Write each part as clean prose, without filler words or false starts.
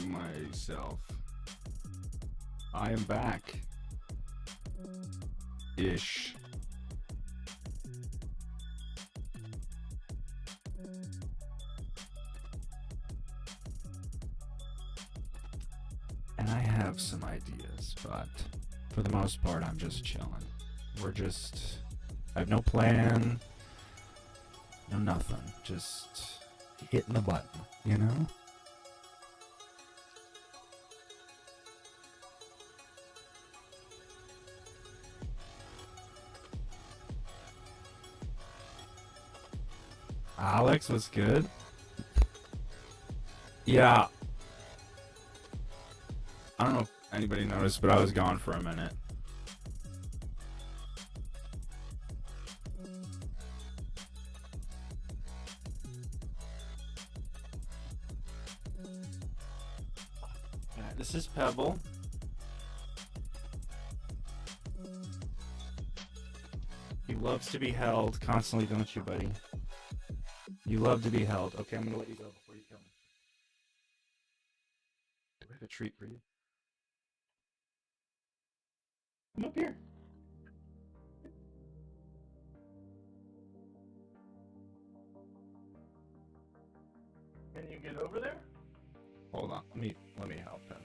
myself. I am back. Ish. And I have some ideas, but for the most part, I'm just chilling. I have no plan, no nothing. Just hitting the button, you know? Alex was good. Yeah. I don't know if anybody noticed, but I was gone for a minute. Alright, this is Pebble. He loves to be held constantly, don't you, buddy? You love to be held. Okay, I'm gonna let you go before you kill me. Do I have a treat for you? Come up here. Can you get over there? Hold on. Let me help him.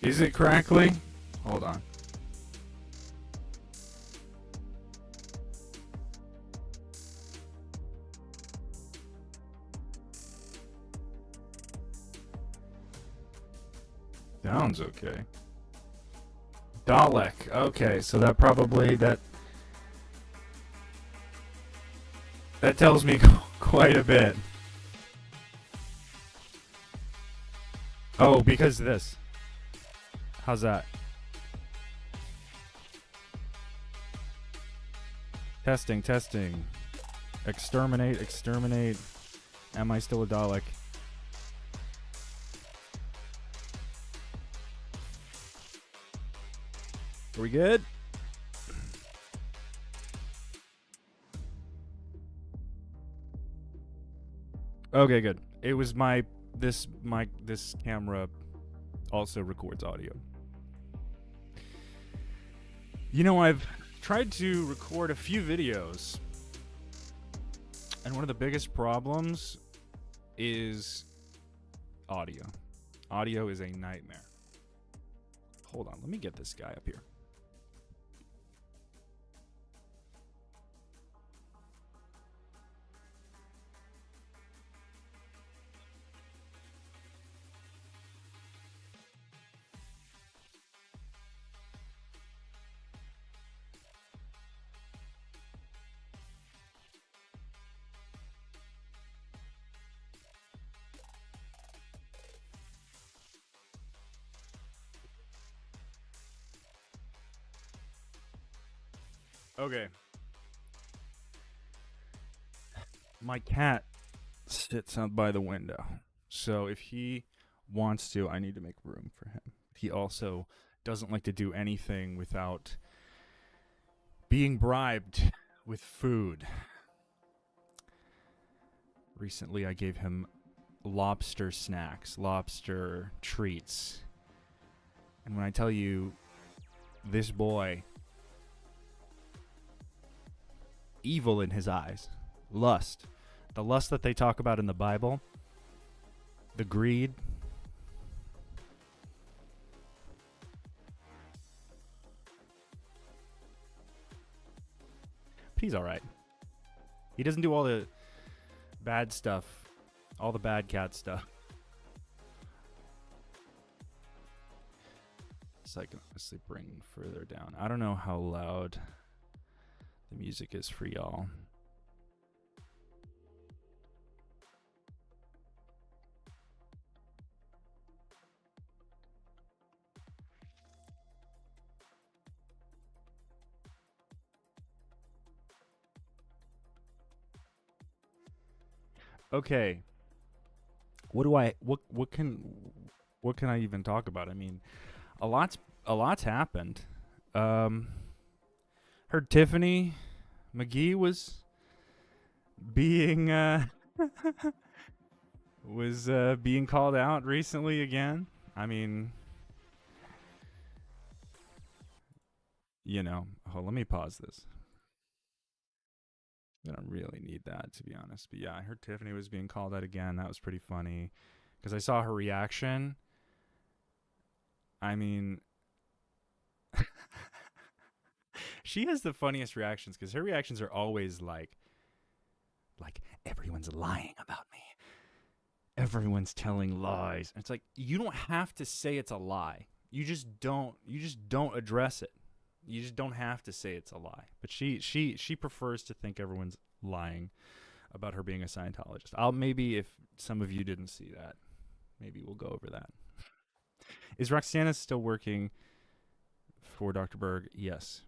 Is it crackly? Hold on. Sounds okay. Dalek. Okay, so that tells me quite a bit. Oh, because of this. How's that? Testing. Exterminate. Am I still a Dalek? Are we good? Okay, good. It was this camera also records audio. You know, I've tried to record a few videos, and one of the biggest problems is audio. Audio is a nightmare. Hold on, let me get this guy up here. Okay. My cat sits out by the window. So if he wants to, I need to make room for him. He also doesn't like to do anything without being bribed with food. Recently, I gave him lobster snacks, lobster treats. And when I tell you, this boy, evil in his eyes, lust, the lust that they talk about in the Bible, the greed. But he's all right. He doesn't do all the bad stuff, all the bad cat stuff. So I can honestly bring further down. I don't know how loud the music is for y'all. Okay. What can I even talk about? I mean, a lot's happened. Heard Tiffany McGee was being was being called out recently again. I mean, let me pause this. I don't really need that, to be honest. But yeah, I heard Tiffany was being called out again. That was pretty funny because I saw her reaction. I mean, she has the funniest reactions because her reactions are always like everyone's lying about me. Everyone's telling lies. And it's like you don't have to say it's a lie. You just don't address it. You just don't have to say it's a lie. But she prefers to think everyone's lying about her being a Scientologist. I'll maybe, if some of you didn't see that, maybe we'll go over that. Is Roxana still working for Dr. Berg? Yes,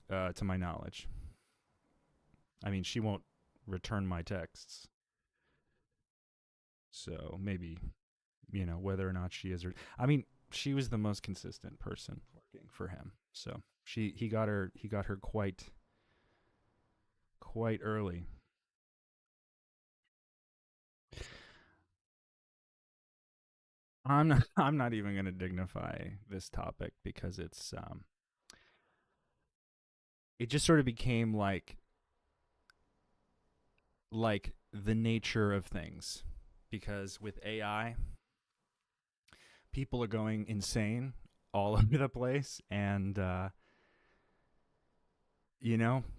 to my knowledge. I mean, she won't return my texts, so maybe whether or not she is. Or I mean, she was the most consistent person working for him, so he got her quite early. I'm not even going to dignify this topic because it just sort of became like the nature of things, because with AI people are going insane all over the place, and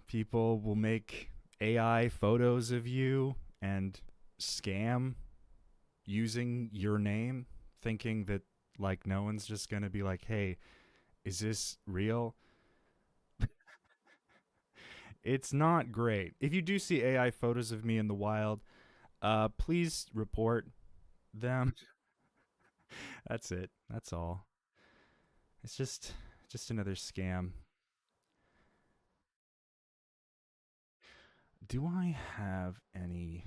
people will make AI photos of you and scam using your name, thinking that like no one's just going to be like, "Hey, is this real?" It's not great. If you do see AI photos of me in the wild, please report them. That's it. That's all. It's just another scam. Do I have any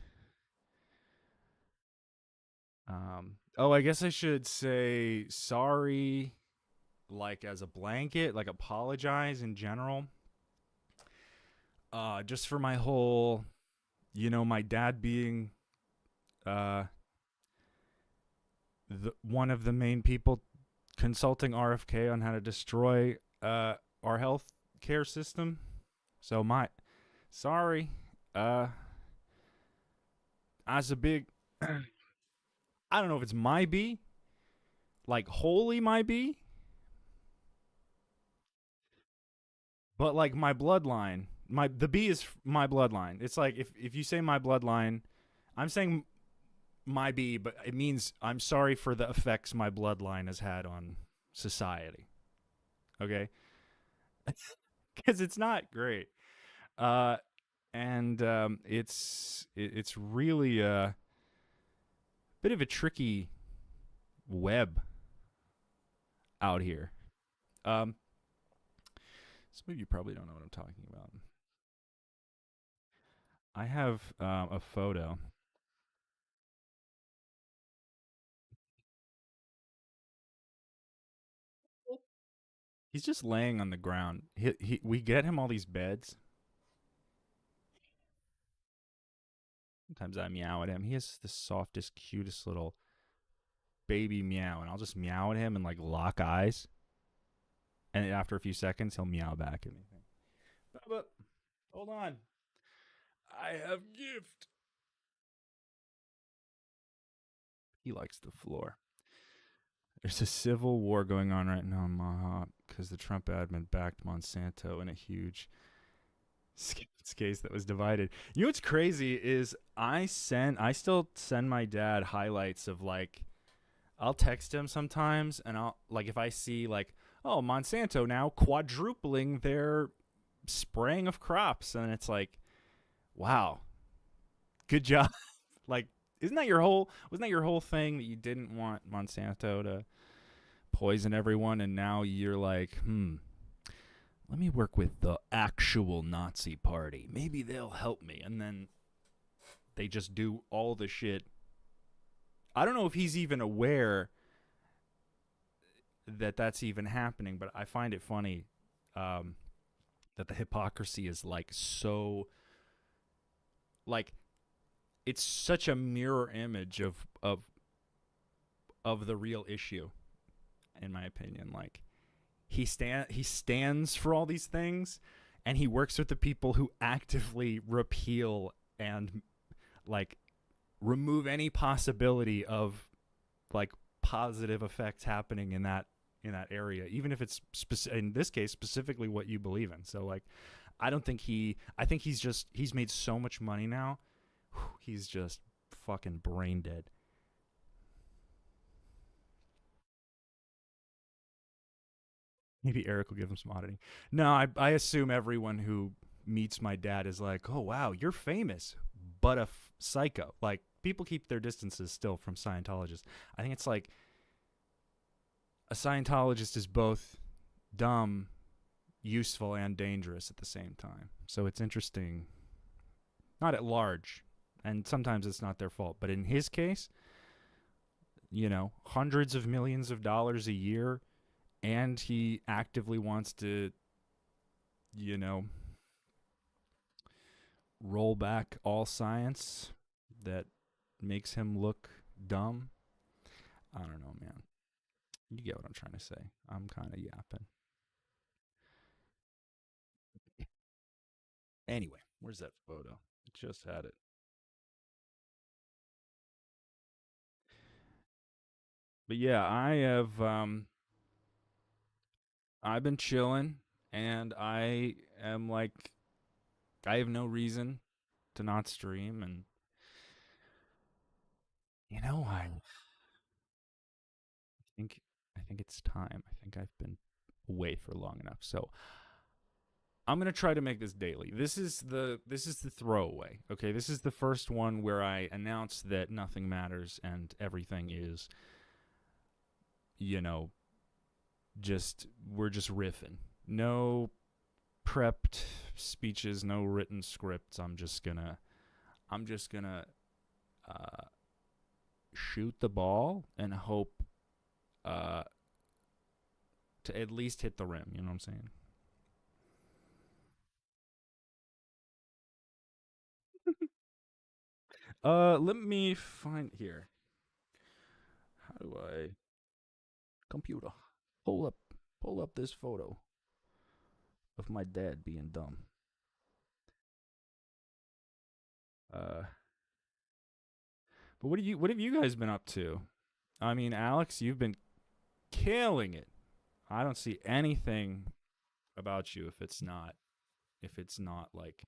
oh, I guess I should say sorry like as a blanket, like apologize in general. Just for my whole, my dad being uh one of the main people consulting RFK on how to destroy our health care system. So my sorry. Uh as a big I don't know if it's my B, like wholly my B, but like my bloodline, the B is my bloodline. It's like if you say my bloodline, I'm saying my B, but it means I'm sorry for the effects my bloodline has had on society. Okay, because it's not great. Uh, and it's really a bit of a tricky web out here. Um, some of you probably don't know what I'm talking about. I have a photo. He's just laying on the ground. We get him all these beds. Sometimes I meow at him. He has the softest, cutest little baby meow, and I'll just meow at him and like lock eyes. And after a few seconds, he'll meow back at me. Bubba, hold on. I have gift. He likes the floor. There's a civil war going on right now in Maha because the Trump admin backed Monsanto in a huge case that was divided. You know what's crazy is I still send my dad highlights of like, I'll text him sometimes and I'll like, if I see like, oh, Monsanto now quadrupling their spraying of crops, and it's like, wow, good job. Like, wasn't that your whole thing that you didn't want Monsanto to poison everyone, and now you're like, let me work with the actual Nazi party. Maybe they'll help me. And then they just do all the shit. I don't know if he's even aware that that's even happening, but I find it funny that the hypocrisy is like so, like, it's such a mirror image of the real issue, in my opinion. Like he stands for all these things, and he works with the people who actively repeal and like remove any possibility of like positive effects happening in that area, even if it's in this case specifically what you believe in. So like, I don't think I think he's made so much money now. He's just fucking brain dead. Maybe Eric will give him some auditing. No, I assume everyone who meets my dad is like, oh wow, you're famous, but a psycho. Like people keep their distances still from Scientologists. I think it's like a Scientologist is both dumb, useful, and dangerous at the same time. So it's interesting. Not at large, and sometimes it's not their fault. But in his case, hundreds of millions of dollars a year, and he actively wants to, you know, roll back all science that makes him look dumb. I don't know, man. You get what I'm trying to say. I'm kind of yapping. Anyway, where's that photo? I just had it. But yeah, I've been chilling, and I am like, I have no reason to not stream, and I think I think it's time. I think I've been away for long enough. So I'm gonna try to make this daily. This is the throwaway. Okay, this is the first one where I announce that nothing matters and everything is, you know, just we're just riffing. No prepped speeches, no written scripts. I'm just gonna uh, shoot the ball and hope uh, to at least hit the rim. You know what I'm saying? Let me find here. How do I computer pull up pull up this photo of my dad being dumb? Uh, but what have you guys been up to? I mean, Alex, you've been killing it. I don't see anything about you if it's not like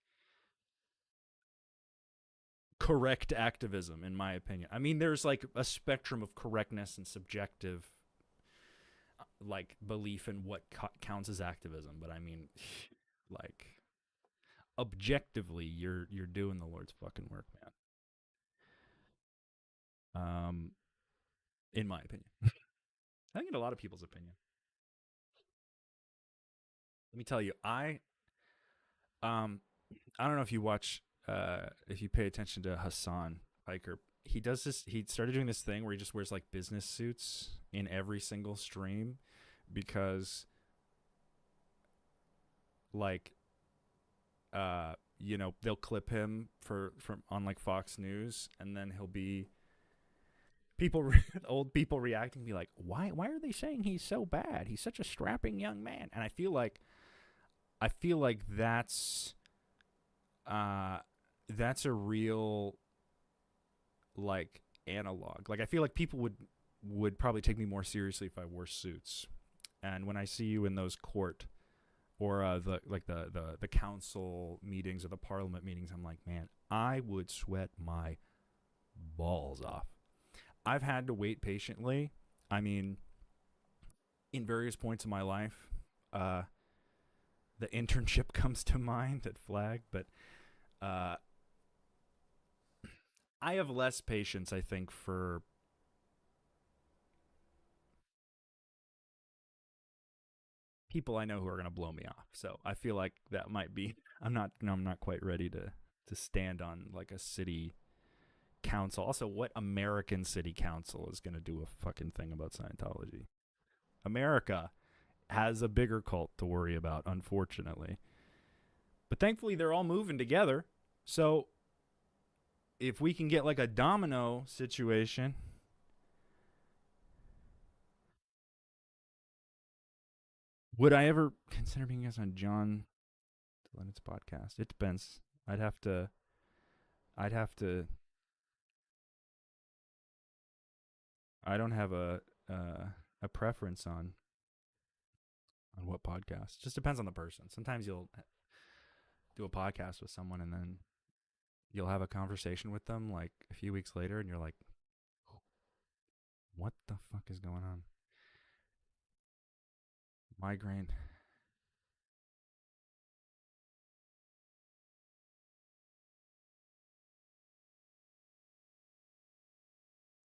correct activism, in my opinion. I mean, there's like a spectrum of correctness and subjective like belief in what counts as activism, but I mean, like objectively, you're doing the Lord's fucking work, man. In my opinion, I think in a lot of people's opinion. Let me tell you, um I don't know if you watch if you pay attention to Hassan Piker. He does this. He started doing this thing where he just wears like business suits in every single stream because like they'll clip him for from on like Fox News, and then he'll be people old people reacting, be like, why are they saying he's so bad? He's such a strapping young man. And I feel like uh that's a real like analog. Like I feel like people would probably take me more seriously if I wore suits. And when I see you in those court or the council meetings or the parliament meetings, I'm like, man, I would sweat my balls off. I've had to wait patiently. I mean, in various points of my life, uh, the internship comes to mind at Flag, but uh, I have less patience, I think, for people I know who are going to blow me off. So I feel like that might be. I'm not quite ready to stand on like a city council. Also, what American city council is going to do a fucking thing about Scientology? America has a bigger cult to worry about, unfortunately. But thankfully, they're all moving together. So if we can get like a domino situation. Would I ever consider being a guest on John Lennon's podcast? It depends. I'd have to. I'd have to. I don't have a preference on what podcast. Just depends on the person. Sometimes you'll do a podcast with someone and then you'll have a conversation with them like a few weeks later and you're like, what the fuck is going on? Migraine.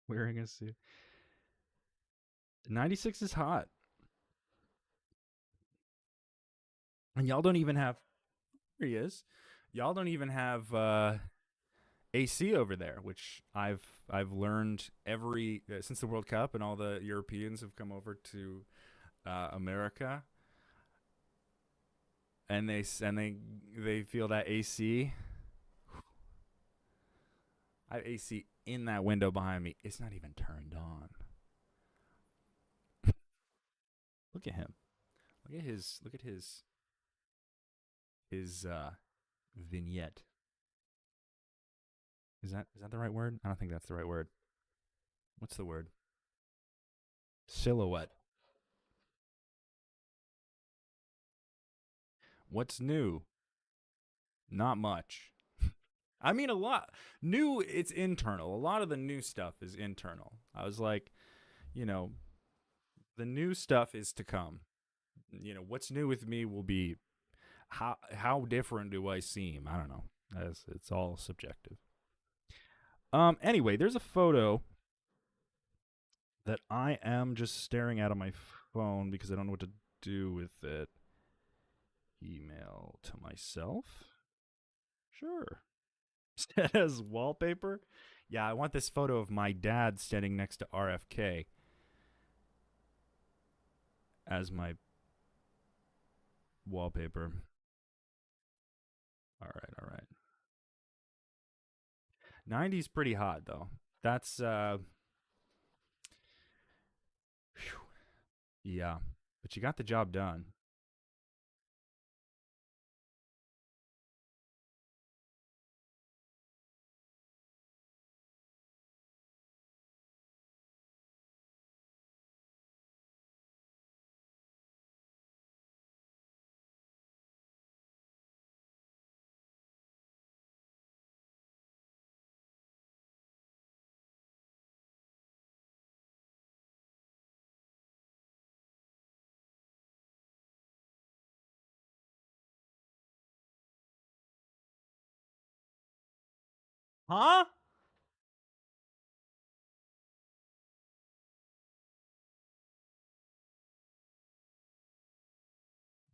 Wearing a suit. 96 is hot. And y'all don't even have. Here he is. Y'all don't even have AC over there, which I've learned every since the World Cup and all the Europeans have come over to America, and they feel that AC. I have AC in that window behind me. It's not even turned on. Look at him. Look at his vignette. Is that the right word? I don't think that's the right word. What's the word? Silhouette. What's new? Not much. I mean, a lot. New, it's internal. A lot of the new stuff is internal. I was like, you know, the new stuff is to come. What's new with me will be how different do I seem? I don't know. It's all subjective. Anyway, there's a photo that I am just staring at on my phone because I don't know what to do with it. Email to myself. Sure. Set as wallpaper. Yeah, I want this photo of my dad standing next to RFK as my wallpaper. All right, all right. 90's pretty hot though. That's whew, yeah. But you got the job done. Huh?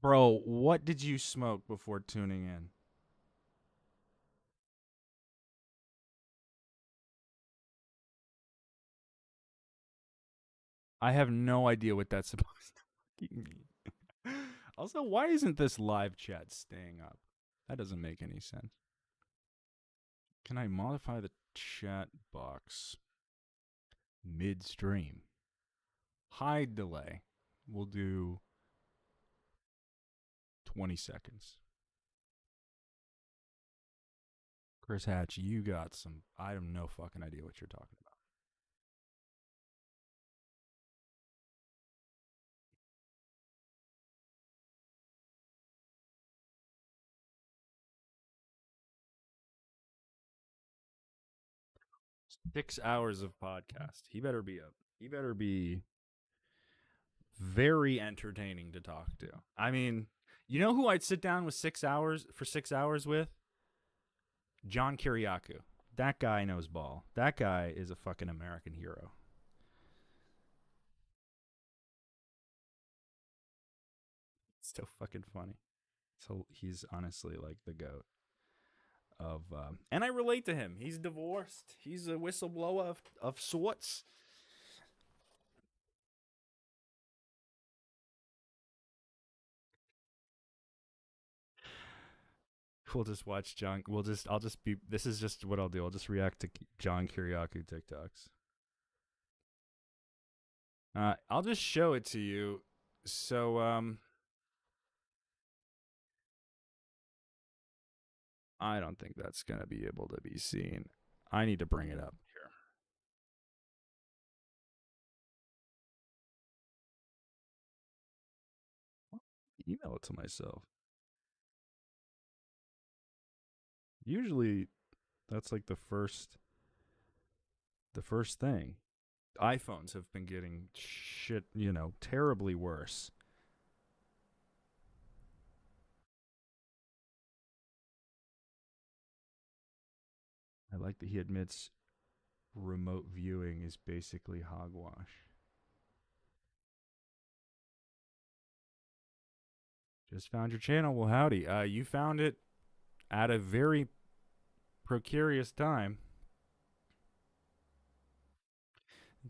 Bro, what did you smoke before tuning in? I have no idea what that's supposed to mean. Also, why isn't this live chat staying up? That doesn't make any sense. Can I modify the chat box midstream? Hide delay. We'll do 20 seconds. Chris Hatch, you got some. I have no fucking idea what you're talking about. 6 hours of podcast. He better be up. He better be very entertaining to talk to. I mean, you know who I'd sit down with 6 hours for 6 hours with? John Kiriakou. That guy knows ball. That guy is a fucking American hero. It's so fucking funny. So he's honestly like the goat of, and I relate to him. He's divorced. He's a whistleblower of sorts. We'll just watch John. I'll just be. This is just what I'll do. I'll just react to John Kiriakou TikToks. I'll just show it to you. So, I don't think that's gonna be able to be seen. I need to bring it up here. Email it to myself. Usually, that's like the first thing. iPhones have been getting shit, terribly worse. I like that he admits remote viewing is basically hogwash. Just found your channel. Well, howdy. You found it at a very precarious time.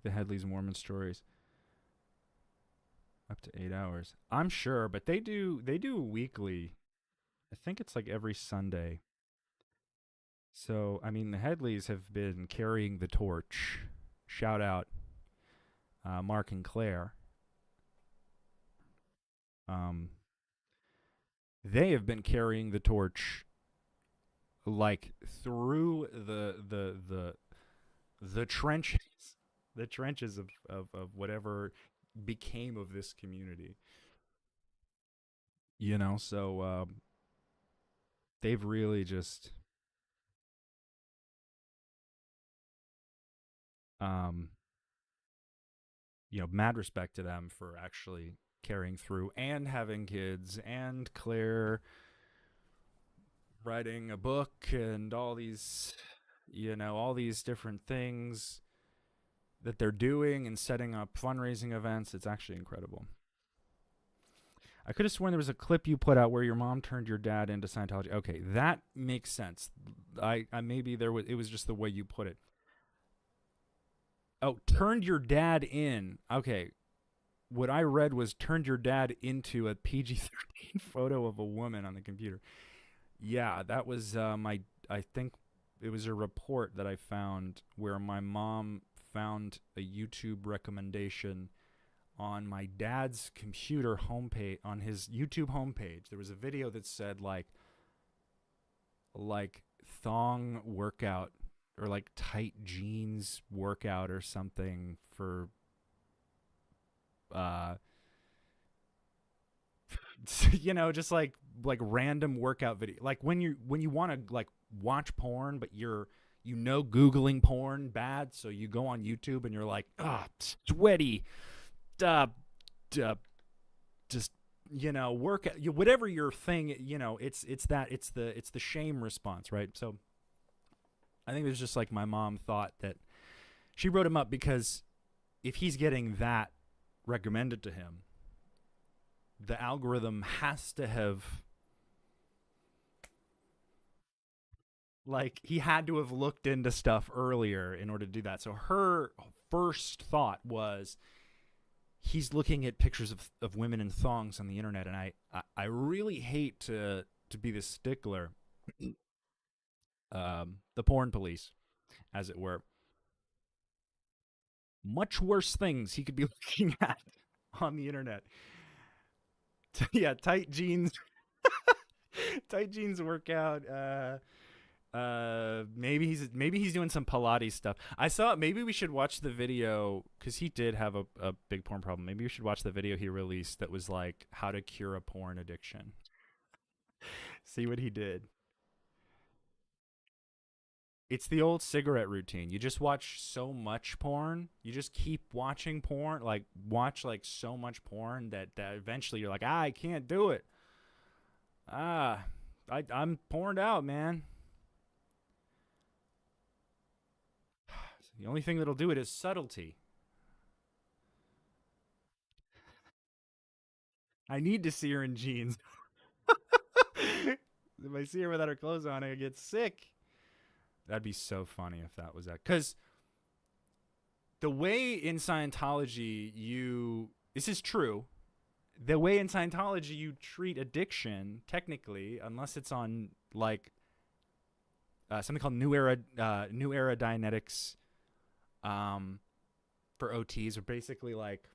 The Headley's Mormon stories up to 8 hours. I'm sure, but they do weekly. I think it's like every Sunday. So I mean, the Headleys have been carrying the torch. Shout out, Mark and Claire. Um, they have been carrying the torch like through the trenches, the trenches of whatever became of this community. So they've really just um mad respect to them for actually carrying through and having kids, and Claire writing a book and all these different things that they're doing and setting up fundraising events. It's actually incredible. I could have sworn there was a clip you put out where your mom turned your dad into Scientology. Okay, that makes sense. I maybe it was just the way you put it. Oh, turned your dad in. Okay. What I read was turned your dad into a PG-13 photo of a woman on the computer. Yeah, that was I think it was a report that I found where my mom found a YouTube recommendation on my dad's computer homepage, on his YouTube homepage. There was a video that said like thong workout or like tight jeans workout or something for just like random workout video, like when you want to like watch porn but you're googling porn bad, so you go on YouTube and you're like, sweaty, just work whatever your thing, it's the shame response, right? So I think it was just like my mom thought that she wrote him up because if he's getting that recommended to him, the algorithm has to have, like, he had to have looked into stuff earlier in order to do that. So her first thought was he's looking at pictures of women in thongs on the internet, and I really hate to be the stickler, the porn police, as it were. Much worse things he could be looking at on the internet. Yeah, tight jeans, tight jeans workout. Maybe he's doing some Pilates stuff. I saw. Maybe we should watch the video because he did have a big porn problem. Maybe we should watch the video he released that was like how to cure a porn addiction. See what he did. It's the old cigarette routine. You just watch so much porn. You just keep watching porn, like watch like so much porn that eventually you're like, I can't do it. I'm porned out, man. The only thing that'll do it is subtlety. I need to see her in jeans. If I see her without her clothes on, I get sick. That'd be so funny if that was that. Because the way in Scientology this is true, the way in Scientology you treat addiction, technically, unless it's on like something called New Era Dianetics for OTs, or basically like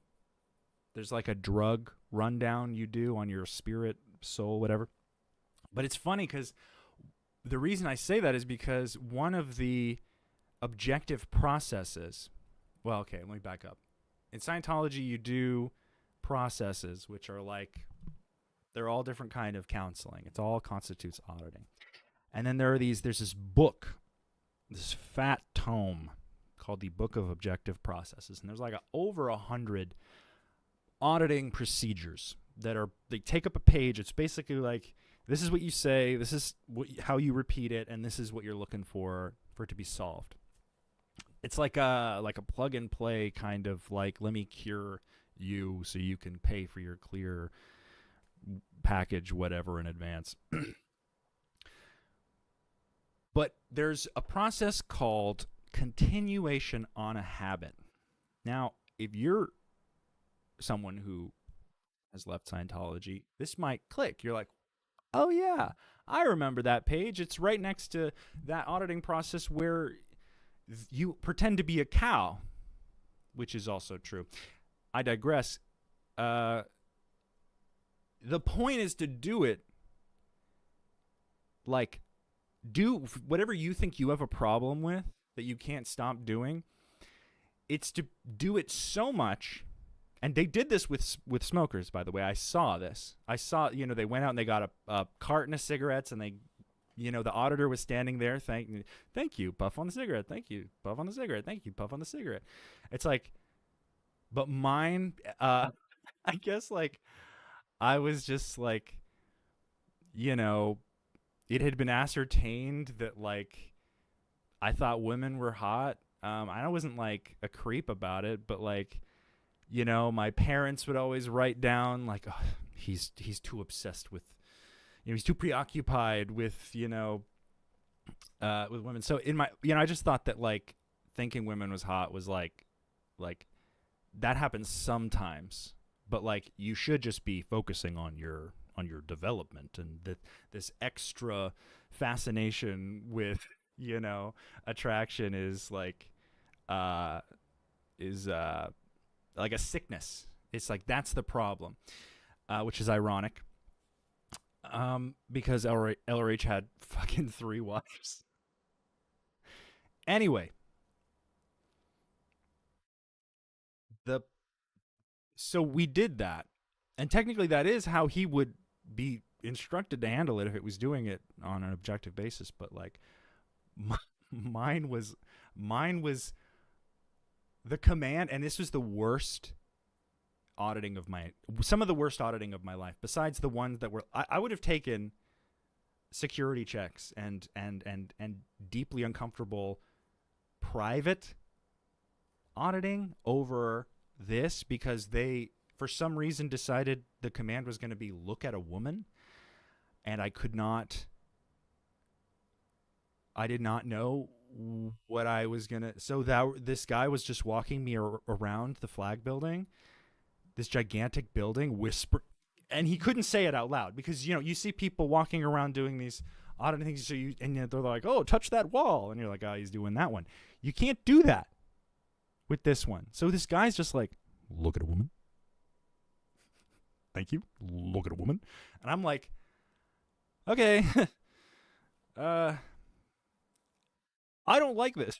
there's like a drug rundown you do on your spirit, soul, whatever. But it's funny because the reason I say that is because one of the objective processes, well, okay, let me back up. In Scientology, you do processes, which are like, they're all different kind of counseling. It's all constitutes auditing. And then there's this book, this fat tome called the Book of Objective Processes. And there's like over 100 auditing procedures they take up a page. It's basically like, this is what you say, this is how you repeat it, and this is what you're looking for it to be solved. It's like a plug and play kind of like, let me cure you so you can pay for your clear package, whatever, in advance. But there's a process called continuation on a habit. Now, if you're someone who has left Scientology, this might click. You're like, oh yeah, I remember that page. It's right next to that auditing process where you pretend to be a cow, which is also true. I digress. The point is to do it like, do whatever you think you have a problem with that you can't stop doing. It's to do it so much. And they did this with smokers, by the way. I saw this. They went out and they got a carton of cigarettes, and they, the auditor was standing there. Thank you, puff on the cigarette. Thank you, puff on the cigarette. Thank you, puff on the cigarette. It's like, but mine, I guess, like, I was just like, it had been ascertained that, like, I thought women were hot. I wasn't like a creep about it, but like, my parents would always write down like, oh, he's too obsessed with, he's too preoccupied with, with women. So in my, I just thought that like thinking women was hot was like that happens sometimes, but like you should just be focusing on your development, and this extra fascination with, attraction is like, like a sickness. It's like, that's the problem, which is ironic, because LRH had fucking 3 wives. Anyway, so we did that, and technically that is how he would be instructed to handle it if it was doing it on an objective basis. But like, mine was the command, and this was the worst auditing of some of the worst auditing of my life, besides the ones that were, I would have taken security checks and deeply uncomfortable private auditing over this, because they, for some reason, decided the command was going to be look at a woman, and I did not know what I was going to. So this guy was just walking me around the flag building, this gigantic building, whisper, and he couldn't say it out loud, because, you see people walking around doing these auditing things, so they're like, oh, touch that wall, and you're like, oh, he's doing that one. You can't do that with this one. So this guy's just like, look at a woman. Thank you. Look at a woman. And I'm like, okay, I don't like this.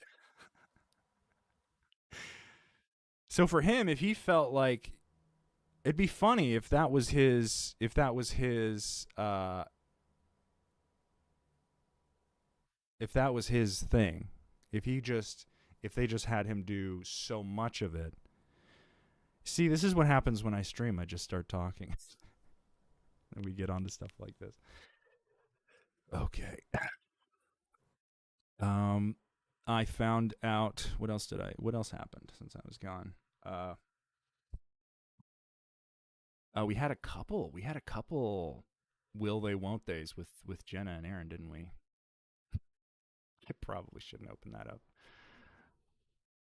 So for him, if he felt like, it'd be funny if that was his thing. If they just had him do so much of it. See, this is what happens when I stream. I just start talking. And we get onto stuff like this. Okay. I found out, what else happened since I was gone? We had a couple will they won't they's with Jenna and Aaron, didn't we? I probably shouldn't open that up.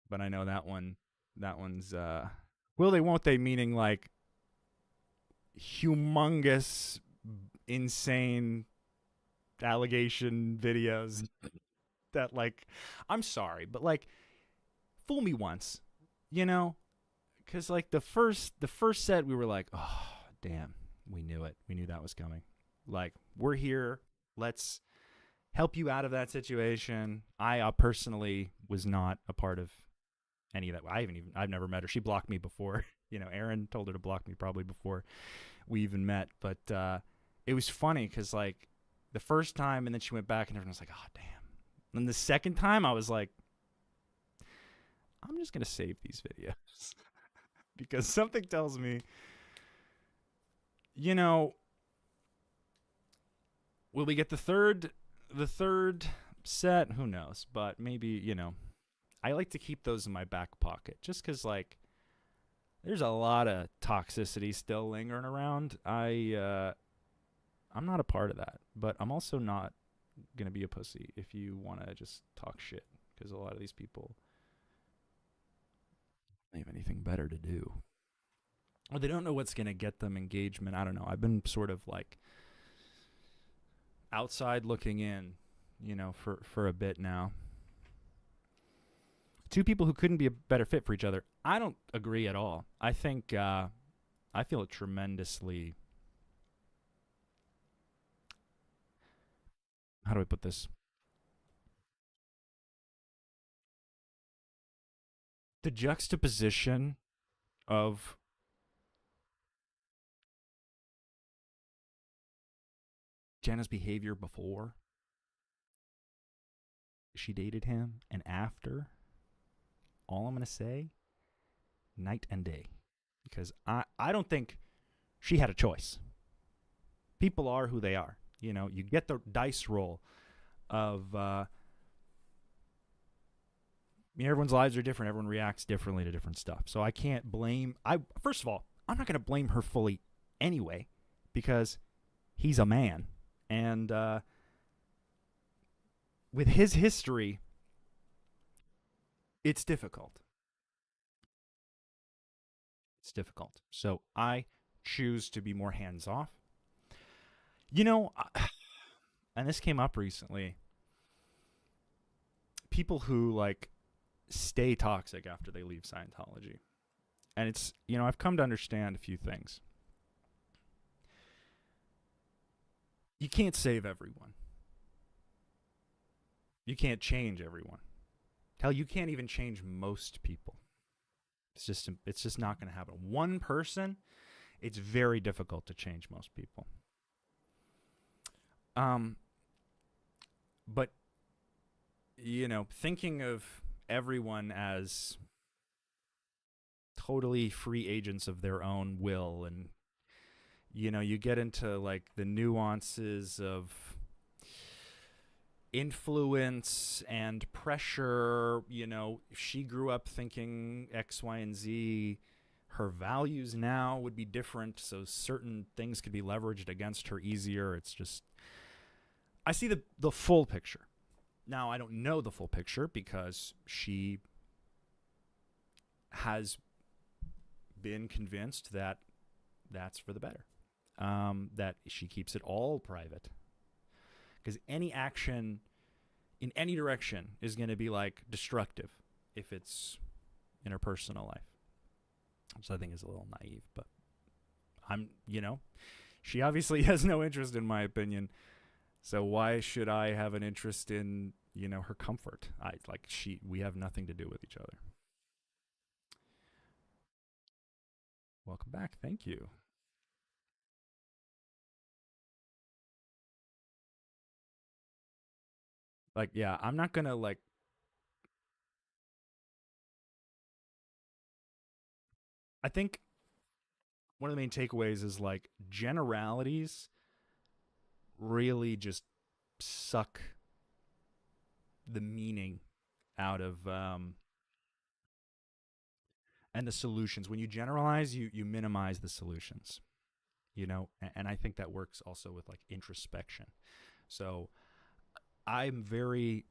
But I know that one's will they won't they, meaning like humongous, insane allegation videos that like I'm sorry, but like fool me once, you know? Cuz like the first set we were like, "Oh, damn. We knew it. We knew that was coming." Like, we're here. Let's help you out of that situation. I personally was not a part of any of that. I've never met her. She blocked me before. Aaron told her to block me probably before we even met. But it was funny because like the first time, and then she went back, and everyone was like, "Oh, damn." And the second time, I was like, "I'm just gonna save these videos." Because something tells me, you know, will we get the third set? Who knows? But maybe, I like to keep those in my back pocket just because, like, there's a lot of toxicity still lingering around. I'm not a part of that, but I'm also not gonna be a pussy if you want to just talk shit because a lot of these people don't have anything better to do, or they don't know what's gonna get them engagement. I don't know. I've been sort of like outside looking in, for a bit now. Two people who couldn't be a better fit for each other. I don't agree at all. I think I feel tremendously. How do I put this? The juxtaposition of Jenna's behavior before she dated him and after. All I'm gonna say, night and day, because I don't think she had a choice. People are who they are. You get the dice roll of everyone's lives are different. Everyone reacts differently to different stuff. So I can't blame. First of all, I'm not going to blame her fully anyway, because he's a man, and with his history, it's difficult. It's difficult. So I choose to be more hands off. You know, and this came up recently. People who like stay toxic after they leave Scientology. And it's, I've come to understand a few things. You can't save everyone. You can't change everyone. Hell, you can't even change most people. It's just not going to happen. One person, it's very difficult to change most people. But thinking of everyone as totally free agents of their own will, and you get into like the nuances of influence and pressure. She grew up thinking X, Y, and Z. Her values now would be different, so certain things could be leveraged against her easier. It's just, I see the full picture. Now, I don't know the full picture because she has been convinced that that's for the better, that she keeps it all private. Because any action in any direction is going to be like destructive if it's in her personal life. Which I think is a little naive, but she obviously has no interest in my opinion. So why should I have an interest in, her comfort? We have nothing to do with each other. Welcome back. Thank you. Like, yeah, I'm not gonna like. I think one of the main takeaways is like generalities really just suck the meaning out of and the solutions. When you generalize, you minimize the solutions. And I think that works also with like introspection. So I'm very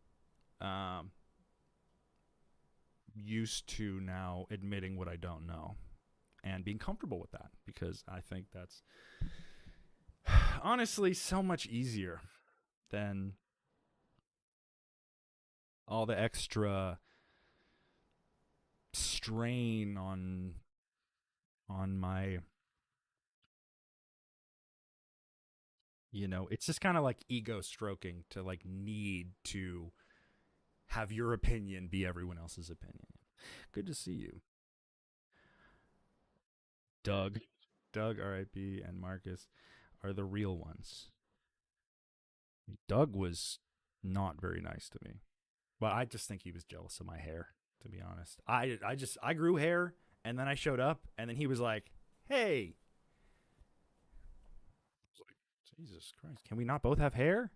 used to now admitting what I don't know and being comfortable with that, because I think that's honestly so much easier then all the extra strain on my, it's just kind of like ego stroking to like need to have your opinion be everyone else's opinion. Good to see you, Doug. Doug, R.I.P., and Marcus are the real ones. Doug was not very nice to me, but I just think he was jealous of my hair. To be honest, I grew hair, and then I showed up, and then he was like, "Hey," I was like, "Jesus Christ, can we not both have hair?"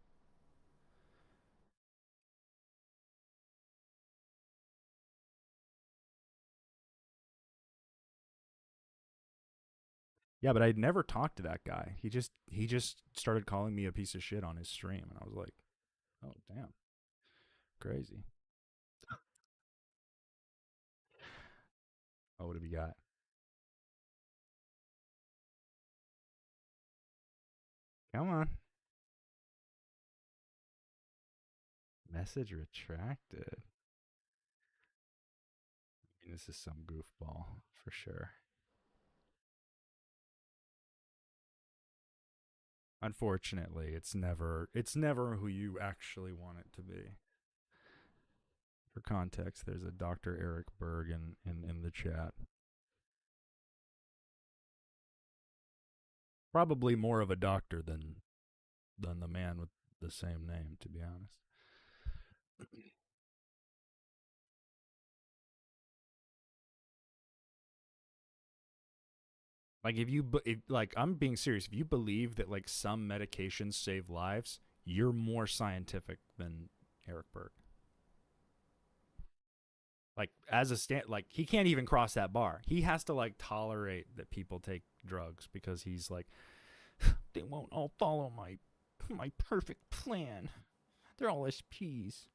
Yeah, but I'd never talked to that guy. He just started calling me a piece of shit on his stream, and I was like, "Oh damn, crazy." Oh, what have you got? Come on. Message retracted. I mean, this is some goofball for sure. Unfortunately, it's never who you actually want it to be. For context, there's a Dr. Eric Berg in the chat. Probably more of a doctor than the man with the same name, to be honest. Like like I'm being serious, if you believe that like some medications save lives, you're more scientific than Eric Berg. Like as a stand, like he can't even cross that bar. He has to like tolerate that people take drugs because he's like, they won't all follow my perfect plan. They're all SPs.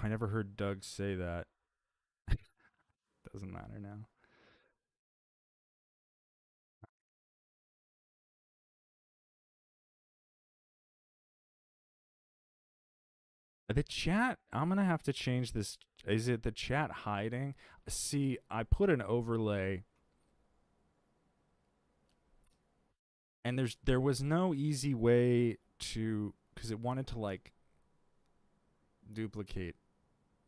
I never heard Doug say that. Doesn't matter now. The chat, I'm gonna have to change this. Is it the chat hiding? See, I put an overlay, and there was no easy way to, because it wanted to like duplicate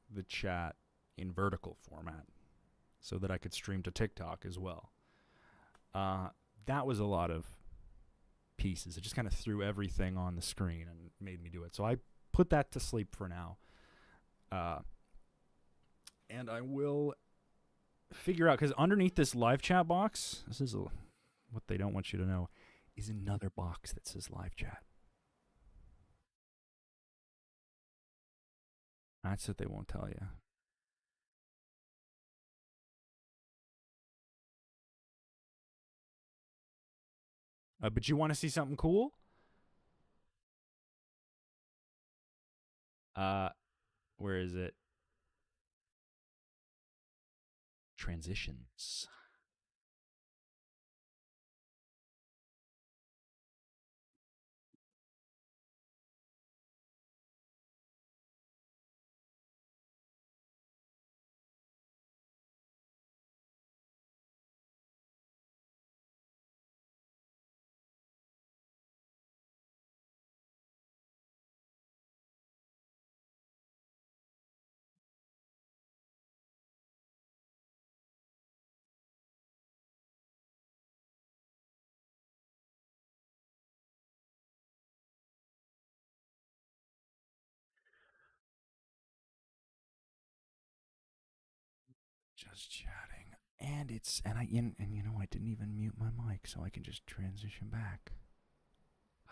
the chat in vertical format so that I could stream to TikTok as well. Uh, that was a lot of pieces. It just kind of threw everything on the screen and made me do it. So I put that to sleep for now. Uh, and I will figure out, because underneath this live chat box, this is what they don't want you to know, is another box that says live chat. That's what they won't tell you. But you want to see something cool? Uh, where is it? Transitions. Just chatting. And you know I didn't even mute my mic, so I can just transition back.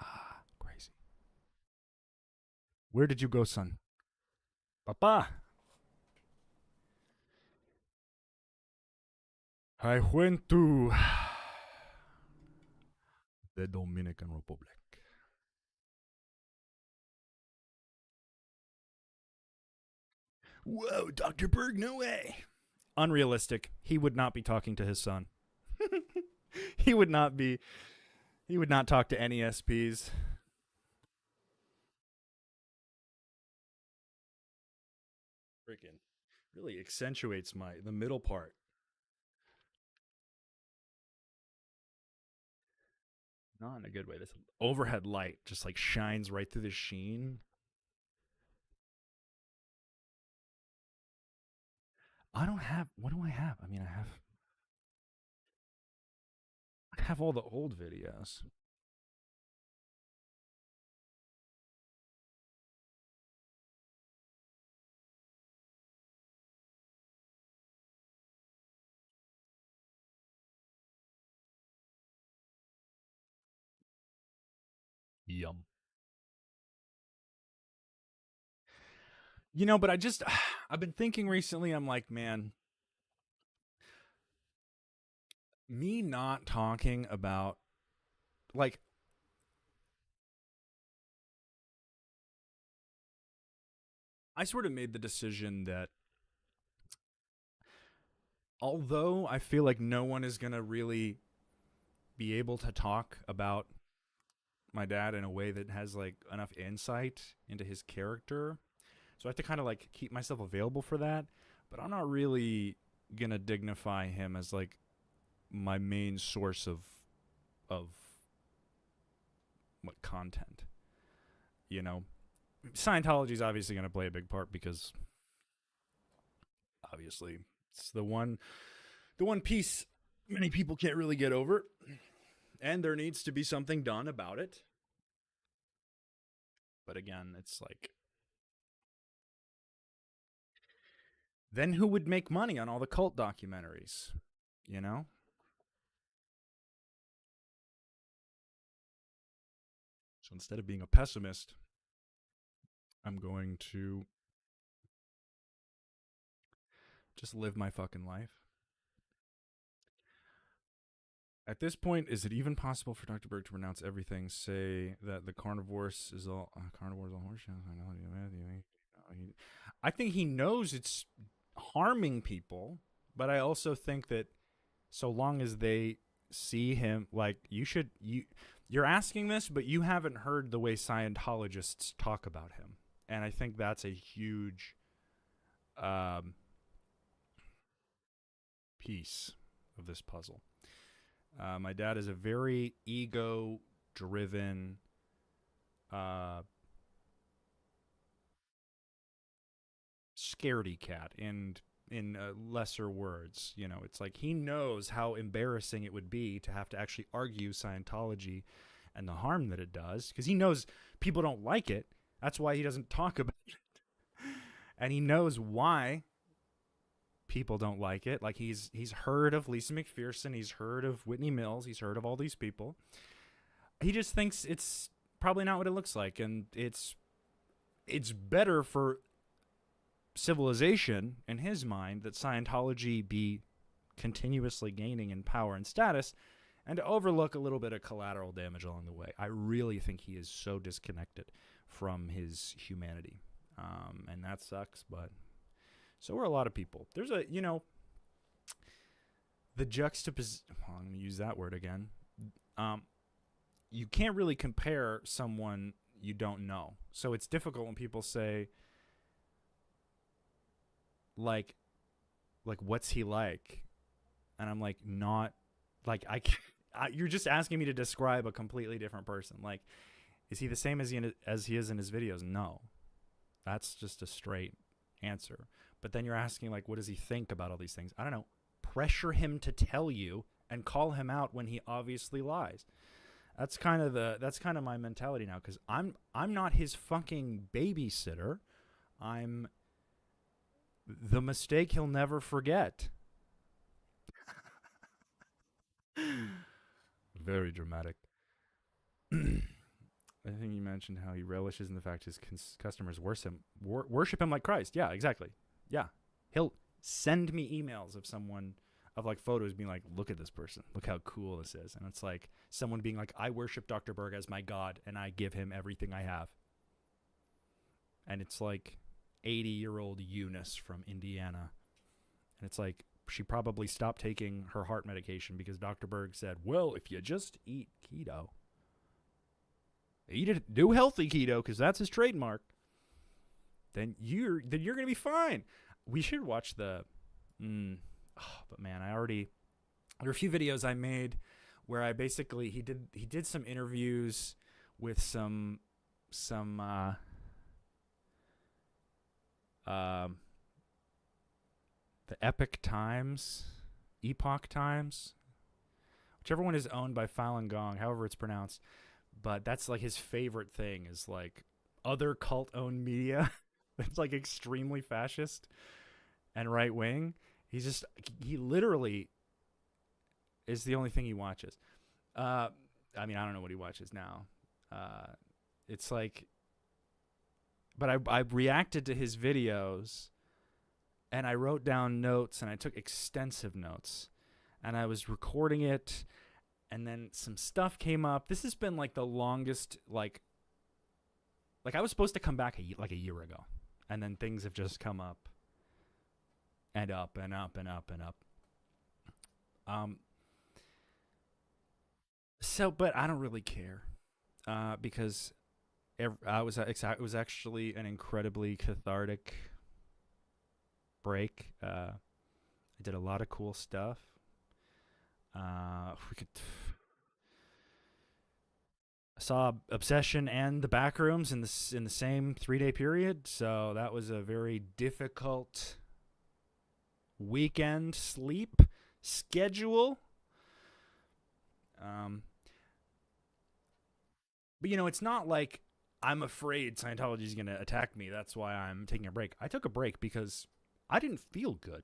Ah, crazy. Where did you go, son? Papa. I went to the Dominican Republic. Whoa, Dr. Berg, no way. Unrealistic. He would not be talking to his son. he would not be. He would not talk to any SPs. Freaking really accentuates the middle part. Not in a good way. This overhead light just like shines right through the sheen. I don't have. What do I have? I mean, I have all the old videos. Yum. But I just I've been thinking recently. I'm like, man, me not talking about like I sort of made the decision that although I feel like no one is gonna really be able to talk about my dad in a way that has like enough insight into his character. So I have to kind of like keep myself available for that, but I'm not really gonna dignify him as like my main source of what content. You know, Scientology is obviously gonna play a big part because obviously it's the one piece many people can't really get over, and there needs to be something done about it. But again, it's like then who would make money on all the cult documentaries? You know? So instead of being a pessimist, I'm going to just live my fucking life. At this point, is it even possible for Dr. Berg to renounce everything? Say that the carnivores is all carnivores all horseshit. I think he knows it's harming people, but I also think that so long as they see him, like you're asking this, but you haven't heard the way Scientologists talk about him, and I think that's a huge um, piece of this puzzle. My dad is a very ego driven, uh, scaredy cat in lesser words. It's like he knows how embarrassing it would be to have to actually argue Scientology and the harm that it does because he knows people don't like it. That's why he doesn't talk about it. And he knows why people don't like it. Like he's heard of Lisa McPherson, he's heard of Whitney Mills, he's heard of all these people. He just thinks it's probably not what it looks like, and it's better for civilization in his mind that Scientology be continuously gaining in power and status and to overlook a little bit of collateral damage along the way. I really think he is so disconnected from his humanity. And that sucks, but so are a lot of people. There's the juxtaposition. Well, I'm going to use that word again. You can't really compare someone you don't know. So it's difficult when people say, like what's he like, and I'm like, not like you're just asking me to describe a completely different person. Like, is he the same as he is in his videos? No, that's just a straight answer. But then you're asking, like, what does he think about all these things? I don't know. Pressure him to tell you and call him out when he obviously lies. That's kind of my mentality now, because I'm not his fucking babysitter. I'm the mistake he'll never forget. Very dramatic. I think you mentioned how he relishes in the fact his customers worship him like Christ. Yeah, exactly. Yeah, he'll send me emails of like photos being like, look at this person, look how cool this is, and it's like someone being like, I worship Dr. Berg as my god, and I give him everything I have. And it's like 80-year-old Eunice from Indiana, and it's like, she probably stopped taking her heart medication because Dr. Berg said, well, if you just eat keto, do healthy keto, because that's his trademark, then you're going to be fine. We should watch the but man, there are a few videos I made where I basically he did some interviews with some the Epoch Times, whichever one is owned by Falun Gong, however it's pronounced. But that's like his favorite thing is like other cult-owned media that's like extremely fascist and right-wing. He literally is the only thing he watches. I mean, I don't know what he watches now. It's like, but I reacted to his videos, and I wrote down notes, and I took extensive notes, and I was recording it, and then some stuff came up. This has been like the longest, like I was supposed to come back like a year ago, and then things have just come up and up and up and up and up. So, but I don't really care, because it was actually an incredibly cathartic break. I did a lot of cool stuff. I saw Obsession and The Backrooms in the same 3-day period, so that was a very difficult weekend sleep schedule. But it's not like I'm afraid Scientology is going to attack me. That's why I'm taking a break. I took a break because I didn't feel good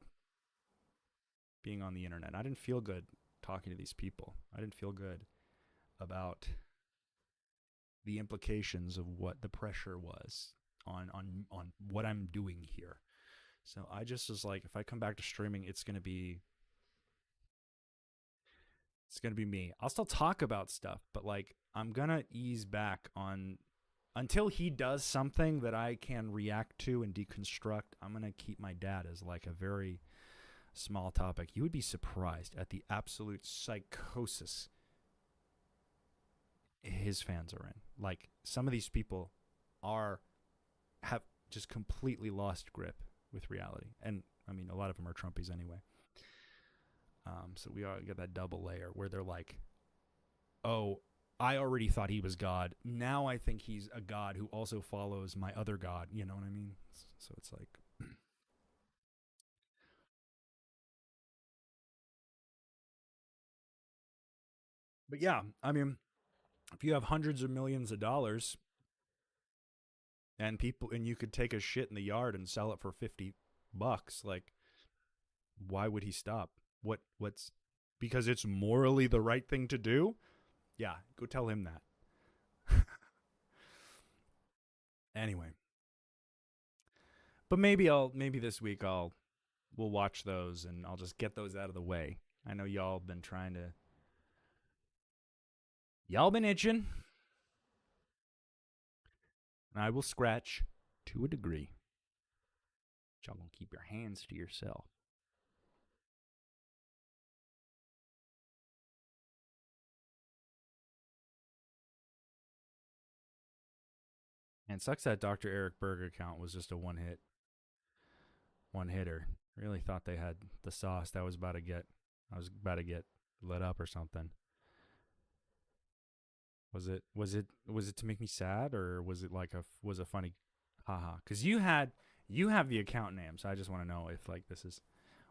being on the internet. I didn't feel good talking to these people. I didn't feel good about the implications of what the pressure was on what I'm doing here. So I just was like, if I come back to streaming, it's going to be me. I'll still talk about stuff, but like I'm going to ease back on until he does something that I can react to and deconstruct. I'm going to keep my dad as like a very small topic. You would be surprised at the absolute psychosis his fans are in. Like some of these people have just completely lost grip with reality. And I mean, a lot of them are Trumpies anyway. So we all get that double layer where they're like, oh, I already thought he was God. Now I think he's a God who also follows my other God. You know what I mean? So it's like... But yeah, I mean, if you have hundreds of millions of dollars and you could take a shit in the yard and sell it for $50, like, why would he stop? What's because it's morally the right thing to do? Yeah, go tell him that. Anyway. But maybe this week we'll watch those and I'll just get those out of the way. I know y'all been itching. And I will scratch to a degree. Y'all gonna keep your hands to yourself. And it sucks that Dr. Eric Berg account was just a one hitter. Really thought they had the sauce. I was about to get lit up or something. Was it to make me sad, or was it like a funny haha? Because you have the account name, so I just want to know if like this is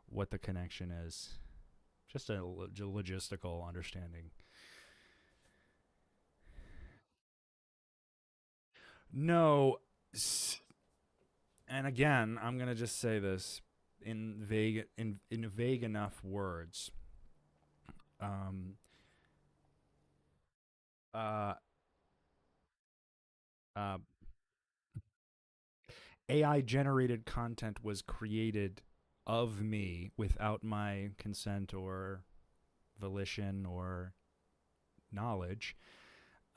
what the connection is. Just a logistical understanding. No, and again, I'm gonna just say this in vague enough words. AI generated content was created of me without my consent or volition or knowledge,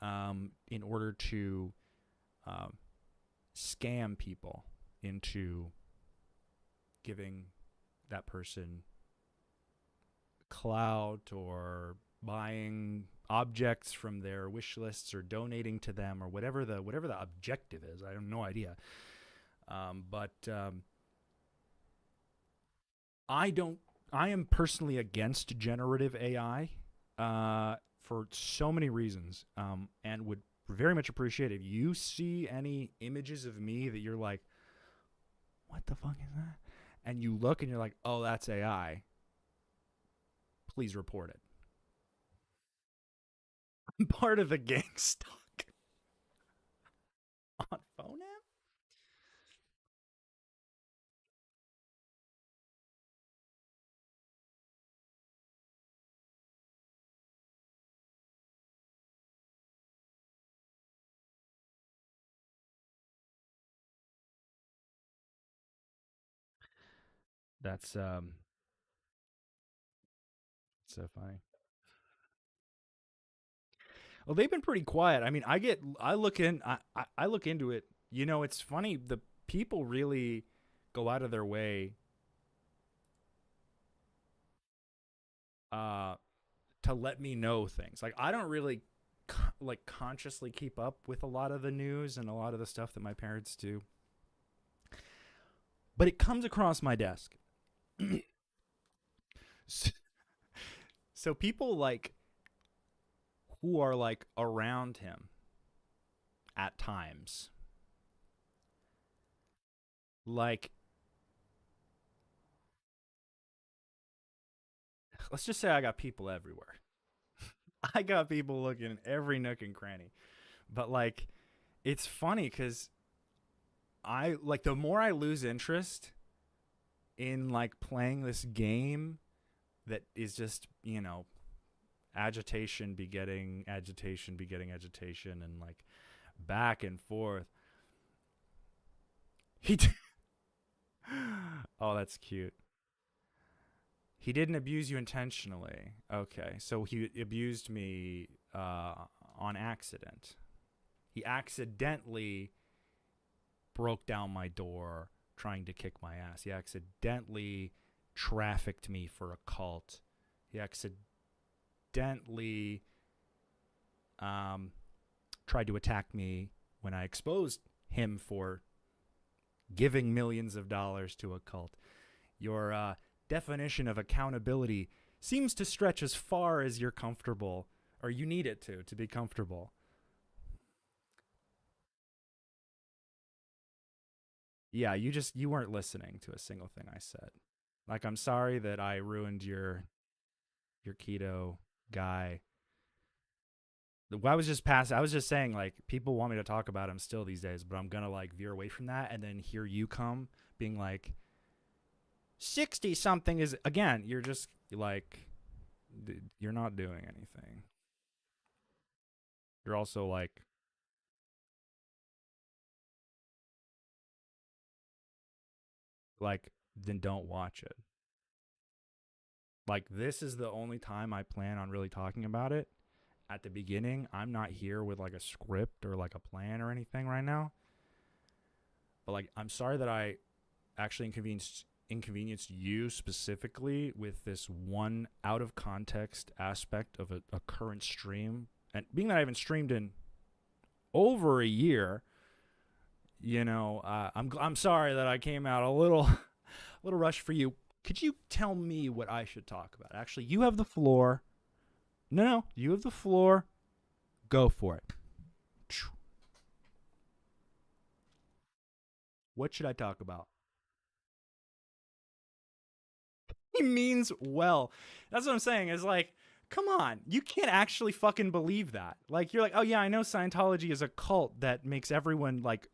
in order to scam people into giving that person clout or buying objects from their wish lists or donating to them or whatever the objective is. I have no idea. But I don't. I am personally against generative AI for so many reasons, and would very much appreciate if you see any images of me that you're like, "What the fuck is that?" And you look and you're like, "Oh, that's AI." Please report it. I'm part of the gang stalk on phone app. That's so funny. Well, they've been pretty quiet. I mean, I look into it. You know, it's funny. The people really go out of their way uh, to let me know things. Like I don't really like consciously keep up with a lot of the news and a lot of the stuff that my parents do, but it comes across my desk. so, so people like who are like around him at times, like let's just say I got people everywhere. I got people looking in every nook and cranny. But like it's funny cuz I like the more I lose interest in like playing this game that is just, you know, agitation begetting agitation and like back and forth. He d- Oh, that's cute. He didn't abuse you intentionally. Okay. So he abused me on accident. He accidentally broke down my door trying to kick my ass. He accidentally trafficked me for a cult. He accidentally um, tried to attack me when I exposed him for giving millions of dollars to a cult. Your definition of accountability seems to stretch as far as you're comfortable or you need it to be comfortable. Yeah, you weren't listening to a single thing I said. Like I'm sorry that I ruined your keto guy. I was just past. I was just saying like people want me to talk about him still these days, but I'm gonna like veer away from that, and then here you come being like 60 something is again. You're just like you're not doing anything. You're also like then don't watch it. Like this is the only time I plan on really talking about it. At the beginning, I'm not here with like a script or like a plan or anything right now. But like I'm sorry that I actually inconvenienced you specifically with this one out of context aspect of a current stream. And being that I haven't streamed in over a year, you know, I'm sorry that I came out a little a little rushed for you. Could you tell me what I should talk about? Actually, you have the floor. No, you have the floor. Go for it. What should I talk about? He means well. That's what I'm saying. Is like, come on, you can't actually fucking believe that. Like, you're like, oh yeah, I know Scientology is a cult that makes everyone like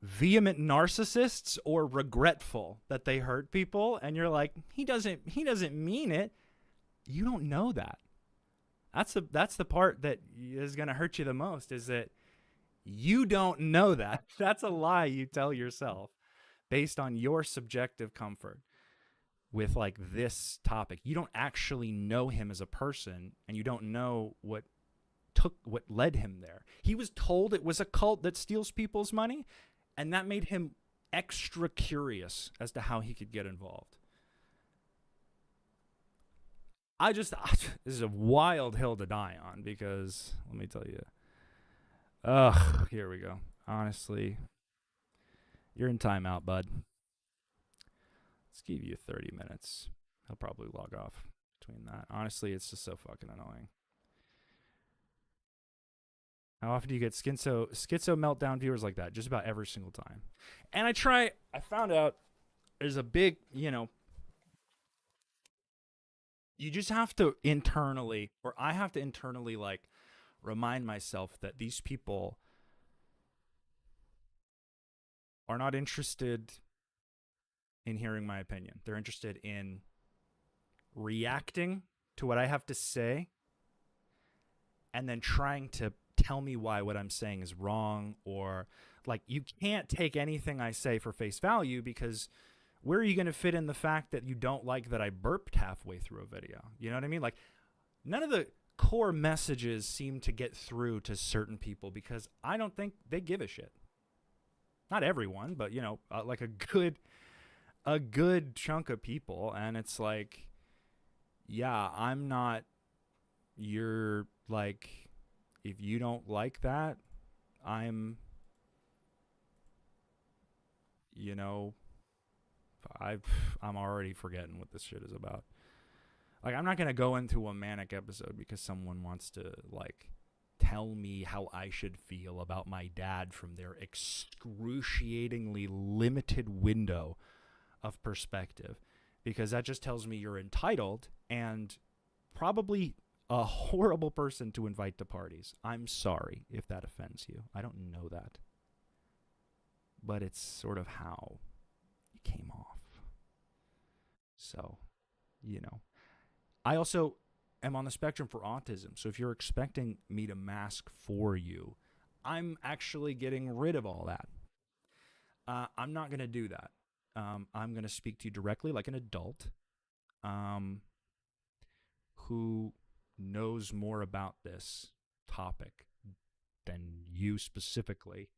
vehement narcissists or regretful that they hurt people, and you're like, he doesn't mean it. You don't know that. That's the part that is gonna hurt you the most. Is that you don't know that. That's a lie you tell yourself based on your subjective comfort with like this topic. You don't actually know him as a person and you don't know what led him there. He was told it was a cult that steals people's money and that made him extra curious as to how he could get involved. I just this is a wild hill to die on because let me tell you. Ugh, here we go. Honestly, you're in timeout, bud. Let's give you 30 minutes. He'll probably log off between that. Honestly, it's just so fucking annoying. How often do you get schizo meltdown viewers like that? Just about every single time. And I found out there's a big, you just have to internally, or I have to internally, like, remind myself that these people are not interested in hearing my opinion. They're interested in reacting to what I have to say and then trying to tell me why what I'm saying is wrong, or like, you can't take anything I say for face value, because where are you going to fit in the fact that you don't like that I burped halfway through a video? You know what I mean? Like, none of the core messages seem to get through to certain people because I don't think they give a shit. Not everyone, but like a good chunk of people. And it's like, yeah, I'm not your, like, if you don't like that, I'm already forgetting what this shit is about. Like, I'm not going to go into a manic episode because someone wants to, like, tell me how I should feel about my dad from their excruciatingly limited window of perspective, because that just tells me you're entitled and probably a horrible person to invite to parties. I'm sorry if that offends you. I don't know that. But it's sort of how it came off. So, I also am on the spectrum for autism. So if you're expecting me to mask for you, I'm actually getting rid of all that. I'm not going to do that. I'm going to speak to you directly like an adult who knows more about this topic than you specifically.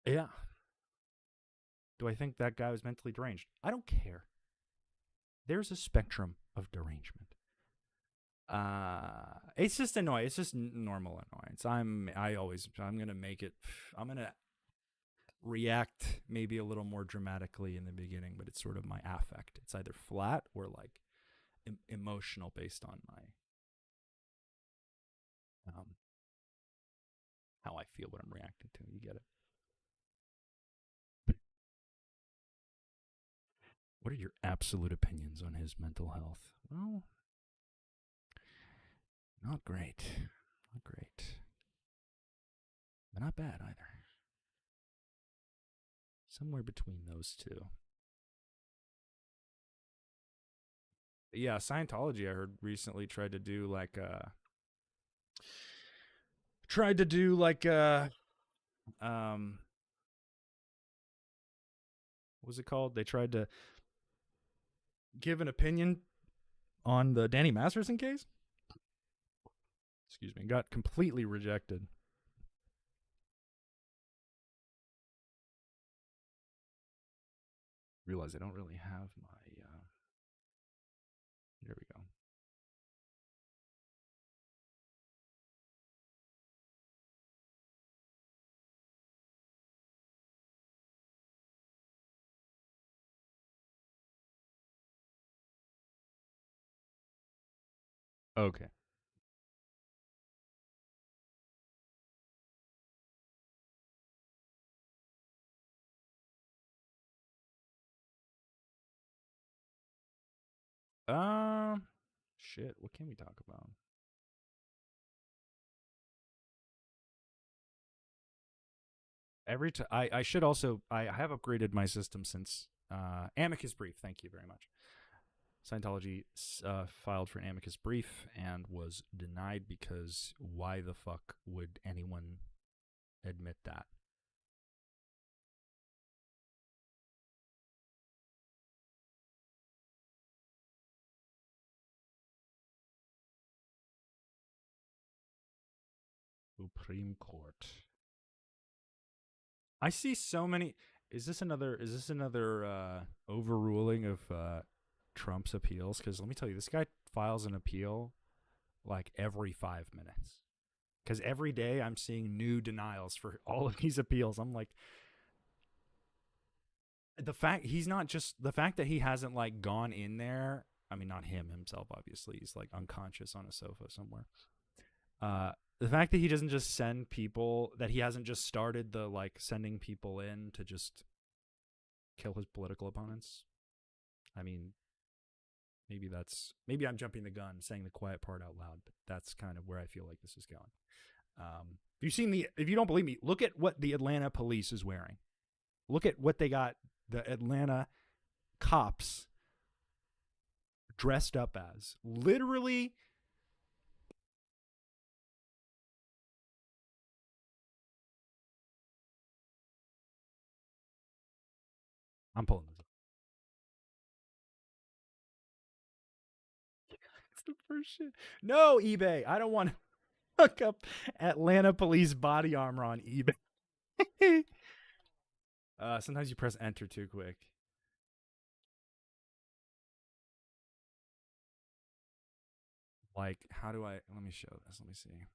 Yeah. Do I think that guy was mentally deranged? I don't care. There's a spectrum of derangement. It's just annoying. It's just normal annoyance. I'm gonna make it. I'm gonna react maybe a little more dramatically in the beginning, but it's sort of my affect. It's either flat or like emotional based on my how I feel, what I'm reacting to. You get it? What are your absolute opinions on his mental health? Well, not great. Not great. But not bad either. Somewhere between those two. But yeah, Scientology, I heard recently tried to do like what was it called? They tried to give an opinion on the Danny Masterson case. Excuse me, got completely rejected. Realize I don't really have my. There we go. Okay. Shit. What can we talk about? I should also I have upgraded my system since amicus brief. Thank you very much. Scientology filed for an amicus brief and was denied because why the fuck would anyone admit that? Supreme Court. I see so many. Is this another overruling of Trump's appeals? Because let me tell you, this guy files an appeal like every 5 minutes. Because every day I'm seeing new denials for all of these appeals. I'm like, the fact that he hasn't like gone in there. I mean, not him himself, obviously. He's like unconscious on a sofa somewhere. The fact that he doesn't just send people, that he hasn't just started the like sending people in to just kill his political opponents. I mean, maybe I'm jumping the gun saying the quiet part out loud, but that's kind of where I feel like this is going. If you don't believe me, look at what the Atlanta police is wearing. Look at what they got the Atlanta cops dressed up as. Literally, I'm pulling this up. It's the first shit. No, eBay. I don't want to look up Atlanta police body armor on eBay. Sometimes you press enter too quick. Like, how do I? Let me show this. Let me see.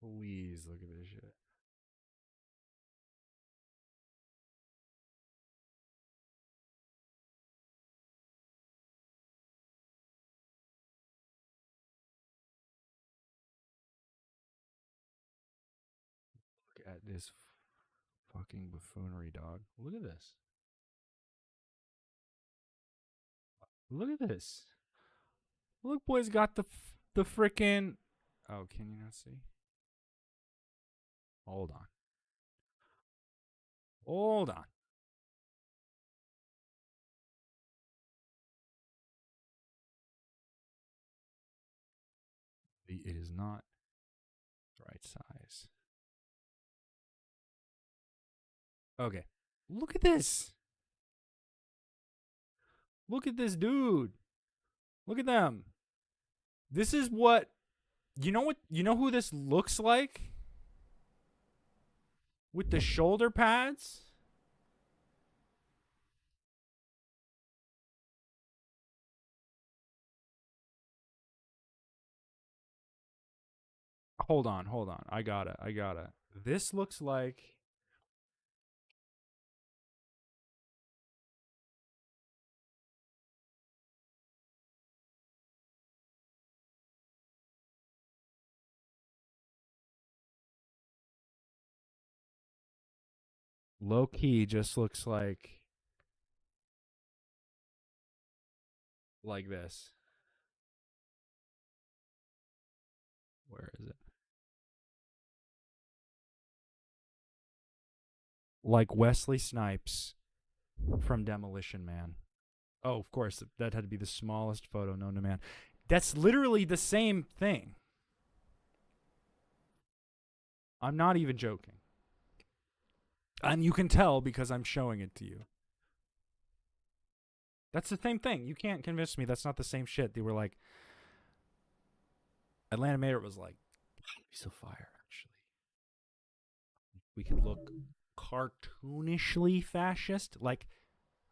Please look at this shit. Look at this fucking buffoonery, dog. Look at this. Look at this. Look, boy's got the frickin'. Oh, can you not see? Hold on. Hold on. It is not the right size. Okay. Look at this. Look at this dude. Look at them. This is what you know who this looks like? With the shoulder pads? Hold on. I got it. This looks like low key just looks like this. Where is it? Like Wesley Snipes from Demolition Man. Oh, of course, that had to be the smallest photo known to man. That's literally the same thing. I'm not even joking. And you can tell because I'm showing it to you. That's the same thing. You can't convince me that's not the same shit. They were like, Atlanta Mayor was like, piece of fire, actually. We could look cartoonishly fascist, like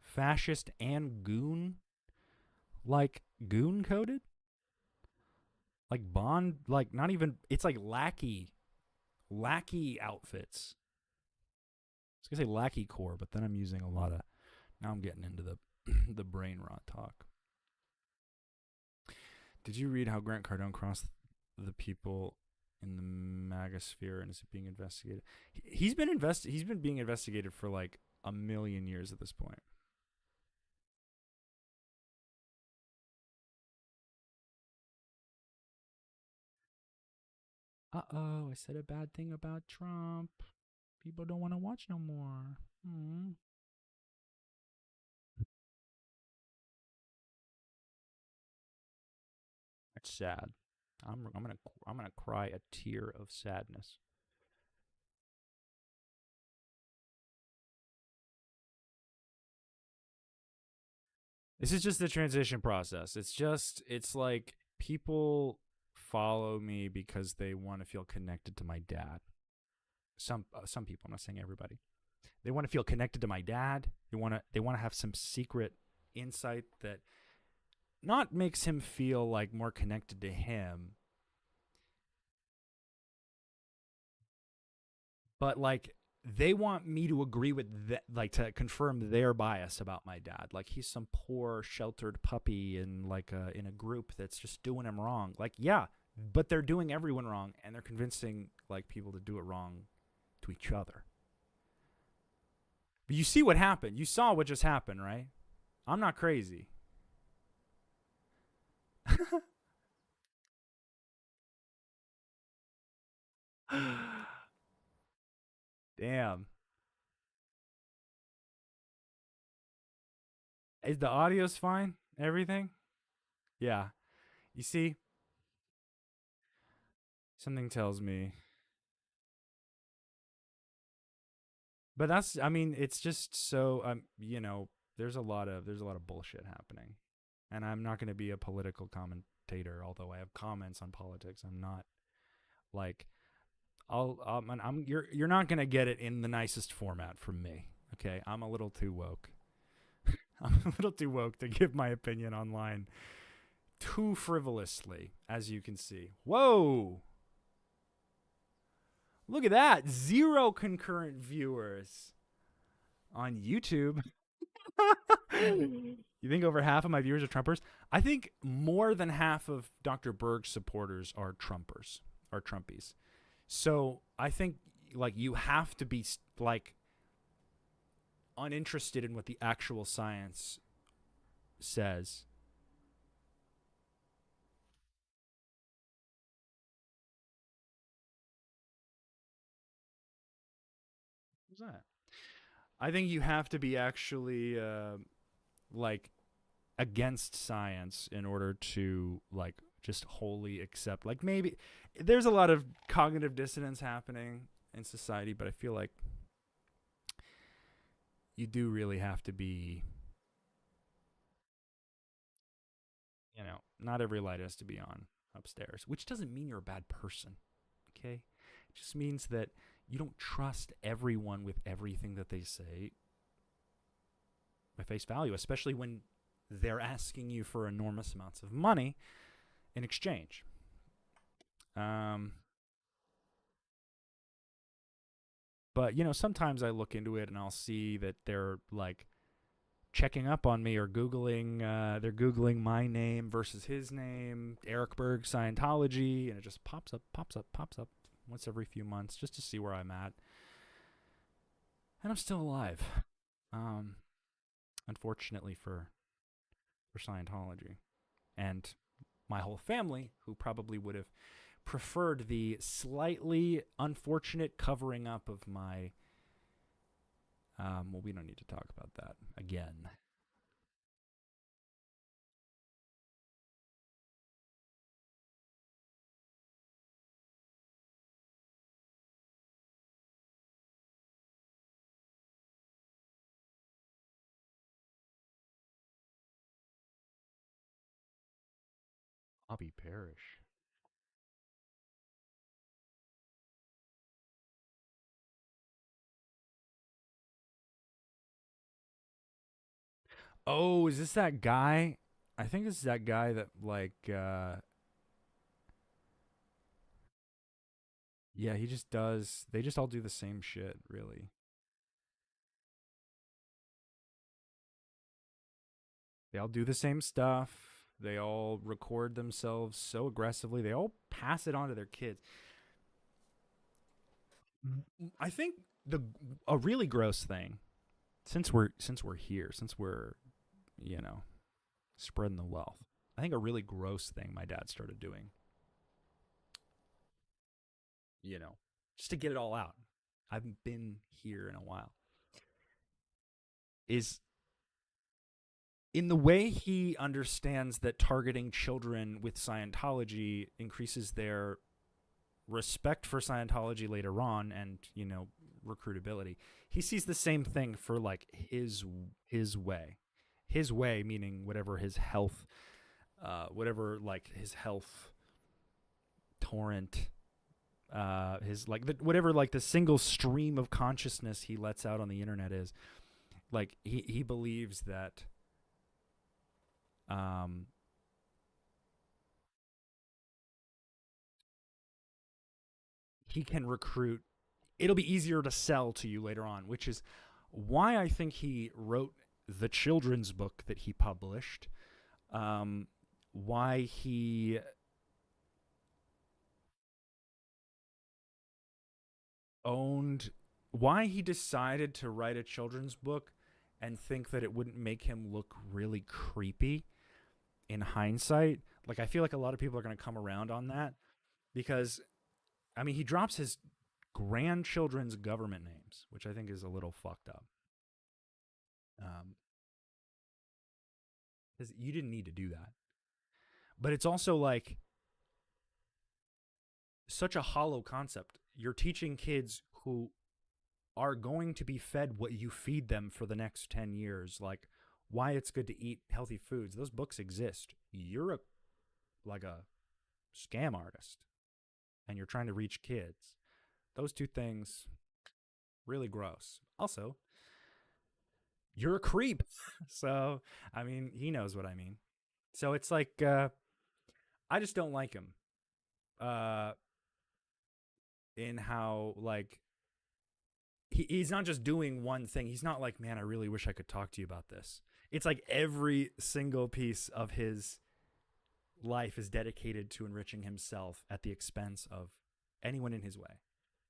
fascist and goon, like goon coded, like Bond, like not even. It's like lackey outfits. I was gonna say lackey core, but then I'm using a lot of. Now I'm getting into the brain rot talk. Did you read how Grant Cardone crossed the people in the MAGA sphere and is being investigated? He's been being investigated for like a million years at this point. I said a bad thing about Trump. People don't want to watch no more. That's sad. I'm gonna cry a tear of sadness. This is just the transition process. It's like people follow me because they want to feel connected to my dad. Some people, I'm not saying everybody. They want to feel connected to my dad. They want to have some secret insight that not makes him feel like more connected to him, but like they want me to agree with that, like to confirm their bias about my dad. Like he's some poor sheltered puppy in a group that's just doing him wrong. Like yeah, but they're doing everyone wrong, and they're convincing like people to do it wrong to each other. But you see what happened. You saw what just happened, right? I'm not crazy. Damn. Is the audio's fine? Everything? Yeah. You see, something tells me. But that's I mean, it's just so there's a lot of bullshit happening. And I'm not going to be a political commentator, although I have comments on politics. I'm not like you're not going to get it in the nicest format from me. Okay? I'm a little too woke. I'm a little too woke to give my opinion online too frivolously, as you can see. Whoa! Look at that. 0 concurrent viewers on YouTube. You think over half of my viewers are Trumpers? I think more than half of Dr. Berg's supporters are Trumpers, are Trumpies. So I think like you have to be like uninterested in what the actual science says. What's that? I think you have to be actually like against science in order to like just wholly accept. Like maybe there's a lot of cognitive dissonance happening in society, but I feel like you do really have to be, not every light has to be on upstairs, which doesn't mean you're a bad person. Okay? It just means that you don't trust everyone with everything that they say at face value, especially when they're asking you for enormous amounts of money in exchange. Um, but sometimes I look into it and I'll see that they're like checking up on me or googling. They're googling my name versus his name, Eric Berg Scientology, and it just pops up once every few months just to see where I'm at. And I'm still alive. Um, Unfortunately for Scientology and my whole family, who probably would have preferred the slightly unfortunate covering up of my. Well, we don't need to talk about that again. Bobby Parrish. Oh, is this that guy? I think this is that guy that yeah, he just does. They just all do the same shit, really. They all do the same stuff. They all record themselves so aggressively. They all pass it on to their kids. I think the a really gross thing, since we're here, since we're you know spreading the wealth. I think a really gross thing my dad started doing, you know, just to get it all out. I haven't been here in a while. Is in the way he understands that targeting children with Scientology increases their respect for Scientology later on and, recruitability. He sees the same thing for like his way. his way, meaning whatever his health, whatever like his health torrent, his like whatever like the single stream of consciousness he lets out on the internet is, like he believes that he can recruit. It'll be easier to sell to you later on, which is why I think he wrote the children's book that he published. Why he owned, why he decided to write a children's book and think that it wouldn't make him look really creepy in hindsight. Like, I feel like a lot of people are going to come around on that because, I mean, he drops his grandchildren's government names, which I think is a little fucked up. Because you didn't need to do that. But it's also like such a hollow concept. You're teaching kids who are going to be fed what you feed them for the next 10 years, like why it's good to eat healthy foods. Those books exist. You're like a scam artist and you're trying to reach kids. Those two things, really gross. Also, you're a creep. So, I mean, he knows what I mean. So it's like, I just don't like him. In how, like, he's not just doing one thing. He's not like, man, I really wish I could talk to you about this. It's like every single piece of his life is dedicated to enriching himself at the expense of anyone in his way.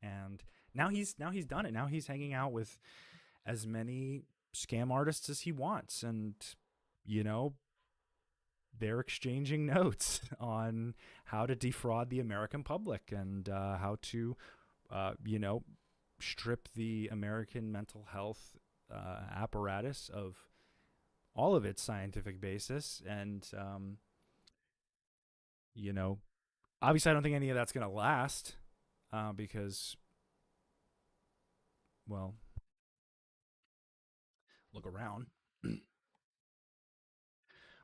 And now he's done it. Now he's hanging out with as many scam artists as he wants, and you know, they're exchanging notes on how to defraud the American public and how to, you know, strip the American mental health apparatus of all of its scientific basis. And, you know, obviously I don't think any of that's going to last because, well, look around.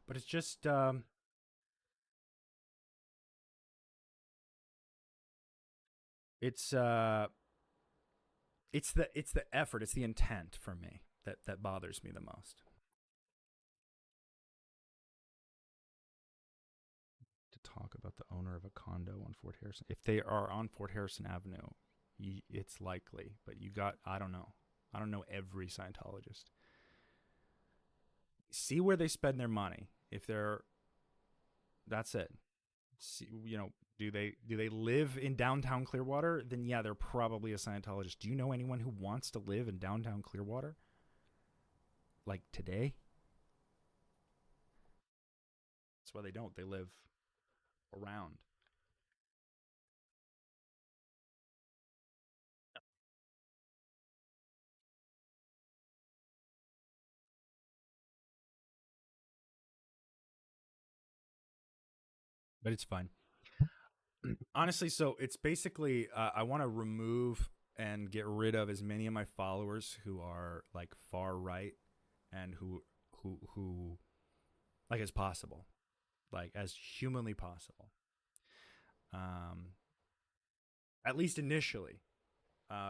But it's just, it's, it's the effort, it's the intent for me that bothers me the most. To talk about the owner of a condo on Fort Harrison. If they are on Fort Harrison Avenue, it's likely. But you got, I don't know. I don't know every Scientologist. See where they spend their money. If they're, that's it. See, you know, do they live in downtown Clearwater? Then yeah, they're probably a Scientologist. Do you know anyone who wants to live in downtown Clearwater? Like today? That's why they don't. They live around. But it's fine. Honestly, so it's basically I want to remove and get rid of as many of my followers who are like far right and who like as possible, like as humanly possible. Um, at least initially,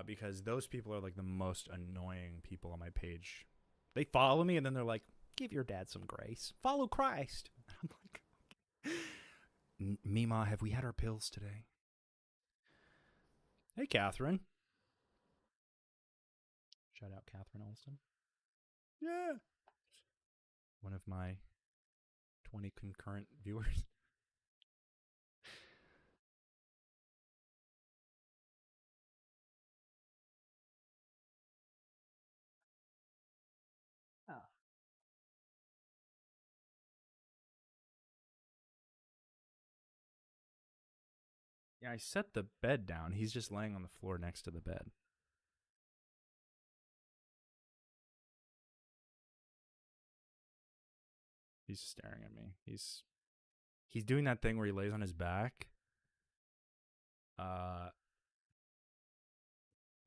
because those people are like the most annoying people on my page. They follow me and then they're like, "Give your dad some grace. Follow Christ." I'm like, Mima, have we had our pills today? Hey, Catherine. Shout out Catherine Olson. Yeah. One of my 20 concurrent viewers. Oh. Yeah, I set the bed down. He's just laying on the floor next to the bed. He's staring at me. He's doing that thing where he lays on his back. Uh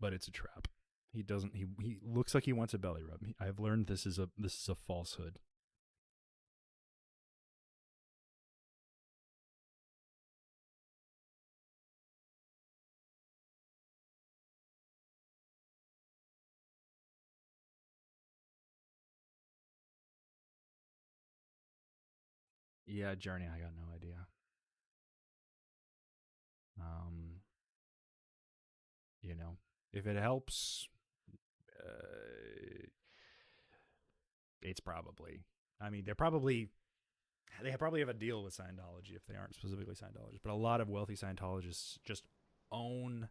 but it's a trap. He doesn't he looks like he wants a belly rub. I've learned this is a falsehood. Yeah, Journey, I got no idea. Um, you know, if it helps, uh, it's probably. I mean, they probably have a deal with Scientology if they aren't specifically Scientologists. But a lot of wealthy Scientologists just own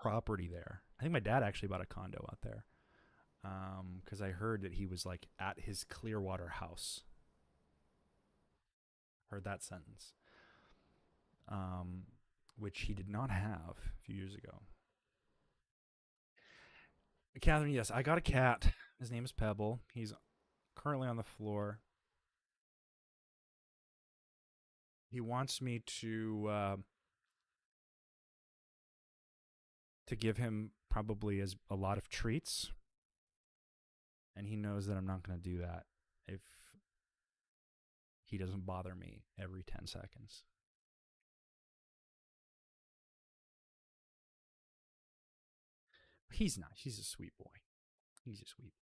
property there. I think my dad actually bought a condo out there because I heard that he was like at his Clearwater house. Heard that sentence, um, which he did not have a few years ago. Catherine, yes, I got a cat. His name is Pebble. He's currently on the floor. He wants me to give him probably as a lot of treats, and he knows that I'm not going to do that if he doesn't bother me every 10 seconds. He's not. He's a sweet boy. He's a sweet.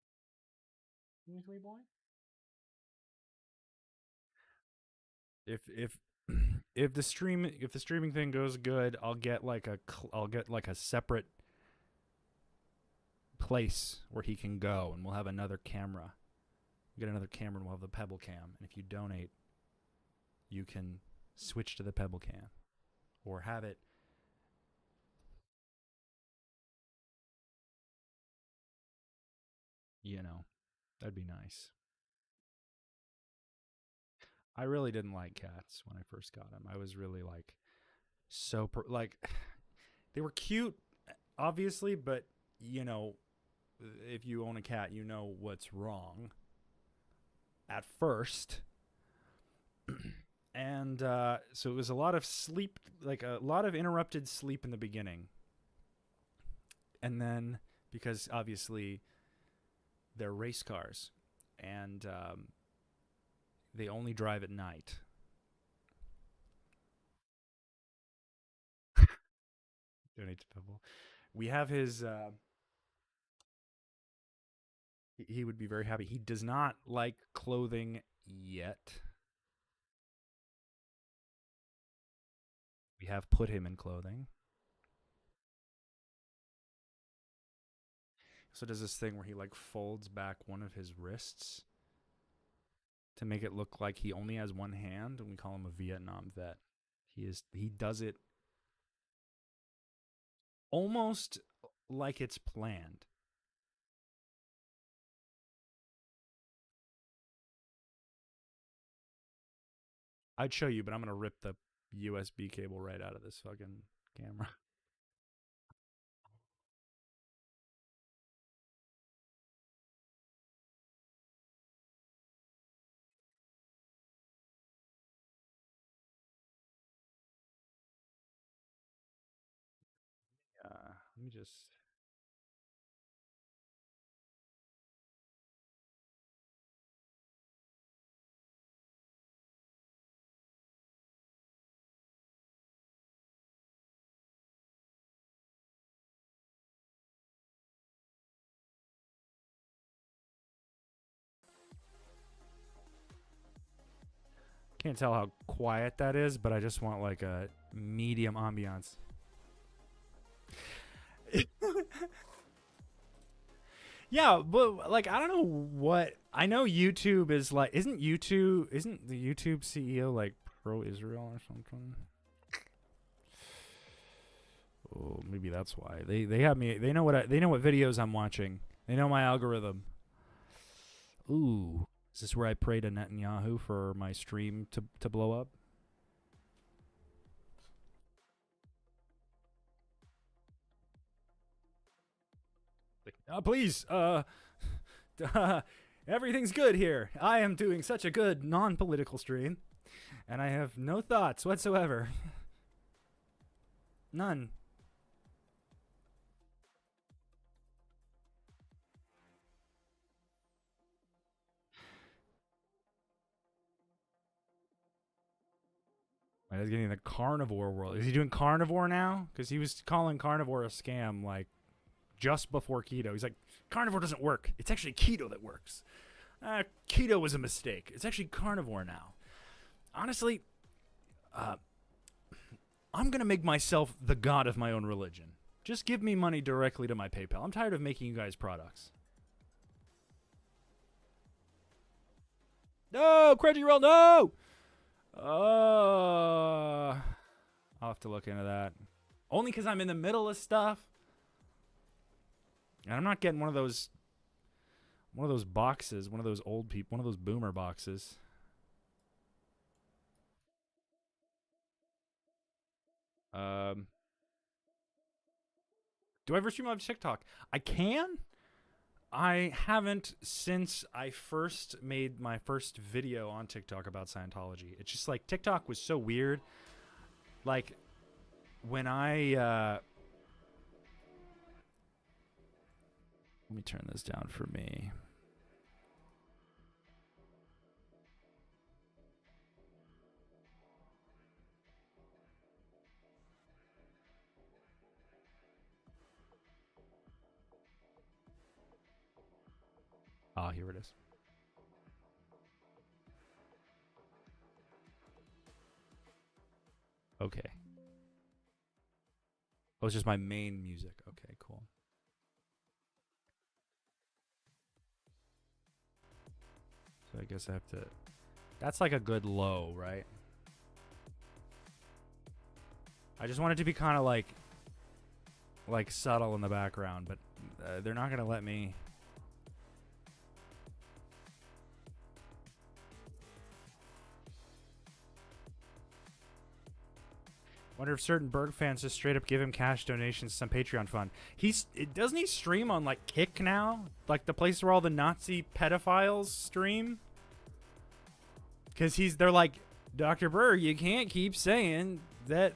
He's a sweet boy. If if the streaming thing goes good, I'll get like a separate place where he can go, and we'll have another camera. We'll get another camera, and we'll have the Pebble Cam. And if you donate, you can switch to the Pebble Cam, or have it. You know, that'd be nice. I really didn't like cats when I first got them. I was really like like they were cute, obviously, but you know, if you own a cat, you know what's wrong at first. And so it was a lot of sleep, like a lot of interrupted sleep in the beginning. And then, because obviously they're race cars and they only drive at night. Donate to Pebble. We have his. He would be very happy. He does not like clothing yet. We have put him in clothing. So does this thing where he like folds back one of his wrists to make it look like he only has one hand, and we call him a Vietnam vet. He does it almost like it's planned. I'd show you, but I'm gonna rip the USB cable right out of this fucking camera. Let me just. Can't tell how quiet that is, but I just want like a medium ambiance. Yeah, but like I don't know what I know. YouTube is like, isn't the YouTube CEO like pro-Israel or something? Oh, maybe that's why they have me. They know what videos I'm watching. They know my algorithm. Ooh, is this where I pray to Netanyahu for my stream to blow up? Please, everything's good here. I am doing such a good non-political stream, and I have no thoughts whatsoever. None. My dad's getting the carnivore world. Is he doing carnivore now? Because he was calling carnivore a scam like just before keto. He's like, carnivore doesn't work. It's actually keto that works. Keto was a mistake. It's actually carnivore now. Honestly, I'm going to make myself the god of my own religion. Just give me money directly to my PayPal. I'm tired of making you guys products. No, Crunchyroll, no! I'll have to look into that. Only because I'm in the middle of stuff. And I'm not getting one of those boxes, one of those old people, one of those boomer boxes. Do I ever stream on TikTok? I can. I haven't since I first made my first video on TikTok about Scientology. It's just like TikTok was so weird. Like when I let me turn this down for me. Ah, here it is. Okay. Oh, it's just my main music. Okay, cool. So I guess I have to... That's like a good low, right? I just want it to be kind of like subtle in the background, but they're not going to let me... Wonder if certain Berg fans just straight up give him cash donations to some Patreon fund. Doesn't he stream on like Kick now? Like the place where all the Nazi pedophiles stream? Cause they're like, Dr. Berg, you can't keep saying that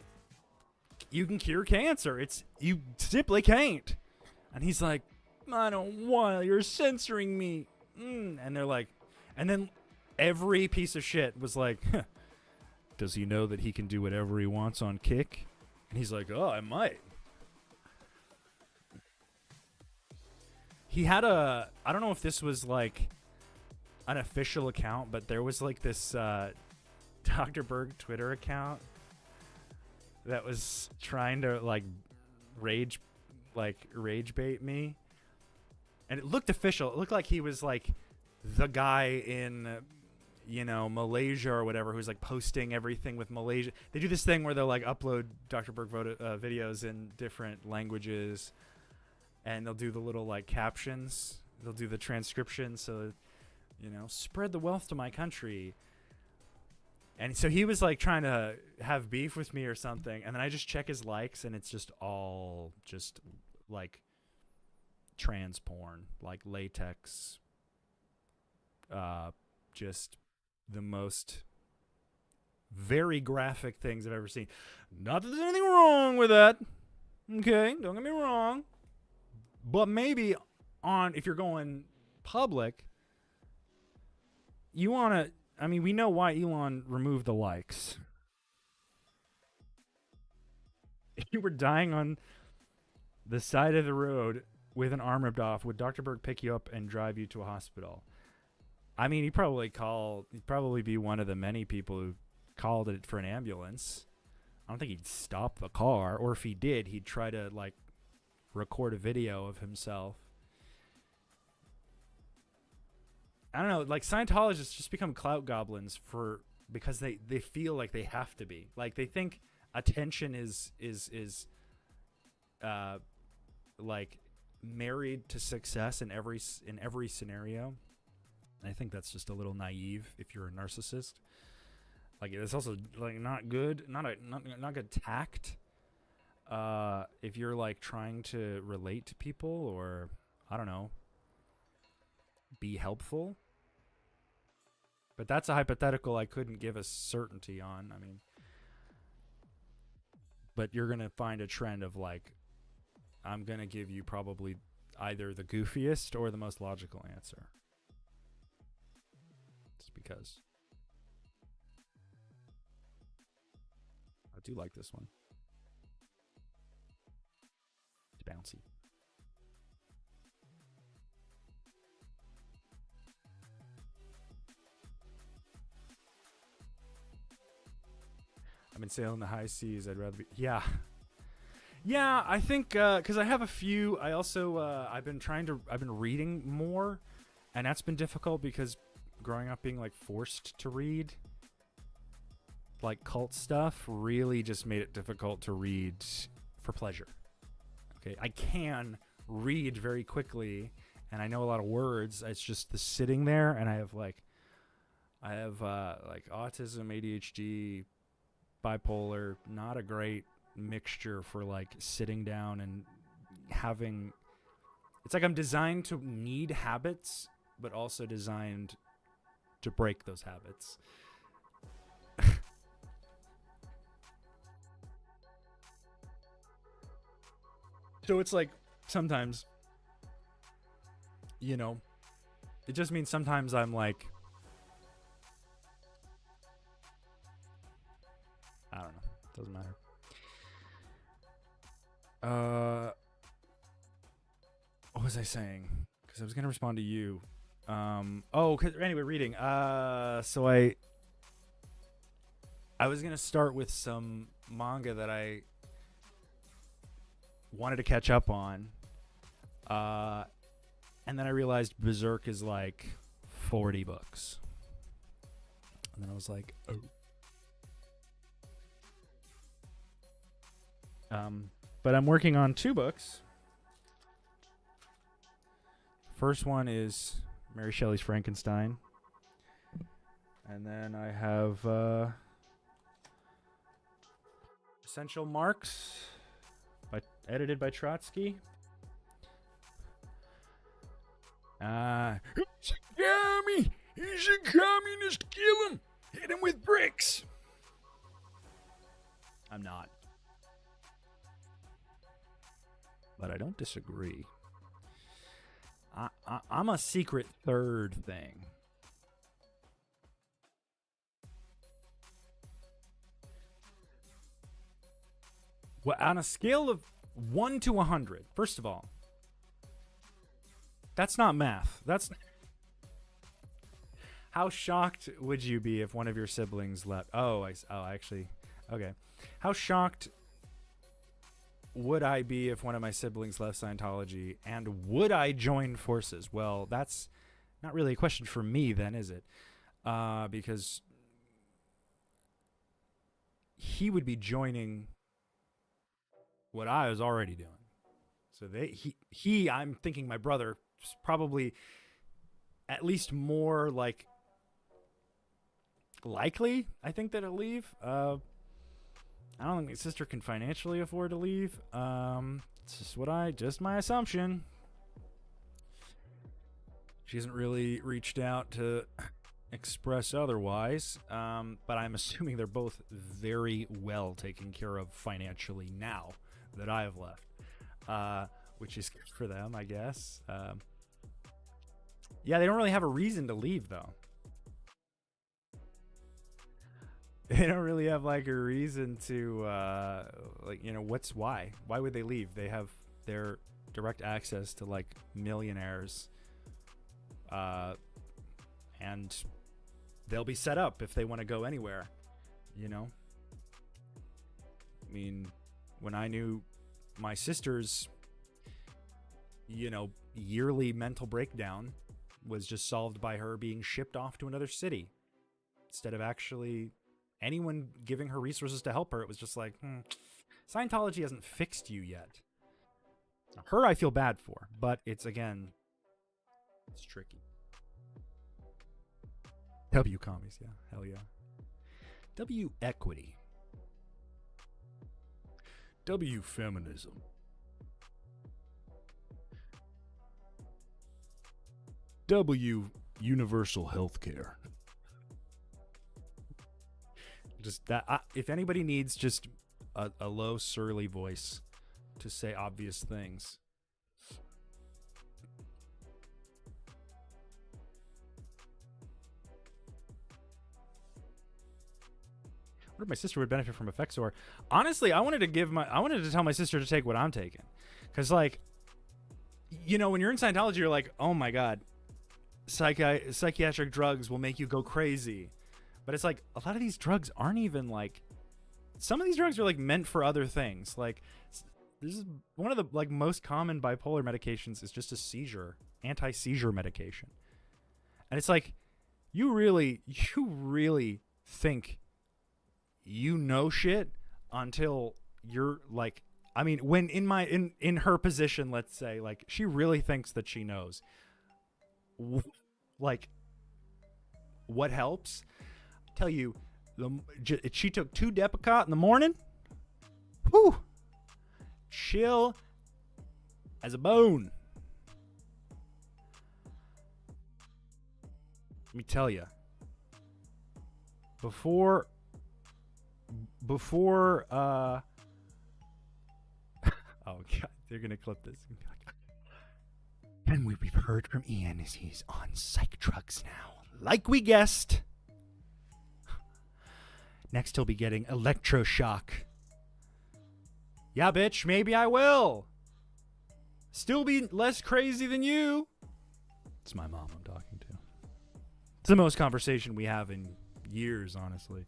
you can cure cancer. You simply can't. And he's like, I don't want, you're censoring me. And they're like, and then every piece of shit was like, does he know that he can do whatever he wants on Kick? And he's like, oh, I might. He had I don't know if this was like an official account, but there was like this Dr. Berg Twitter account that was trying to like rage bait me. And it looked official. It looked like he was like the guy in... Malaysia or whatever, who's like posting everything with Malaysia. They do this thing where they'll like upload Dr. Berg videos in different languages, and they'll do the little like captions. They'll do the transcription, so spread the wealth to my country. And so he was like trying to have beef with me or something, and then I just check his likes, and it's just all just like trans porn, like latex, just the most very graphic things I've ever seen. Not that there's anything wrong with that. Okay, don't get me wrong. But maybe if you're going public, you want to... I mean, we know why Elon removed the likes. If you were dying on the side of the road with an arm ripped off, would Dr. Berg pick you up and drive you to a hospital? I mean, he'd probably be one of the many people who called it for an ambulance. I don't think he'd stop the car, or if he did, he'd try to like record a video of himself. I don't know, like Scientologists just become clout goblins because they feel like they have to be. Like they think attention is like married to success in every scenario. I think that's just a little naive if you're a narcissist. Like it's also like not good tact. If you're like trying to relate to people or I don't know, be helpful. But that's a hypothetical I couldn't give a certainty on. I mean, but you're gonna find a trend of like, I'm gonna give you probably either the goofiest or the most logical answer. Because I do like this one. It's bouncy. than sailing the high seas. I'd rather be. Yeah. Yeah, I think because I have a few. I also I've been reading more, and that's been difficult because growing up being like forced to read like cult stuff really just made it difficult to read for pleasure. Okay, I can read very quickly, and I know a lot of words. It's just the sitting there, and I have like autism, ADHD, bipolar. Not a great mixture for like sitting down and having. It's like I'm designed to need habits, but also designed to break those habits. So it's like sometimes, you know, it just means sometimes I'm like, I don't know. Doesn't matter. What was I saying? Because I was gonna respond to you. Anyway, reading. So I was gonna start with some manga that I wanted to catch up on. And then I realized Berserk is like 40 books. And then I was like, oh. But I'm working on 2 books. First one is Mary Shelley's Frankenstein. And then I have Essential Marks, edited by Trotsky. Shikami! He's a communist, kill him! Hit him with bricks! I'm not. But I don't disagree. I'm a secret third thing. Well, on a scale of 1 to 100, first of all, that's not math. That's how shocked would you be if one of your siblings left? Actually, okay. How shocked would I be if one of my siblings left Scientology, and would I join forces? Well, that's not really a question for me then, is it? Because he would be joining what I was already doing. So I'm thinking my brother is probably at least more likely, I think, that he'll leave. I don't think my sister can financially afford to leave. It's just my assumption. She hasn't really reached out to express otherwise. But I'm assuming they're both very well taken care of financially now that I have left. Which is good for them, I guess. Yeah, they don't really have a reason to leave, though. They don't really have a reason to why would they leave? They have their direct access to millionaires, and they'll be set up if they want to go anywhere. I mean, when I knew my sister's yearly mental breakdown was just solved by her being shipped off to another city instead of actually anyone giving her resources to help her. It was just Scientology hasn't fixed you yet. Her I feel bad for, but it's tricky. W commies, yeah, hell yeah. W equity. W feminism. W universal healthcare. Just that. If anybody needs just a low, surly voice to say obvious things. What if my sister would benefit from Effexor? Honestly, I wanted to tell my sister to take what I'm taking, because when you're in Scientology, you're like, oh my god, psychiatric drugs will make you go crazy. But it's a lot of these drugs aren't even some of these drugs are like meant for other things. Like this is one of the like most common bipolar medications is just a anti-seizure medication. And it's like, you really think you know shit until you're like, I mean, when in her position, let's say, like, she really thinks that she knows like what helps. Tell you, she took 2 Depakote in the morning. Whew. Chill as a bone. Let me tell you. Before oh god, they're gonna clip this. And we've heard from Ian as he's on psych drugs now, like we guessed. Next he'll be getting electroshock. Yeah, bitch, maybe I will. Still be less crazy than you. It's my mom I'm talking to. It's the most conversation we have in years, honestly.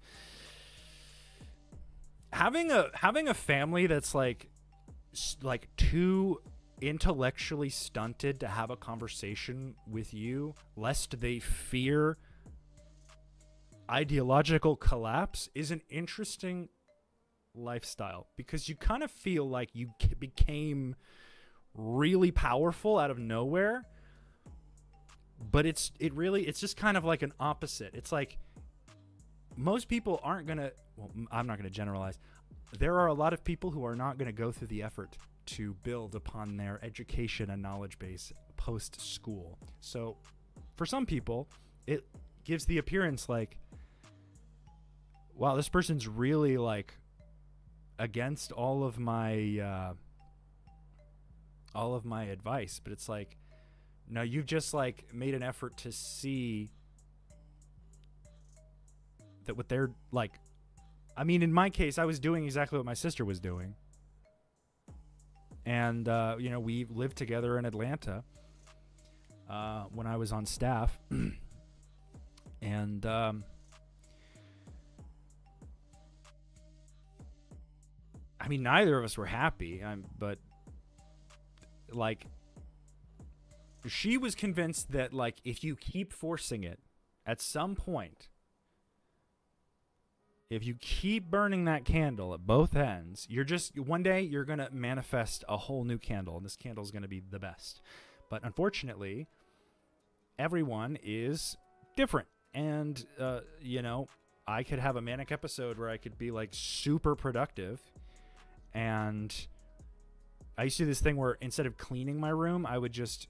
Having a family that's like too intellectually stunted to have a conversation with you, lest they fear ideological collapse, is an interesting lifestyle, because you kind of feel like you became really powerful out of nowhere, but it's just kind of like an opposite. It's like most people aren't gonna, well, I'm not gonna generalize, there are a lot of people who are not gonna go through the effort to build upon their education and knowledge base post school. So for some people it gives the appearance like, wow, this person's really like against all of my advice. But it's like, no, you've just like made an effort to see that what they're like. I mean, in my case, I was doing exactly what my sister was doing. And, we lived together in Atlanta when I was on staff. And I mean, neither of us were happy, but like, she was convinced that like, if you keep forcing it, at some point, if you keep burning that candle at both ends, one day you're going to manifest a whole new candle, and this candle is going to be the best. But unfortunately, everyone is different. And, I could have a manic episode where I could be like super productive. And I used to do this thing where instead of cleaning my room, I would just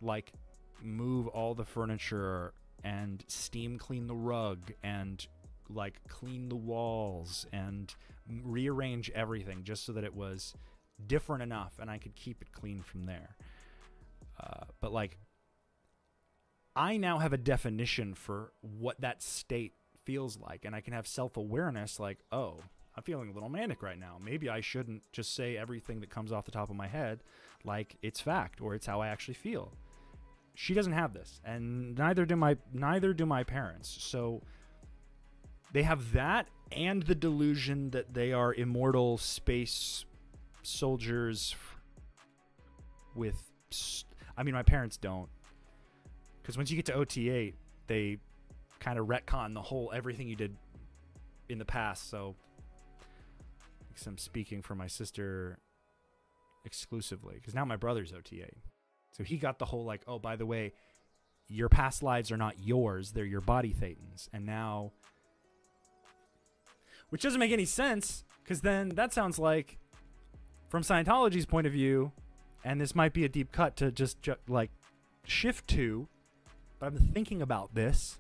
like move all the furniture and steam clean the rug and like clean the walls and rearrange everything just so that it was different enough and I could keep it clean from there. But like, I now have a definition for what that state feels like, and I can have self-awareness like, oh, I'm feeling a little manic right now. Maybe I shouldn't just say everything that comes off the top of my head like it's fact or it's how I actually feel. She doesn't have this, and neither do my parents. So they have that and the delusion that they are immortal space soldiers with... I mean, my parents don't. Because once you get to OT8, they kind of retcon the whole everything you did in the past. So I'm speaking for my sister exclusively. Because now my brother's OT8. So he got the whole like, oh, by the way, your past lives are not yours. They're your body thetans. And now... Which doesn't make any sense, because then that sounds like, from Scientology's point of view, and this might be a deep cut to just like shift to, but I've been thinking about this,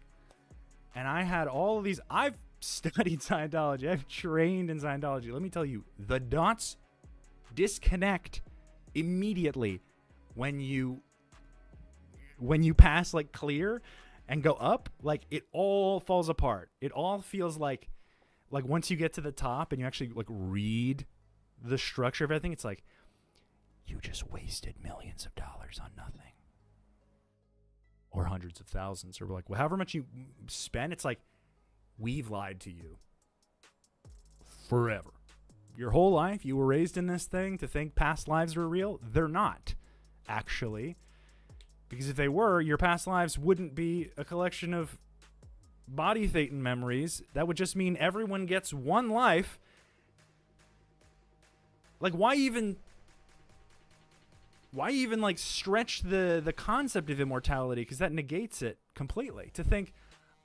and I had all of these. I've studied Scientology. I've trained in Scientology. Let me tell you, the dots disconnect immediately when you pass like clear and go up. Like, it all falls apart. It all feels like once you get to the top and you actually like read the structure of everything, it's like you just wasted millions of dollars on nothing, or hundreds of thousands, or like however much you spend. It's like, we've lied to you forever. Your whole life, you were raised in this thing to think past lives were real. They're not, actually. Because if they were, your past lives wouldn't be a collection of body thetan memories. That would just mean everyone gets one life. Like, why even like stretch the concept of immortality? Because that negates it completely. To think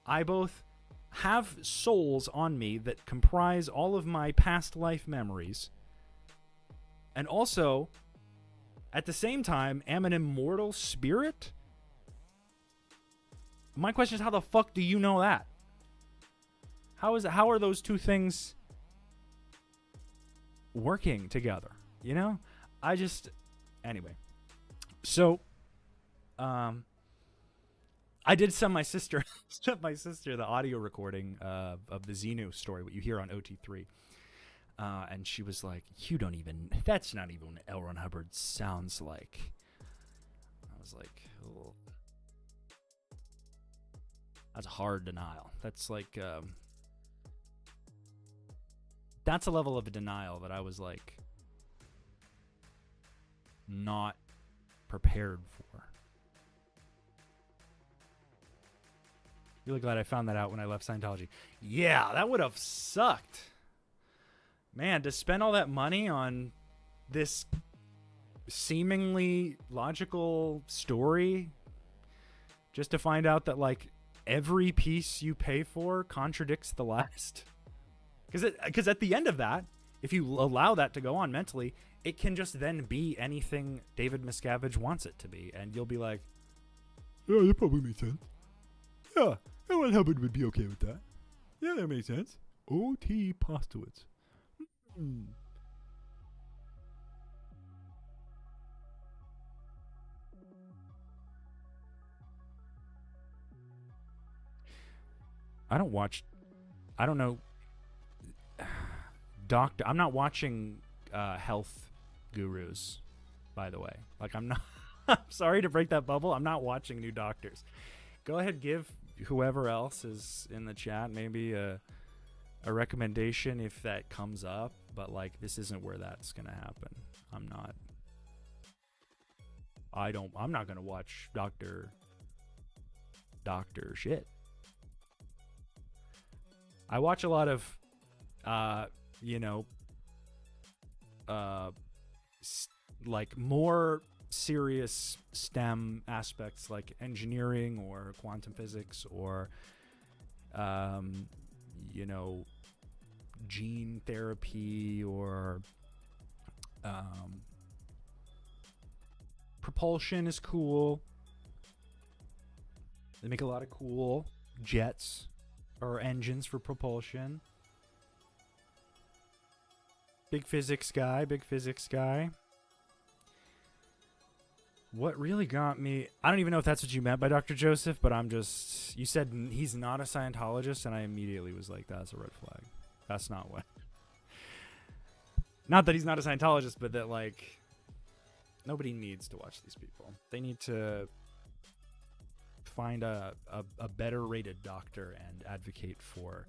I both have souls on me that comprise all of my past life memories, and also at the same time am an immortal spirit. My question is, how the fuck do you know that? How are those two things working together? You know? Anyway. So I did send my sister the audio recording of the Xenu story, what you hear on OT3. And she was like, that's not even what L. Ron Hubbard sounds like. I was like, oh, that's a hard denial. That's like, that's a level of a denial that I was like, not prepared for. Really glad I found that out when I left Scientology. Yeah, that would have sucked. Man, to spend all that money on this seemingly logical story just to find out that, like, every piece you pay for contradicts the last. Because at the end of that, if you allow that to go on mentally, it can just then be anything David Miscavige wants it to be. And you'll be like, yeah, that probably makes sense. Yeah, L. Ron Hubbard would be okay with that. Yeah, that makes sense. O.T. Postowitz. I don't know. I'm not watching health gurus, by the way. Like, I'm not. I'm sorry to break that bubble. I'm not watching new doctors. Go ahead, give whoever else is in the chat maybe a recommendation if that comes up. But, like, this isn't where that's gonna happen. I'm not gonna watch doctor shit. I watch a lot of like more serious STEM aspects, like engineering or quantum physics or gene therapy or propulsion is cool. They make a lot of cool jets or engines for propulsion. Big physics guy. What really got me, I don't even know if that's what you meant by Dr. Joseph, but you said he's not a Scientologist, and I immediately was like, that's a red flag. That's not what. Not that he's not a Scientologist, but that, like, nobody needs to watch these people. They need to find a better rated doctor and advocate for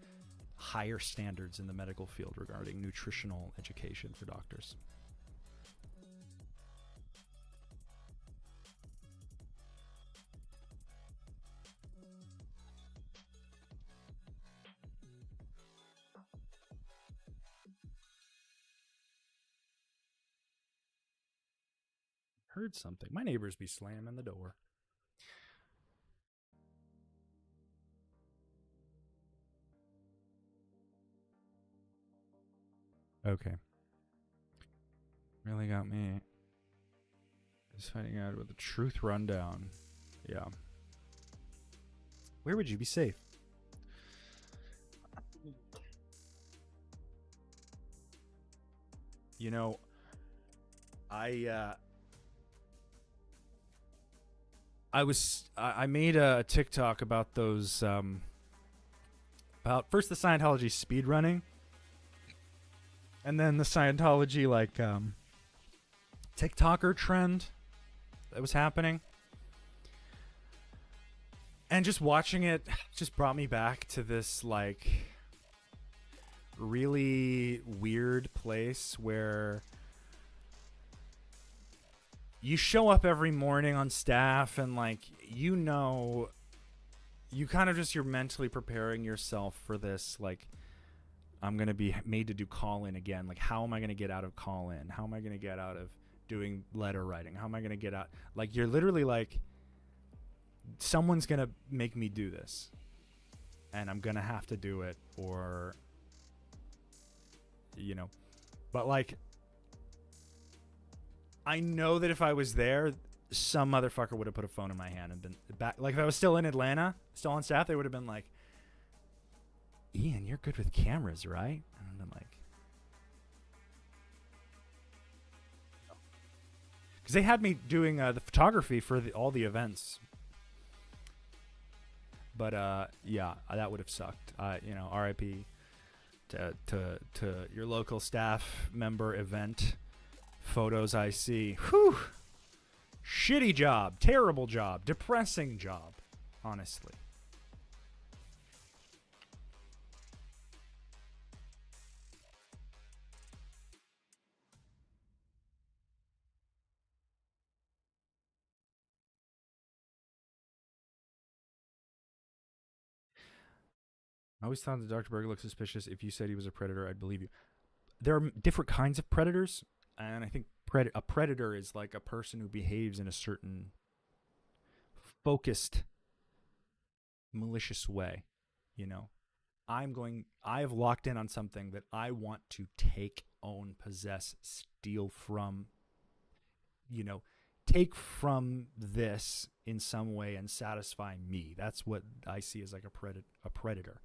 higher standards in the medical field regarding nutritional education for doctors. Heard something. My neighbors be slamming the door. Okay. Really got me just finding out with the truth rundown. Yeah. Where would you be safe? You know, I made a TikTok about those about first the Scientology speed running. And then the Scientology, like, TikToker trend that was happening. And just watching it just brought me back to this, like, really weird place where you show up every morning on staff and like, you know, you kind of just, you're mentally preparing yourself for this. Like, I'm going to be made to do call in again. Like, how am I going to get out of call in? How am I going to get out of doing letter writing? How am I going to get out? Like, you're literally like, someone's going to make me do this and I'm going to have to do it, or, you know, but like, I know that if I was there, some motherfucker would have put a phone in my hand and been back. Like, if I was still in Atlanta, still on staff, they would have been like, Ian, you're good with cameras, right? And I've been like, because they had me doing the photography for all the events. But yeah, that would have sucked. You know, RIP to your local staff member event. Photos I see. Whew. Shitty job, terrible job, depressing job, honestly. I always thought that Dr. Berg looked suspicious. If you said he was a predator, I'd believe you. There are different kinds of predators, and I think a predator is like a person who behaves in a certain focused, malicious way. You know, I've locked in on something that I want to take, own, possess, steal from, you know, take from this in some way and satisfy me. That's what I see as like a predator.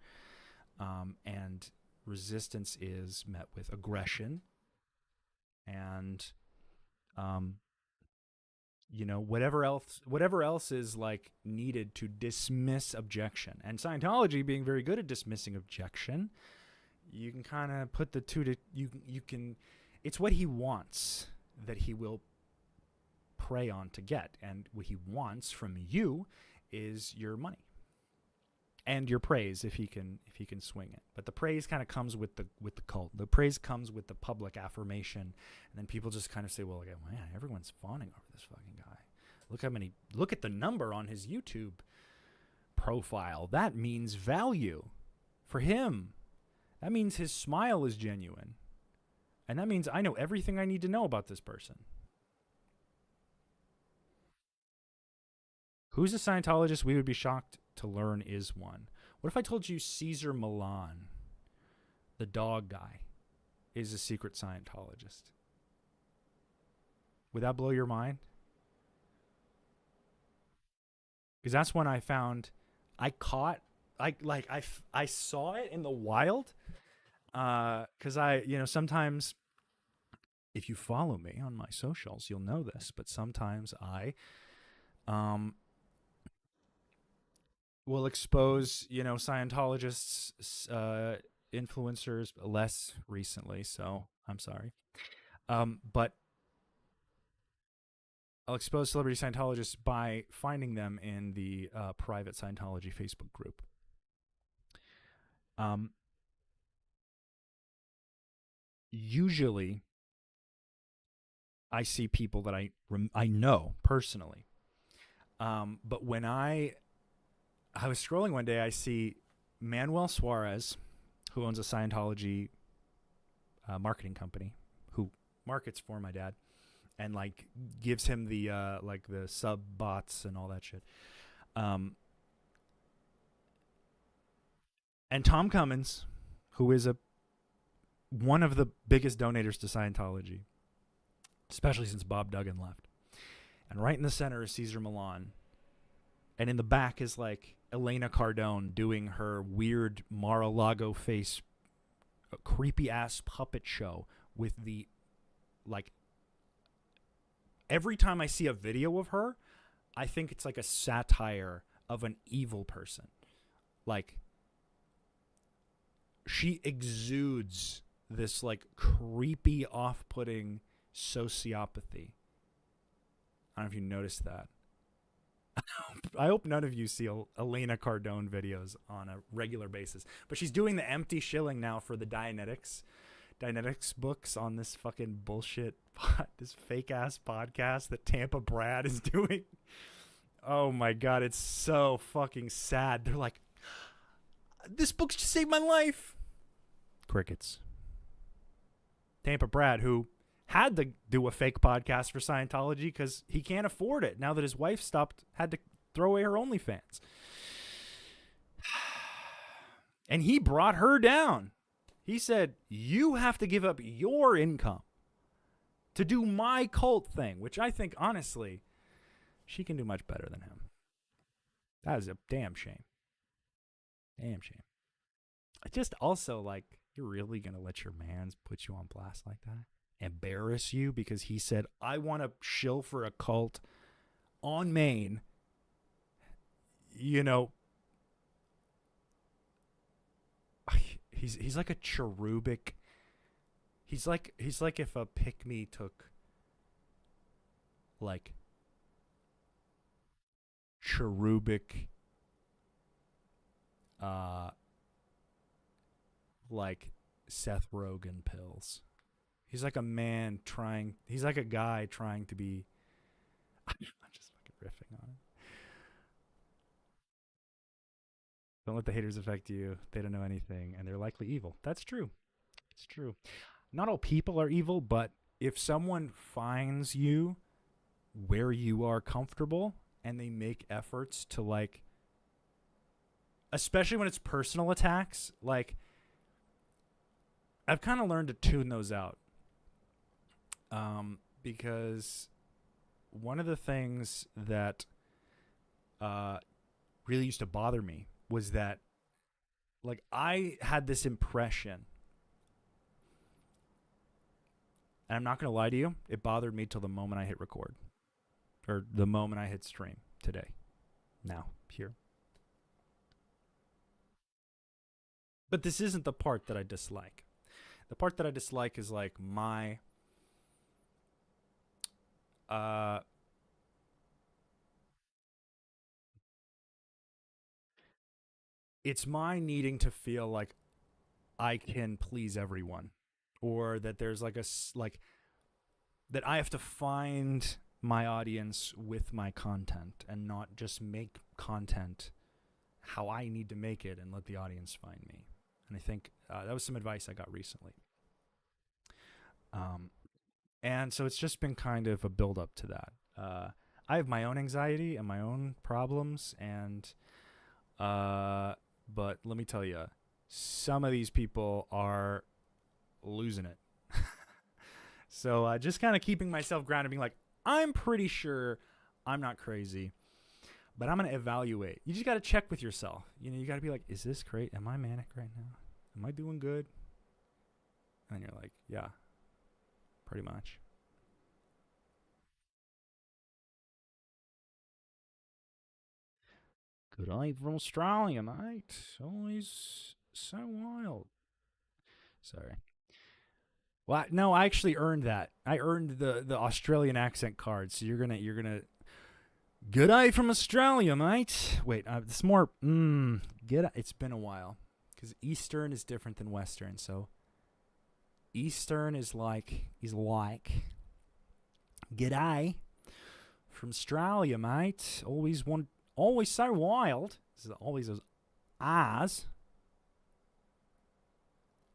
And resistance is met with aggression and, you know, whatever else is like needed to dismiss objection. And Scientology, being very good at dismissing objection, you can kind of put the two to, you can, it's what he wants that he will prey on to get. And what he wants from you is your money and your praise, if he can swing it. But the praise kind of comes with the cult. The praise comes with the public affirmation, and then people just kind of say, well, man, everyone's fawning over this fucking guy. Look at the number on his YouTube profile. That means value for him. That means his smile is genuine. And that means I know everything I need to know about this person. Who's a Scientologist we would be shocked to learn is one? What if I told you Cesar Millan, the dog guy, is a secret Scientologist? Would that blow your mind? Because that's when I found, I saw it in the wild. Because sometimes, if you follow me on my socials, you'll know this, but sometimes I will expose, Scientologists, influencers, less recently, so I'm sorry. But I'll expose celebrity Scientologists by finding them in the private Scientology Facebook group. Usually, I see people that I know personally. But when I was scrolling one day, I see Manuel Suarez, who owns a Scientology marketing company, who markets for my dad, and like gives him the the sub bots and all that shit. And Tom Cummins, who is one of the biggest donators to Scientology, especially since Bob Duggan left. And right in the center is Cesar Millan. And in the back is like Elena Cardone doing her weird Mar-a-Lago face, creepy ass puppet show with the, like, every time I see a video of her, I think it's like a satire of an evil person. Like, she exudes this like creepy, off-putting sociopathy. I don't know if you noticed that. I hope none of you see Elena Cardone videos on a regular basis. But she's doing the empty shilling now for the Dianetics books on this fucking bullshit, this fake ass podcast that Tampa Brad is doing. Oh my God, it's so fucking sad. They're like, this book's just saved my life. Crickets. Tampa Brad, who had to do a fake podcast for Scientology because he can't afford it now that his wife had to throw away her OnlyFans. And he brought her down. He said, you have to give up your income to do my cult thing, which I think, honestly, she can do much better than him. That is a damn shame. Damn shame. Just also, like, you're really going to let your mans put you on blast like that? Embarrass you because he said, I want to shill for a cult on Maine. You know, he's like a cherubic. He's like if a pick-me took like cherubic like Seth Rogen pills. He's like a man he's like a guy trying to be I'm just fucking riffing on it. Don't let the haters affect you. They don't know anything, and they're likely evil. That's true. It's true. Not all people are evil, but if someone finds you where you are comfortable and they make efforts to, like, especially when it's personal attacks, like, I've kind of learned to tune those out. Because one of the things that really used to bother me was that, like, I had this impression, and I'm not going to lie to you, it bothered me till the moment I hit record, or the moment I hit stream today, now, here. But this isn't the part that I dislike. The part that I dislike is, like, my it's my needing to feel like I can please everyone, or that there's like that I have to find my audience with my content and not just make content how I need to make it and let the audience find me. And I think that was some advice I got recently. And so it's just been kind of a build up to that. I have my own anxiety and my own problems, and but let me tell you, some of these people are losing it. So just kind of keeping myself grounded, being like, I'm pretty sure I'm not crazy, but I'm going to evaluate. You just got to check with yourself. You know, you got to be like, is this great? Am I manic right now? Am I doing good? And you're like, yeah, pretty much. Good eye from Australia, mate. Always so wild. Sorry. Well, no, I actually earned that. I earned the Australian accent card. So you're gonna. Good eye from Australia, mate. Wait, it's more. It's been a while, because Eastern is different than Western. So Eastern is like G'day from Australia, mate. Always so wild. This is always those R's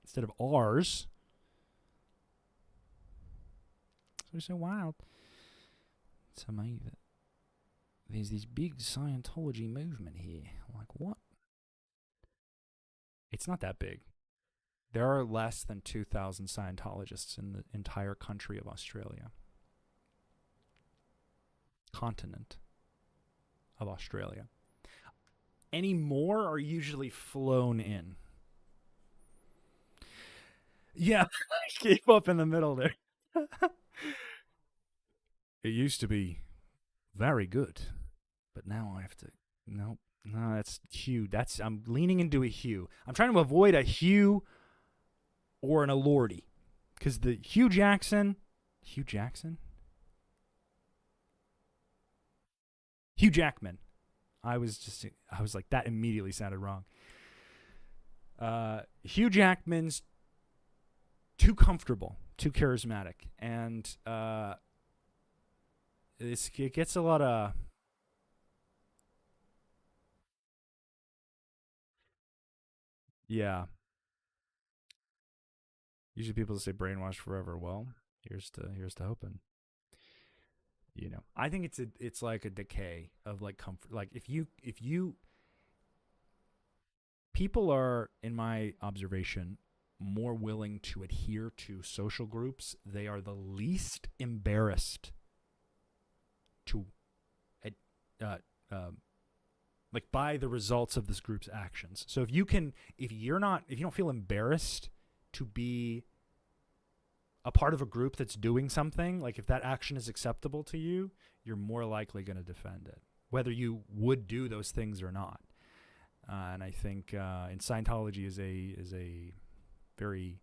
instead of R's. So wild. So amazing. There's this big Scientology movement here. Like, what? It's not that big. There are less than 2,000 Scientologists in the entire country of Australia. Continent of Australia. Any more are usually flown in. Yeah, I gave up in the middle there. It used to be very good, but now I have to. No, that's Hugh. I'm leaning into a Hugh. I'm trying to avoid a Hugh or an Elordi, because the Hugh Jackson. Hugh Jackman. I was like, that immediately sounded wrong. Hugh Jackman's too comfortable, too charismatic, and it gets a lot of. Yeah. Usually people say brainwashed forever. Well, here's to hoping. I think it's like a decay of like comfort. Like if you people are, in my observation, more willing to adhere to social groups. They are the least embarrassed to uh, um, like by the results of this group's actions. So if you don't feel embarrassed to be a part of a group that's doing something, like if that action is acceptable to you, you're more likely going to defend it, whether you would do those things or not. And I think in Scientology is a very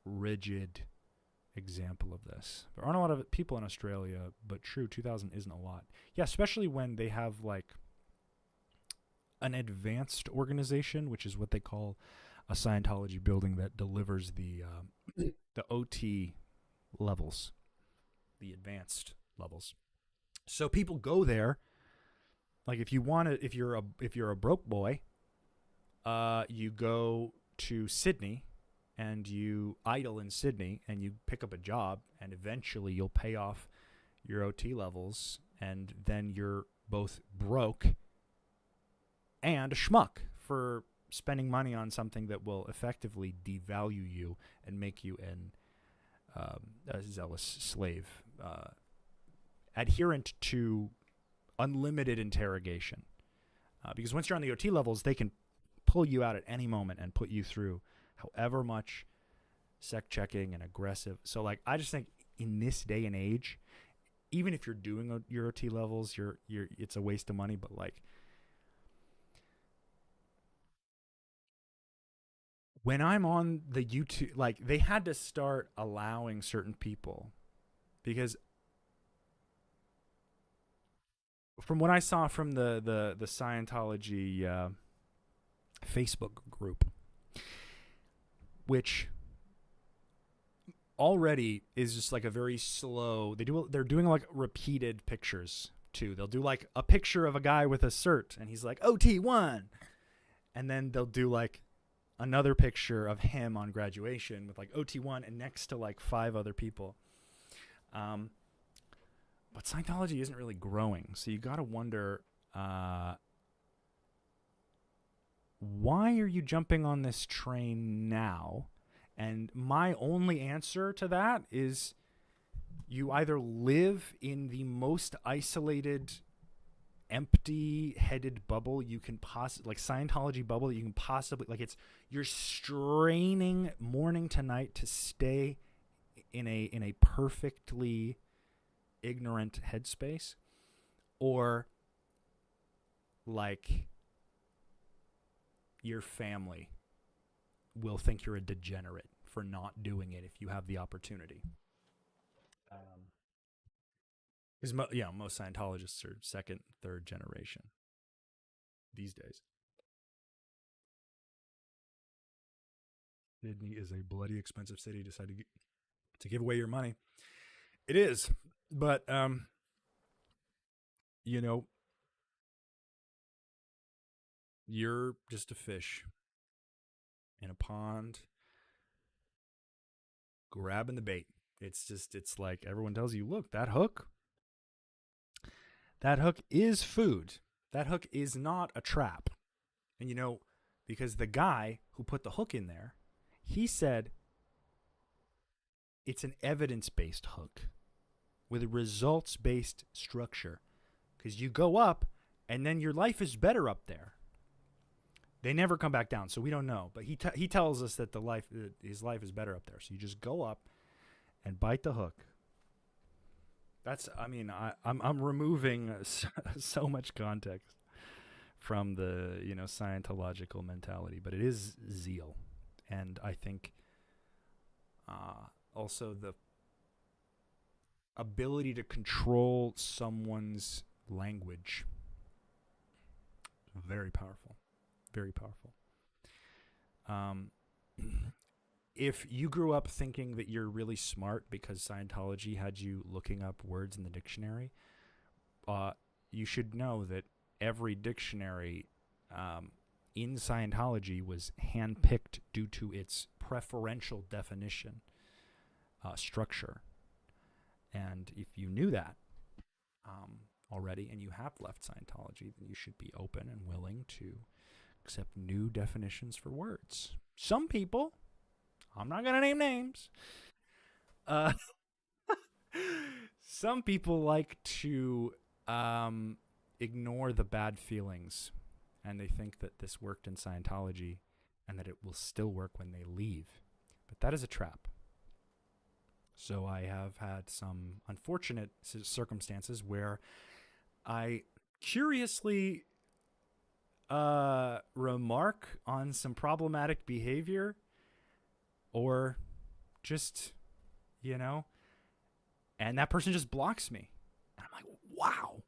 rigid example of this. There aren't a lot of people in Australia, but true, 2000 isn't a lot. Yeah, especially when they have like an advanced organization, which is what they call a Scientology building that delivers the OT levels, the advanced levels. So people go there. Like if you're a broke boy, you go to Sydney and you idle in Sydney and you pick up a job, and eventually you'll pay off your OT levels, and then you're both broke and a schmuck for spending money on something that will effectively devalue you and make you a zealous slave, adherent to unlimited interrogation. Because once you're on the OT levels, they can pull you out at any moment and put you through however much sec checking and aggressive. So like, I just think in this day and age, even if you're doing your OT levels, it's a waste of money. But like, when I'm on the YouTube, like they had to start allowing certain people, because from what I saw from the Scientology Facebook group, which already is just like a very slow. They're doing like repeated pictures too. They'll do like a picture of a guy with a cert, and he's like OT1, and then they'll do like another picture of him on graduation with like OT1 and next to like 5 other people. But Scientology isn't really growing, so you gotta wonder, why are you jumping on this train now? And my only answer to that is you either live in the most isolated, empty-headed bubble you can possibly, like Scientology bubble you can possibly, like you're straining morning to night to stay in a perfectly ignorant headspace, or like your family will think you're a degenerate for not doing it if you have the opportunity. Because most Scientologists are second, third generation these days. Sydney is a bloody expensive city. Decided to give away your money. It is, but you know, you're just a fish in a pond grabbing the bait. It's like everyone tells you, look, that hook is food. That hook is not a trap. And because the guy who put the hook in there, he said it's an evidence-based hook with a results-based structure. Because you go up and then your life is better up there. They never come back down, so we don't know. But he tells us that his life is better up there. So you just go up and bite the hook. I'm removing so much context from the Scientological mentality, but it is zeal, and I think also the ability to control someone's language Very powerful. Very powerful. Um, if you grew up thinking that you're really smart because Scientology had you looking up words in the dictionary, uh, you should know that every dictionary in Scientology was handpicked due to its preferential definition structure. And if you knew that already and you have left Scientology, then you should be open and willing to accept new definitions for words. Some people, I'm not going to name names, uh, some people like to ignore the bad feelings, and they think that this worked in Scientology and that it will still work when they leave. But that is a trap. So I have had some unfortunate circumstances where I curiously remark on some problematic behavior, or just, and that person just blocks me. And I'm like, wow,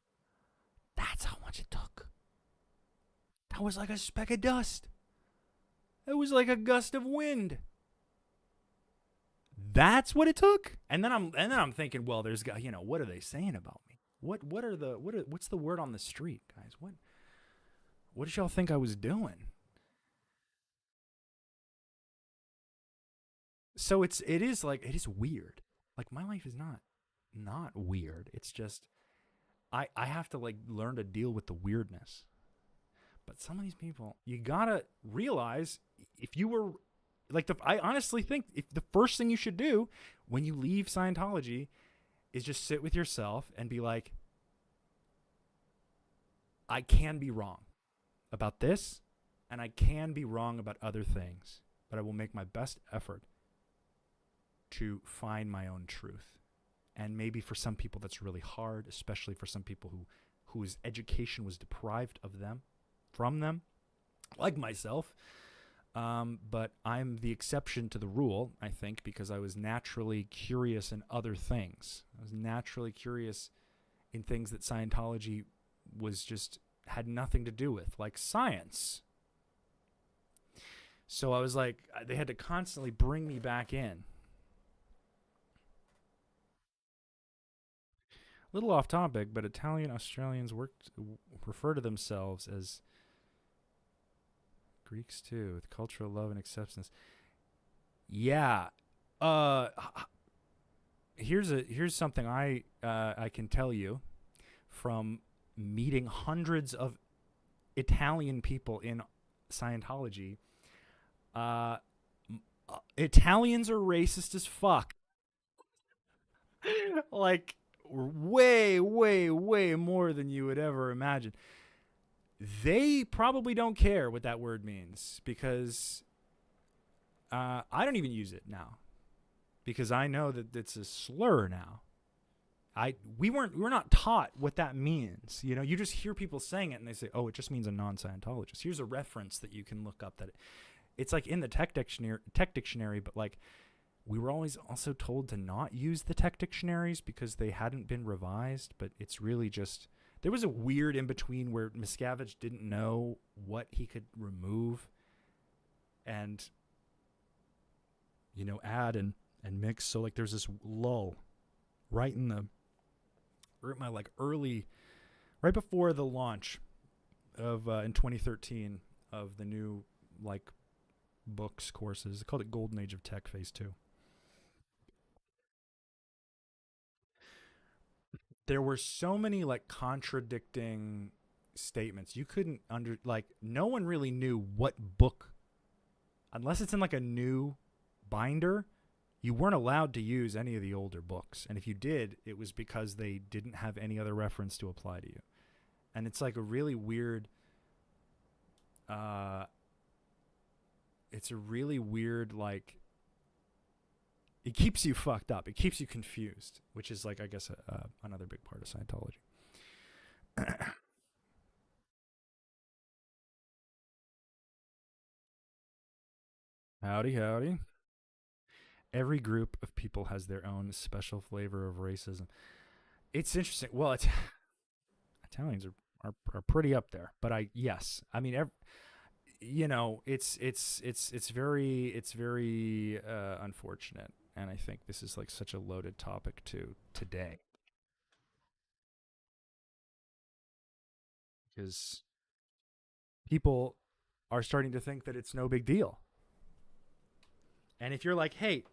that's how much it took. That was like a speck of dust. It was like a gust of wind. That's what it took. And then I'm thinking, well, there's, what are they saying about me? What's the word on the street, guys? What did y'all think I was doing? So it is weird. Like, my life is not weird. It's just I have to like learn to deal with the weirdness. But some of these people, you gotta realize, if you were like, I honestly think if the first thing you should do when you leave Scientology is just sit with yourself and be like, I can be wrong about this, and I can be wrong about other things, but I will make my best effort to find my own truth. And maybe for some people that's really hard, especially for some people whose education was deprived from them, like myself. But I'm the exception to the rule, I think, because I was naturally curious in other things. I was naturally curious in things that Scientology had nothing to do with, like science. So I was like, they had to constantly bring me back in. A little off topic, but Italian Australians refer to themselves as Greeks too, with cultural love and acceptance. Yeah. Here's something I can tell you from meeting hundreds of Italian people in Scientology. Italians are racist as fuck. Like, way, way, way more than you would ever imagine. They probably don't care what that word means, because I don't even use it now, because I know that it's a slur now. We're not taught what that means. You just hear people saying it and they say, oh, it just means a non-Scientologist. Here's a reference that you can look up, that it's like in the tech dictionary, but like, we were always also told to not use the tech dictionaries because they hadn't been revised, but it's really just, there was a weird in between where Miscavige didn't know what he could remove and, add and mix. So like, there's this lull right in my like early, right before the launch of in 2013 of the new like books, courses. They called it Golden Age of Tech Phase 2. There were so many like contradicting statements. You couldn't no one really knew what book, unless it's in like a new binder. You weren't allowed to use any of the older books, and if you did, it was because they didn't have any other reference to apply to you. And it's like a really weird it's a really weird, like, it keeps you fucked up. It keeps you confused, which is like, I guess, another big part of Scientology. Howdy, howdy. Every group of people has their own special flavor of racism. It's interesting. Well, Italians are are pretty up there. But yes, I mean, it's very unfortunate, and I think this is like such a loaded topic too today, because people are starting to think that it's no big deal. And if you're like, hey,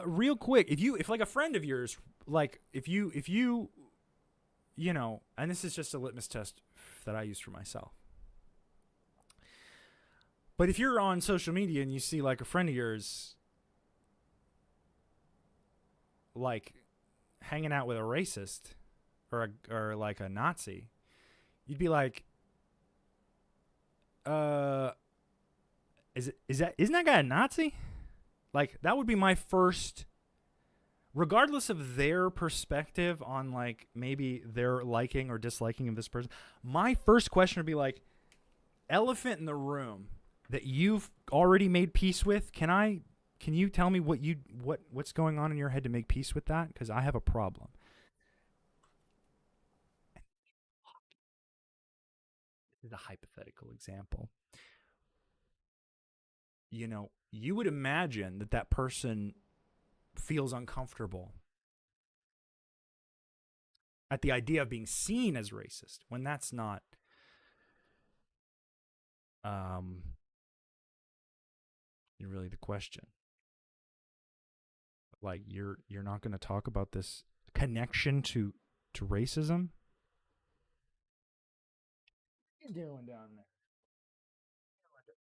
real quick, if like a friend of yours, like if you and this is just a litmus test that I use for myself. But if you're on social media and you see like a friend of yours like hanging out with a racist or like a Nazi, you'd be like, isn't that guy a Nazi? Like, that would be my first, regardless of their perspective on like maybe their liking or disliking of this person. My first question would be like, elephant in the room that you've already made peace with. Can you tell me what's going on in your head to make peace with that? Because I have a problem. This is a hypothetical example. You would imagine that person feels uncomfortable at the idea of being seen as racist when that's not really the question. Like, you're not going to talk about this connection to racism? What are you doing down there?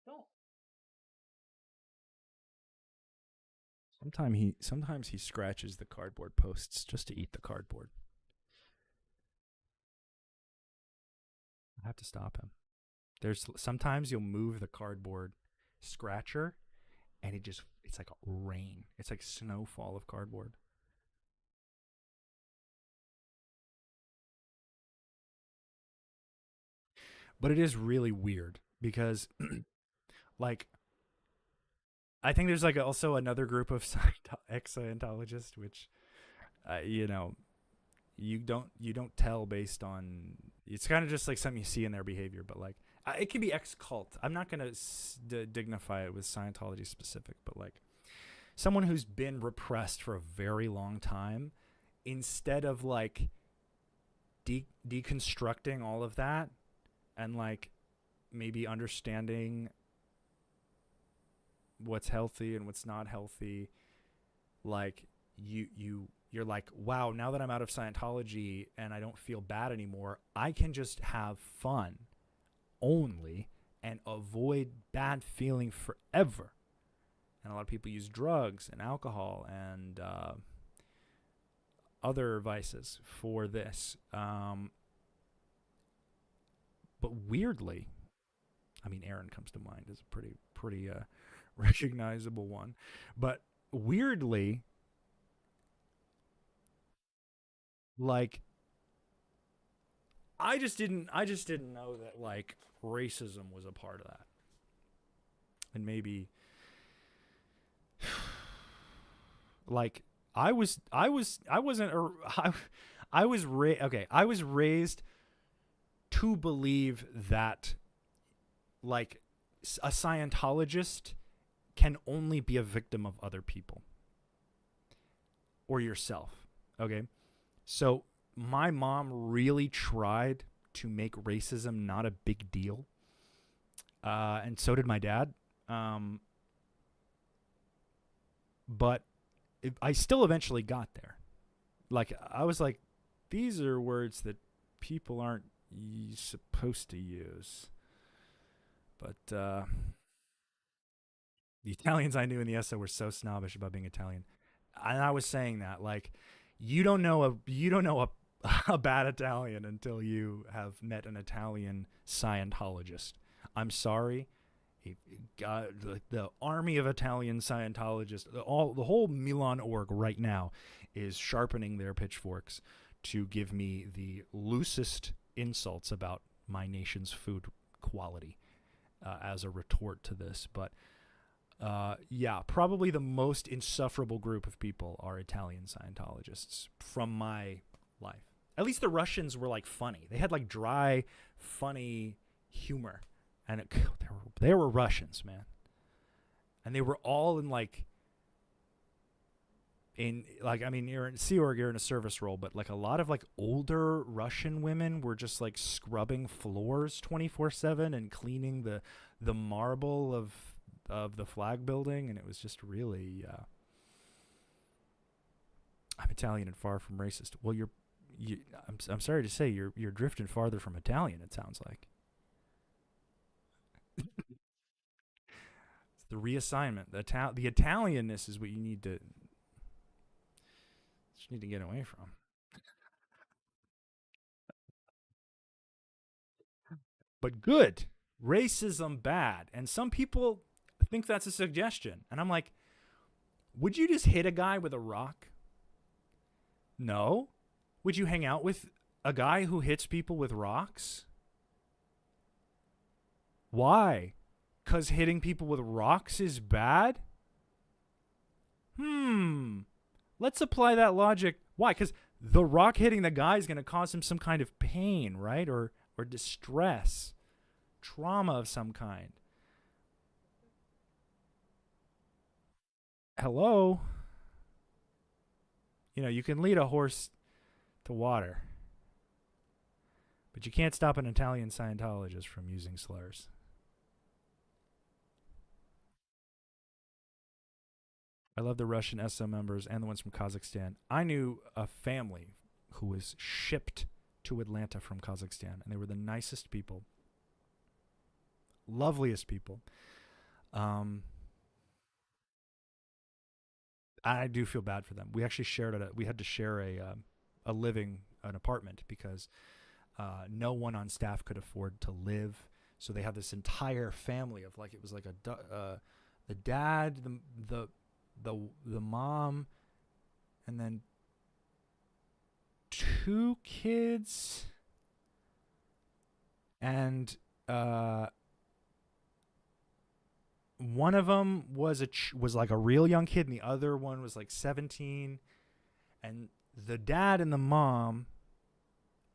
Don't. Sometimes he scratches the cardboard posts just to eat the cardboard. I have to stop him. There's sometimes you'll move the cardboard scratcher and it's like rain. It's like snowfall of cardboard. But it is really weird because like I think there's like also another group of ex-Scientologists which you don't tell based on, it's kind of just like something you see in their behavior, but like it can be ex-cult. I'm not going to dignify it with Scientology specific, but like someone who's been repressed for a very long time, instead of like deconstructing all of that and like maybe understanding what's healthy and what's not healthy, like you're like, wow, now that I'm out of Scientology and I don't feel bad anymore, I can just have fun only and avoid bad feeling forever. And a lot of people use drugs and alcohol and other vices for this. But weirdly, I mean, Aaron comes to mind as a pretty recognizable one. But weirdly, like, I just didn't know that like racism was a part of that. And maybe like I was raised to believe that like a Scientologist can only be a victim of other people or yourself. Okay? So my mom really tried to make racism not a big deal. And so did my dad. But I still eventually got there. Like, I was like, these are words that people aren't supposed to use. But the Italians I knew in the ESO were so snobbish about being Italian. And I was saying that, like, you don't know a bad Italian until you have met an Italian Scientologist. I'm sorry. The army of Italian Scientologists, the whole Milan org right now is sharpening their pitchforks to give me the loosest insults about my nation's food quality as a retort to this. But yeah, probably the most insufferable group of people are Italian Scientologists from my life. At least the Russians were like funny. They had like dry, funny humor, and they were Russians, man, and they were all in like I mean, you're in Sea Org, you're in a service role, but like a lot of like older Russian women were just like scrubbing floors 24/7 and cleaning the marble of the flag building, and it was just really. I'm Italian and far from racist. Well, I'm sorry to say you're drifting farther from Italian. It sounds like it's the reassignment. The Italianness is what you need to get away from. But good. Racism bad. And some people think that's a suggestion. And I'm like, would you just hit a guy with a rock? No. Would you hang out with a guy who hits people with rocks? Why? Because hitting people with rocks is bad? Let's apply that logic. Why? Because the rock hitting the guy is going to cause him some kind of pain, right? Or distress, trauma of some kind. Hello? You know, you can lead a horse to water, but you can't stop an Italian Scientologist from using slurs. I love the Russian SM members and the ones from Kazakhstan. I knew a family who was shipped to Atlanta from Kazakhstan, and they were the nicest people, loveliest people. Um, I do feel bad for them. We actually we had to share a living an apartment because no one on staff could afford to live. So they had this entire family of like it was like the dad, the mom, and then two kids, and one of them was was like a real young kid, and the other one was like 17. And the dad and the mom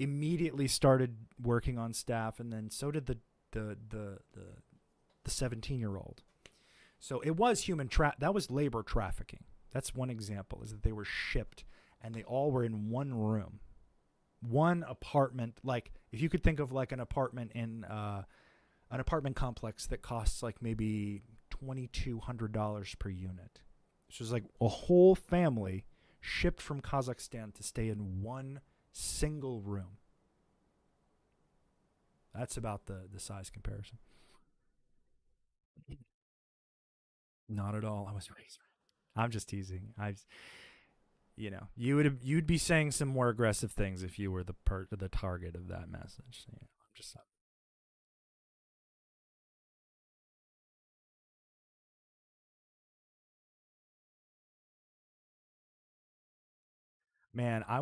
immediately started working on staff, and then so did the 17-year-old. So it was that was labor trafficking. That's one example, is that they were shipped and they all were in one room, one apartment. Like if you could think of like an apartment in an apartment complex that costs like maybe $2,200 per unit. So it's like a whole family shipped from Kazakhstan to stay in one single room. That's about the size comparison. Not at all. I was raised. I'm just teasing. You'd be saying some more aggressive things if you were the target of that message. So, yeah, I'm just Man, I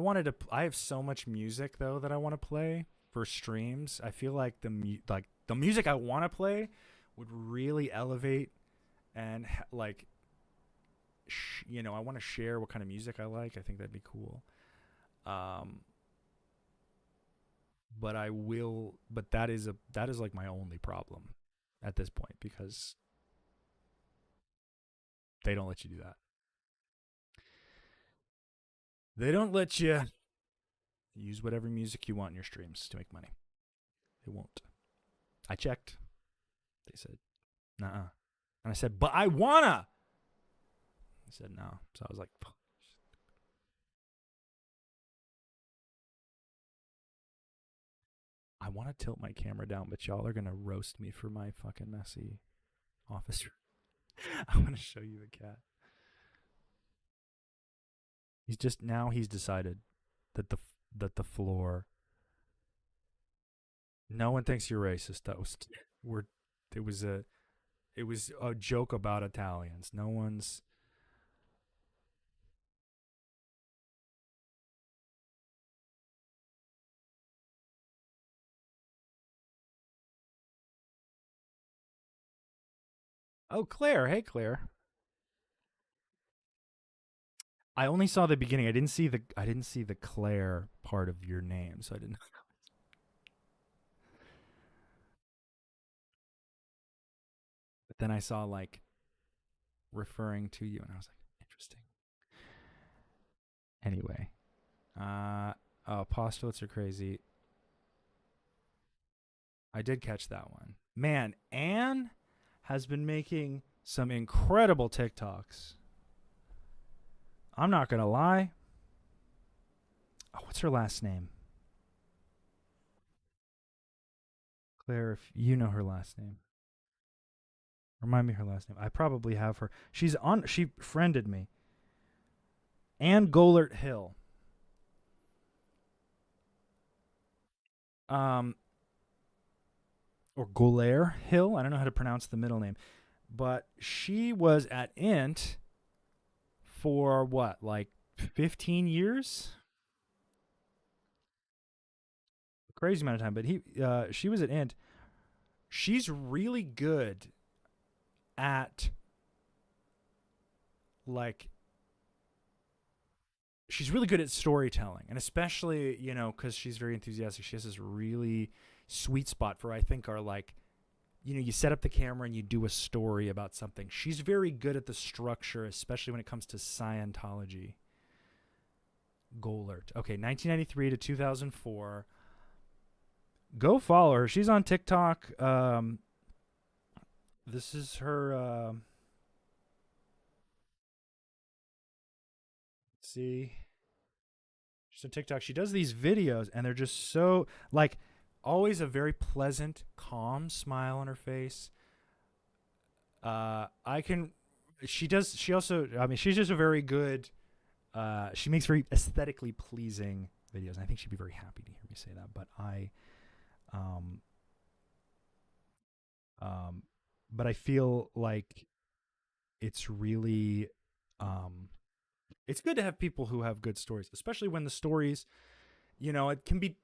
have so much music though that I want to play for streams. I feel like the music I want to play would really elevate and like I want to share what kind of music I like. I think that'd be cool. Um but that is like my only problem at this point because they don't let you do that. They don't let you use whatever music you want in your streams to make money. They won't. I checked. They said, "Nah." And I said, "But I wanna." He said, "No." So I was like, I want to tilt my camera down, but y'all are gonna roast me for my fucking messy office. I want to show you the cat. He's decided that the floor. No one thinks you're racist. We're it was a it was a joke about Italians. No one's. Oh, Claire. Hey, Claire. I only saw the beginning. I didn't see the Claire part of your name, so I didn't. But then I saw like referring to you, and I was like, interesting. Anyway, postulates are crazy. I did catch that one. Man, Anne has been making some incredible TikToks. I'm not gonna lie. Oh, what's her last name? Claire, if you know her last name. Remind me her last name. I probably have her. She friended me. Ann Golert Hill. Or Golair Hill. I don't know how to pronounce the middle name. But she was at Int for what, like 15 years? Crazy amount of time. But she was at Int. She's really good at like she's really good at storytelling, and especially, you know, because she's very enthusiastic. She has this really sweet spot for, I think, are like, you know, you set up the camera and you do a story about something. She's very good at the structure, especially when it comes to Scientology. Golert. Okay, 1993 to 2004. Go follow her. She's on TikTok. This is her. Let's see. She's on TikTok. She does these videos, and they're just so like always a very pleasant, calm smile on her face. I can. She does. She also. I mean, she's just a very good. She makes very aesthetically pleasing videos, and I think she'd be very happy to hear me say that. But but I feel like it's really, it's good to have people who have good stories, especially when the stories, you know, it can be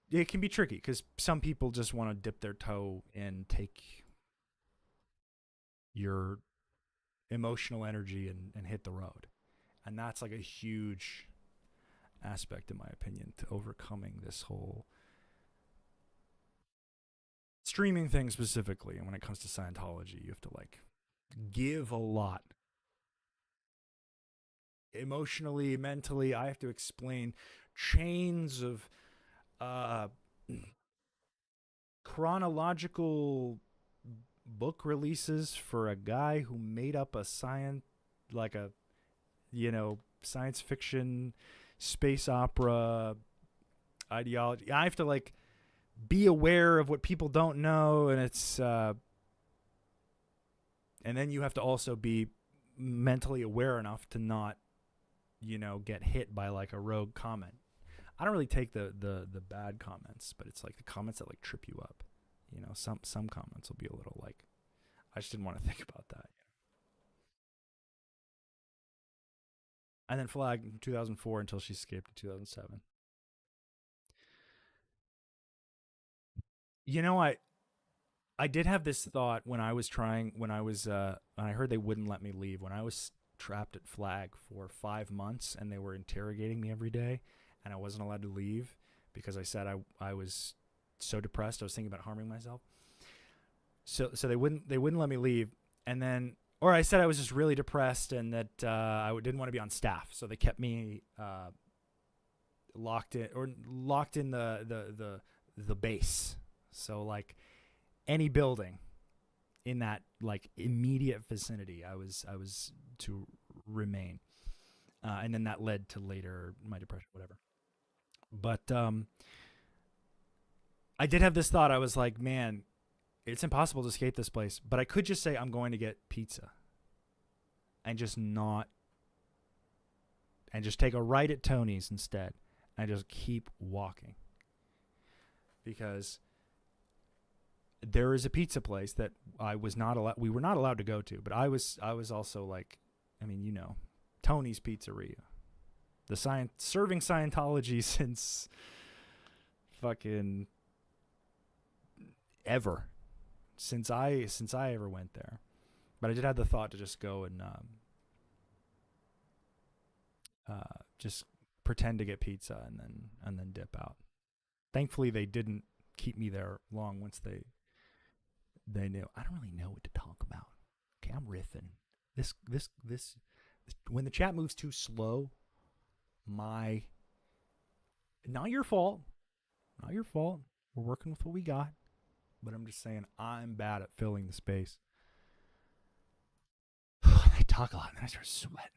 tricky because some people just want to dip their toe and take your emotional energy and hit the road, and that's like a huge aspect, in my opinion, to overcoming this whole streaming thing specifically. And when it comes to Scientology, you have to like give a lot emotionally, mentally. I have to explain chains of chronological book releases for a guy who made up a science, like a, you know, science fiction space opera ideology. I have to like be aware of what people don't know, and it's and then you have to also be mentally aware enough to not, you know, get hit by like a rogue comment. I don't really take the bad comments, but it's like the comments that like trip you up. You know, some comments will be a little like, I just didn't want to think about that. And then Flag in 2004 until she escaped in 2007. You know, I did have this thought when I was when I heard they wouldn't let me leave, when I was trapped at Flag for 5 months and they were interrogating me every day and I wasn't allowed to leave because I said I was so depressed I was thinking about harming myself. So they wouldn't let me leave, and then, or I said I was just really depressed and that I didn't want to be on staff, so they kept me locked in the base. So like any building in that like immediate vicinity, I was to remain, and then that led to later my depression, whatever. But I did have this thought. I was like, man, it's impossible to escape this place, but I could just say I'm going to get pizza, and just take a right at Tony's instead, and just keep walking, because there is a pizza place that we were not allowed to go to, but I was also like, I mean, you know, Tony's Pizzeria, serving Scientology since fucking ever, since I ever went there. But I did have the thought to just go and just pretend to get pizza and then dip out. Thankfully, they didn't keep me there long once they knew. I don't really know what to talk about. Okay, I'm riffing. This when the chat moves too slow, not your fault. Not your fault. We're working with what we got. But I'm just saying I'm bad at filling the space. I talk a lot and then I start sweating.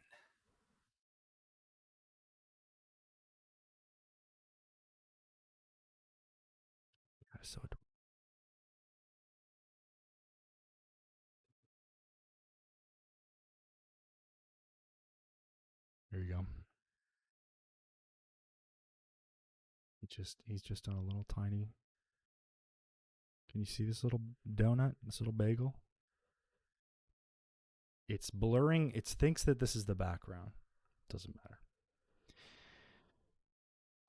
So there you go. He's just on a little tiny. Can you see this little donut? This little bagel? It's blurring. It thinks that this is the background. Doesn't matter.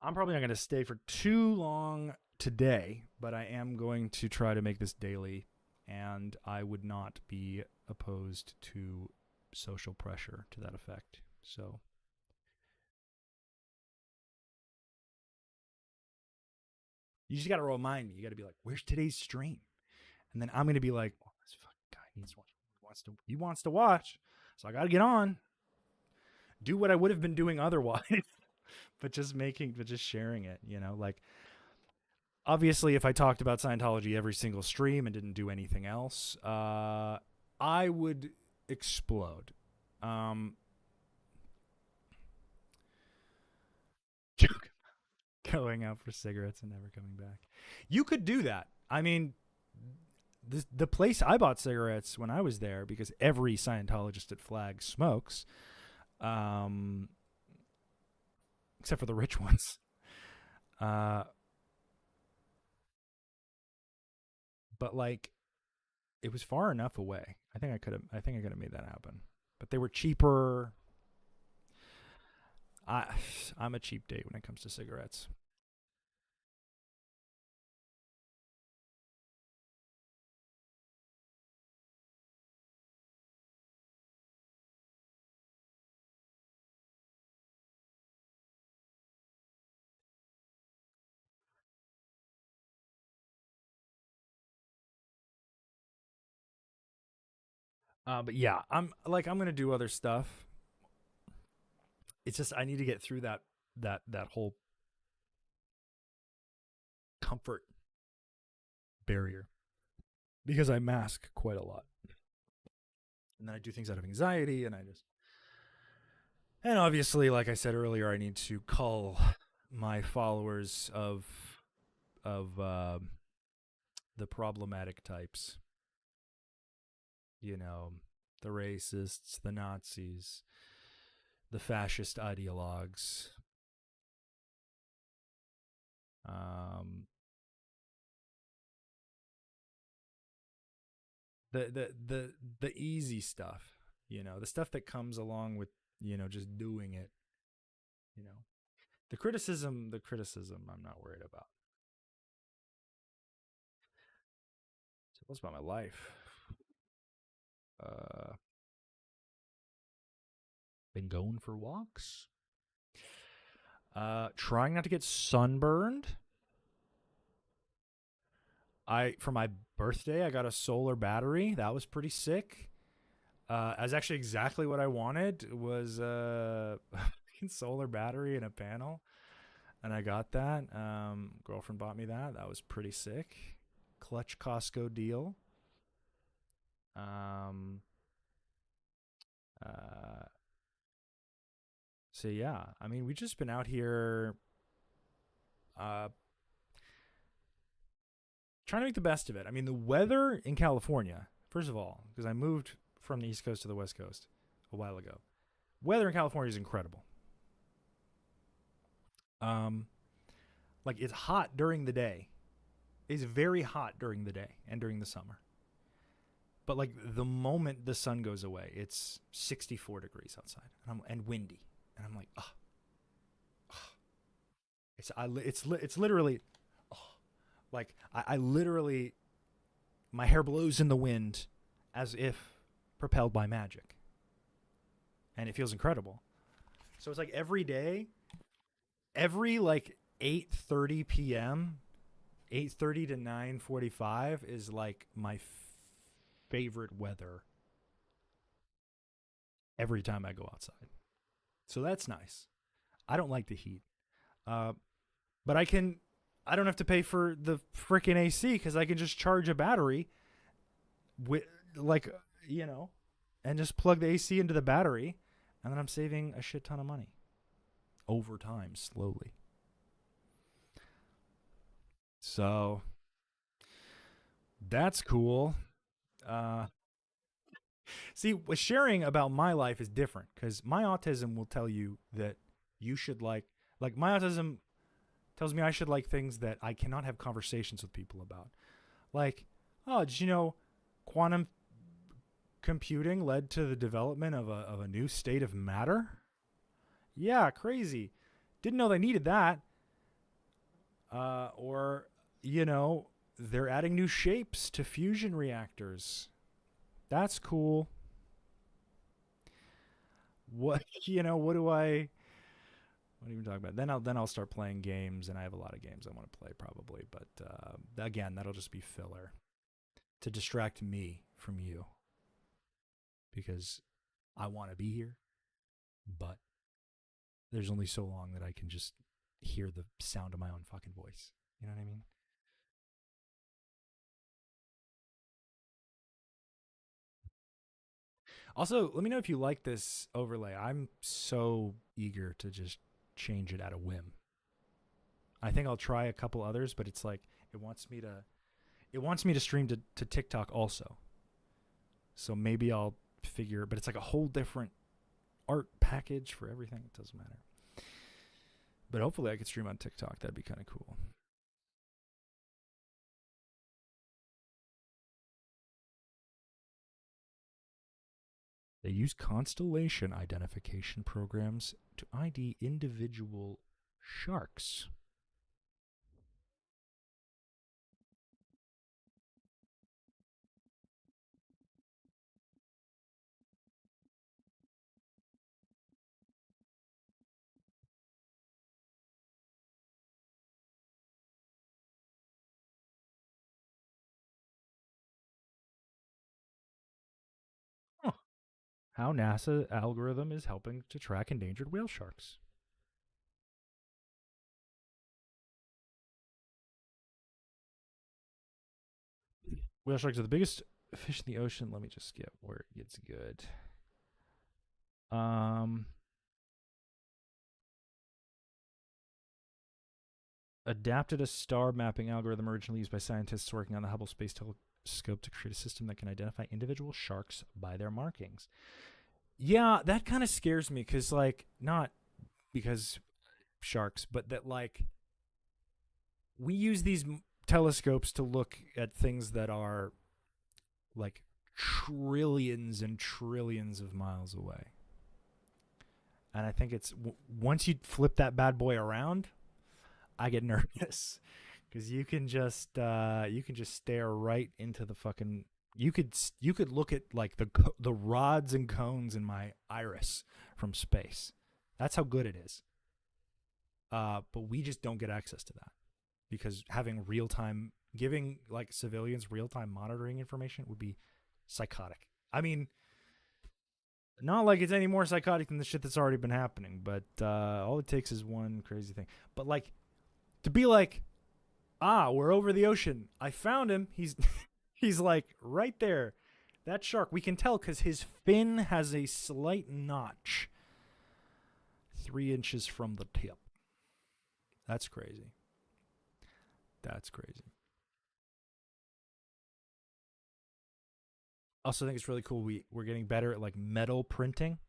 I'm probably not going to stay for too long today, but I am going to try to make this daily, and I would not be opposed to social pressure to that effect. So you just got to remind me. You got to be like, "Where's today's stream?" And then I'm going to be like, "Oh, this fucking guy he wants to watch, so I got to get on, do what I would have been doing otherwise." but just sharing it, like obviously if I talked about Scientology every single stream and didn't do anything else, I would explode. Going out for cigarettes and never coming back. You could do that. I mean, the place I bought cigarettes when I was there, because every Scientologist at Flag smokes, except for the rich ones. But like, it was far enough away. I think I could have made that happen. But they were cheaper. I'm a cheap date when it comes to cigarettes. But yeah, I'm going to do other stuff. It's just I need to get through that whole comfort barrier, because I mask quite a lot. And then I do things out of anxiety, and obviously, like I said earlier, I need to cull my followers of the problematic types. The racists, the Nazis, the fascist ideologues. The easy stuff, the stuff that comes along with, just doing it. The criticism I'm not worried about. So what's about my life? Been going for walks. Trying not to get sunburned. For my birthday, I got a solar battery. That was pretty sick. That's actually exactly what I wanted, was a solar battery and a panel. And I got that. Girlfriend bought me that. That was pretty sick. Clutch Costco deal. So yeah, I mean, we've just been out here trying to make the best of it. I mean, the weather in California, first of all, because I moved from the East Coast to the West Coast a while ago. Weather in California is incredible. Like, it's hot during the day. It's very hot during the day and during the summer. But like, the moment the sun goes away, it's 64 degrees outside and windy. And I'm like, it's literally, like I literally, my hair blows in the wind as if propelled by magic. And it feels incredible. So it's like every day every like 8:30 p.m., 8:30 to 9:45 is like my favorite weather every time I go outside. So that's nice. I don't like the heat. Uh, but I don't have to pay for the freaking AC because I can just charge a battery with, like, you know, and just plug the AC into the battery, and then I'm saving a shit ton of money over time, slowly. So that's cool. Uh, See, sharing about my life is different because my autism will tell you that you should like my autism tells me I should like things that I cannot have conversations with people about. Like, oh, did you know quantum computing led to the development of a new state of matter? Yeah, crazy. Didn't know they needed that. Or, you know, they're adding new shapes to fusion reactors. That's cool. What what are you talking about? Then I'll start playing games, and I have a lot of games I want to play probably, but again, that'll just be filler to distract me from you because I want to be here, but there's only so long that I can just hear the sound of my own fucking voice. You know what I mean? Also, let me know if you like this overlay. I'm so eager to just change it at a whim. I think I'll try a couple others, but it's like it wants me to stream to TikTok also. So maybe I'll figure, but it's like a whole different art package for everything. It doesn't matter. But hopefully I could stream on TikTok. That'd be kind of cool. They use constellation identification programs to ID individual sharks. Huh. How NASA algorithm is helping to track endangered whale sharks. Whale sharks are the biggest fish in the ocean. Let me just get where it gets good. Um, Adapted a star mapping algorithm originally used by scientists working on the Hubble Space Telescope to create a system that can identify individual sharks by their markings. Yeah, that kind of scares me because, like, not because sharks, but that, like, we use these telescopes to look at things that are, like, trillions and trillions of miles away. And I think it's once you flip that bad boy around, I get nervous because you can just stare right into the fucking. You could look at like the rods and cones in my iris from space. That's how good it is. But we just don't get access to that because having real time, giving like civilians real time monitoring information would be psychotic. I mean, not like it's any more psychotic than the shit that's already been happening, but all it takes is one crazy thing. But like to be like, we're over the ocean. I found him. He's he's like right there. That shark, we can tell because his fin has a slight notch 3 inches from the tip. That's crazy. That's crazy. Also think it's really cool. We're getting better at like metal printing.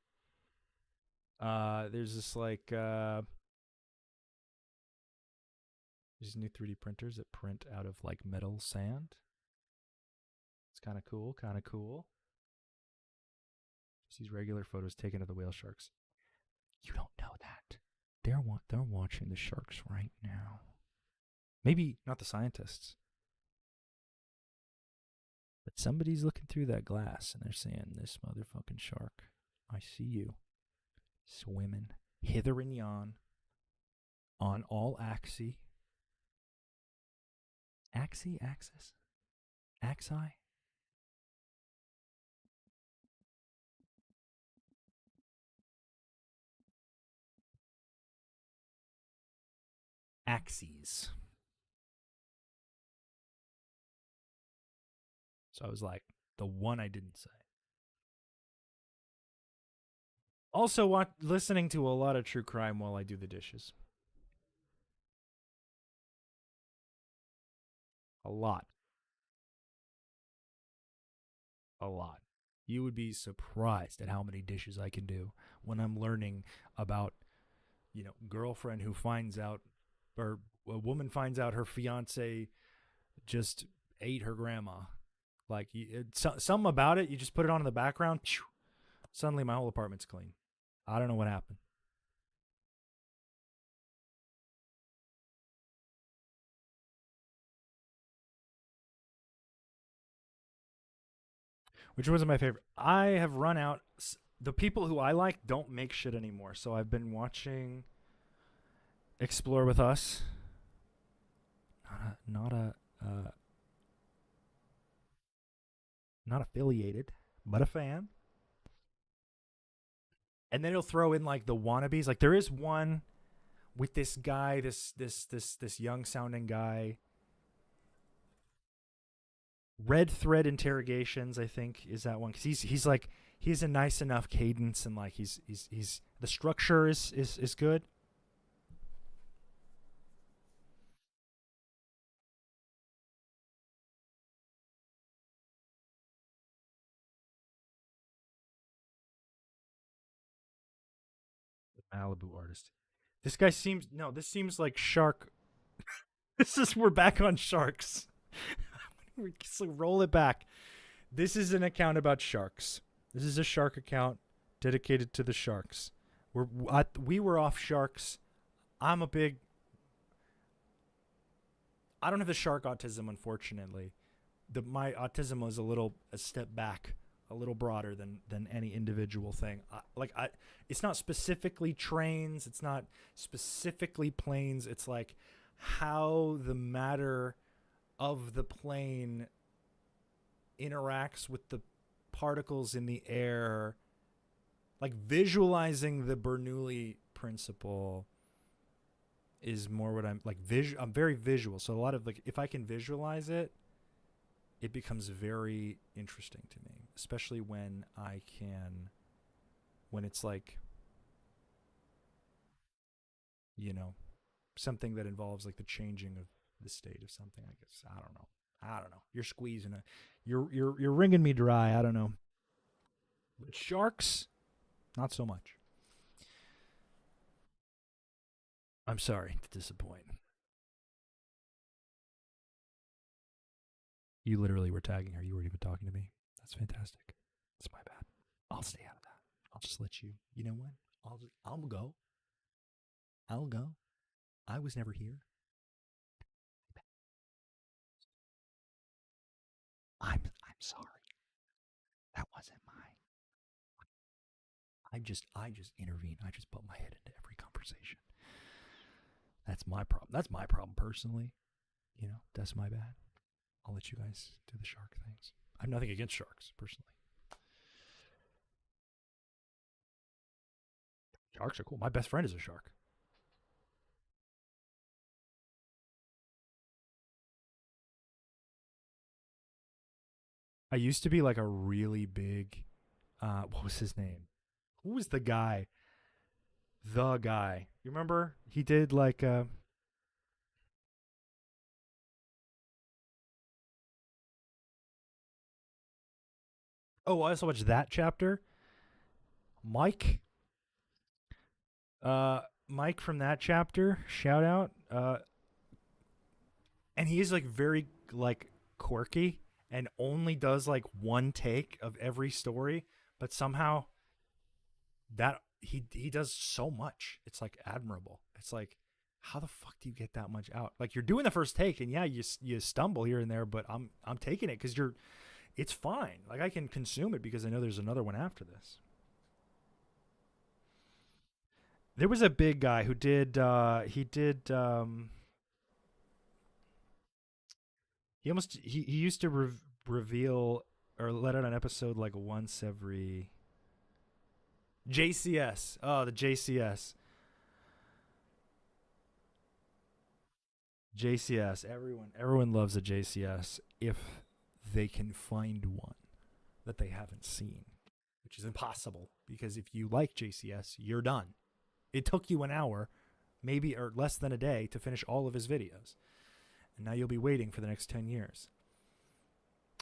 There's this like these new 3D printers that print out of like metal sand. It's kind of cool, kind of cool. Just these regular photos taken of the whale sharks. You don't know that. They're watching the sharks right now. Maybe not the scientists. But somebody's looking through that glass and they're saying, this motherfucking shark, I see you. Swimming hither and yon. on all axis. Axis? Axi? Axes. So I was like, the one I didn't say. Also, listening to a lot of true crime while I do the dishes. A lot. A lot. You would be surprised at how many dishes I can do when I'm learning about, girlfriend who finds out, or a woman finds out her fiance just ate her grandma. Like, something about it, you just put it on in the background, suddenly my whole apartment's clean. I don't know what happened. Which wasn't my favorite. I have run out. The people who I like don't make shit anymore. So I've been watching Explore with Us. Not affiliated, but a fan. And then he'll throw in like the wannabes. Like there is one with this guy, this young sounding guy. Red Thread Interrogations, I think, is that one, because he's like, he's a nice enough cadence, and like he's the structure is good. Malibu artist. This guy seems no. This seems like Shark. We're back on sharks. We roll it back. This is an account about sharks. This is a shark account dedicated to the sharks. We were off sharks. I'm a big. I don't have the shark autism, unfortunately. My autism was a step back, a little broader than any individual thing. It's not specifically trains. It's not specifically planes. It's like how the matter of the plane interacts with the particles in the air, like visualizing the Bernoulli principle is more what I'm like. I'm very visual, so a lot of like if I can visualize it, it becomes very interesting to me, especially when it's like, something that involves like the changing of the state of something. I guess I don't know. You're squeezing it. You're wringing me dry. I don't know. But sharks, not so much. I'm sorry to disappoint. You literally were tagging her. You weren't even talking to me. That's fantastic. That's my bad. I'll stay out of that. I'll just let you. You know what? I'll go. I'll go. I was never here. I'm sorry. That wasn't mine. I just intervene. I just put my head into every conversation. That's my problem. That's my problem personally. That's my bad. I'll let you guys do the shark things. I have nothing against sharks personally. Sharks are cool. My best friend is a shark. I used to be like a really big what was his name? Who was the guy? The guy. You remember? He did like oh, I also watched that chapter. Mike. Mike from that chapter, shout out. And he's like very like quirky and only does like one take of every story, but somehow that he does so much. It's like admirable. It's like, how the fuck do you get that much out? Like you're doing the first take, and yeah, you stumble here and there, but I'm taking it because it's fine. Like I can consume it because I know there's another one after this. There was a big guy who did. He used to reveal or let out an episode like once every. JCS. Oh, the JCS. JCS. Everyone loves a JCS if they can find one that they haven't seen, which is impossible because if you like JCS, you're done. It took you an hour, maybe or less than a day to finish all of his videos. And now you'll be waiting for the next 10 years.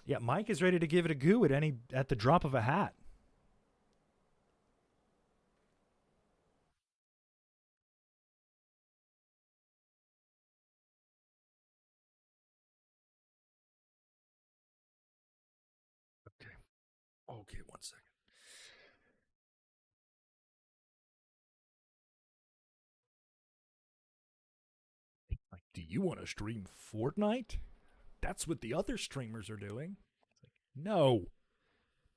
Yeah, Mike is ready to give it a go at the drop of a hat. Okay. Okay, one second. Like, do you want to stream Fortnite? That's what the other streamers are doing. It's like, no.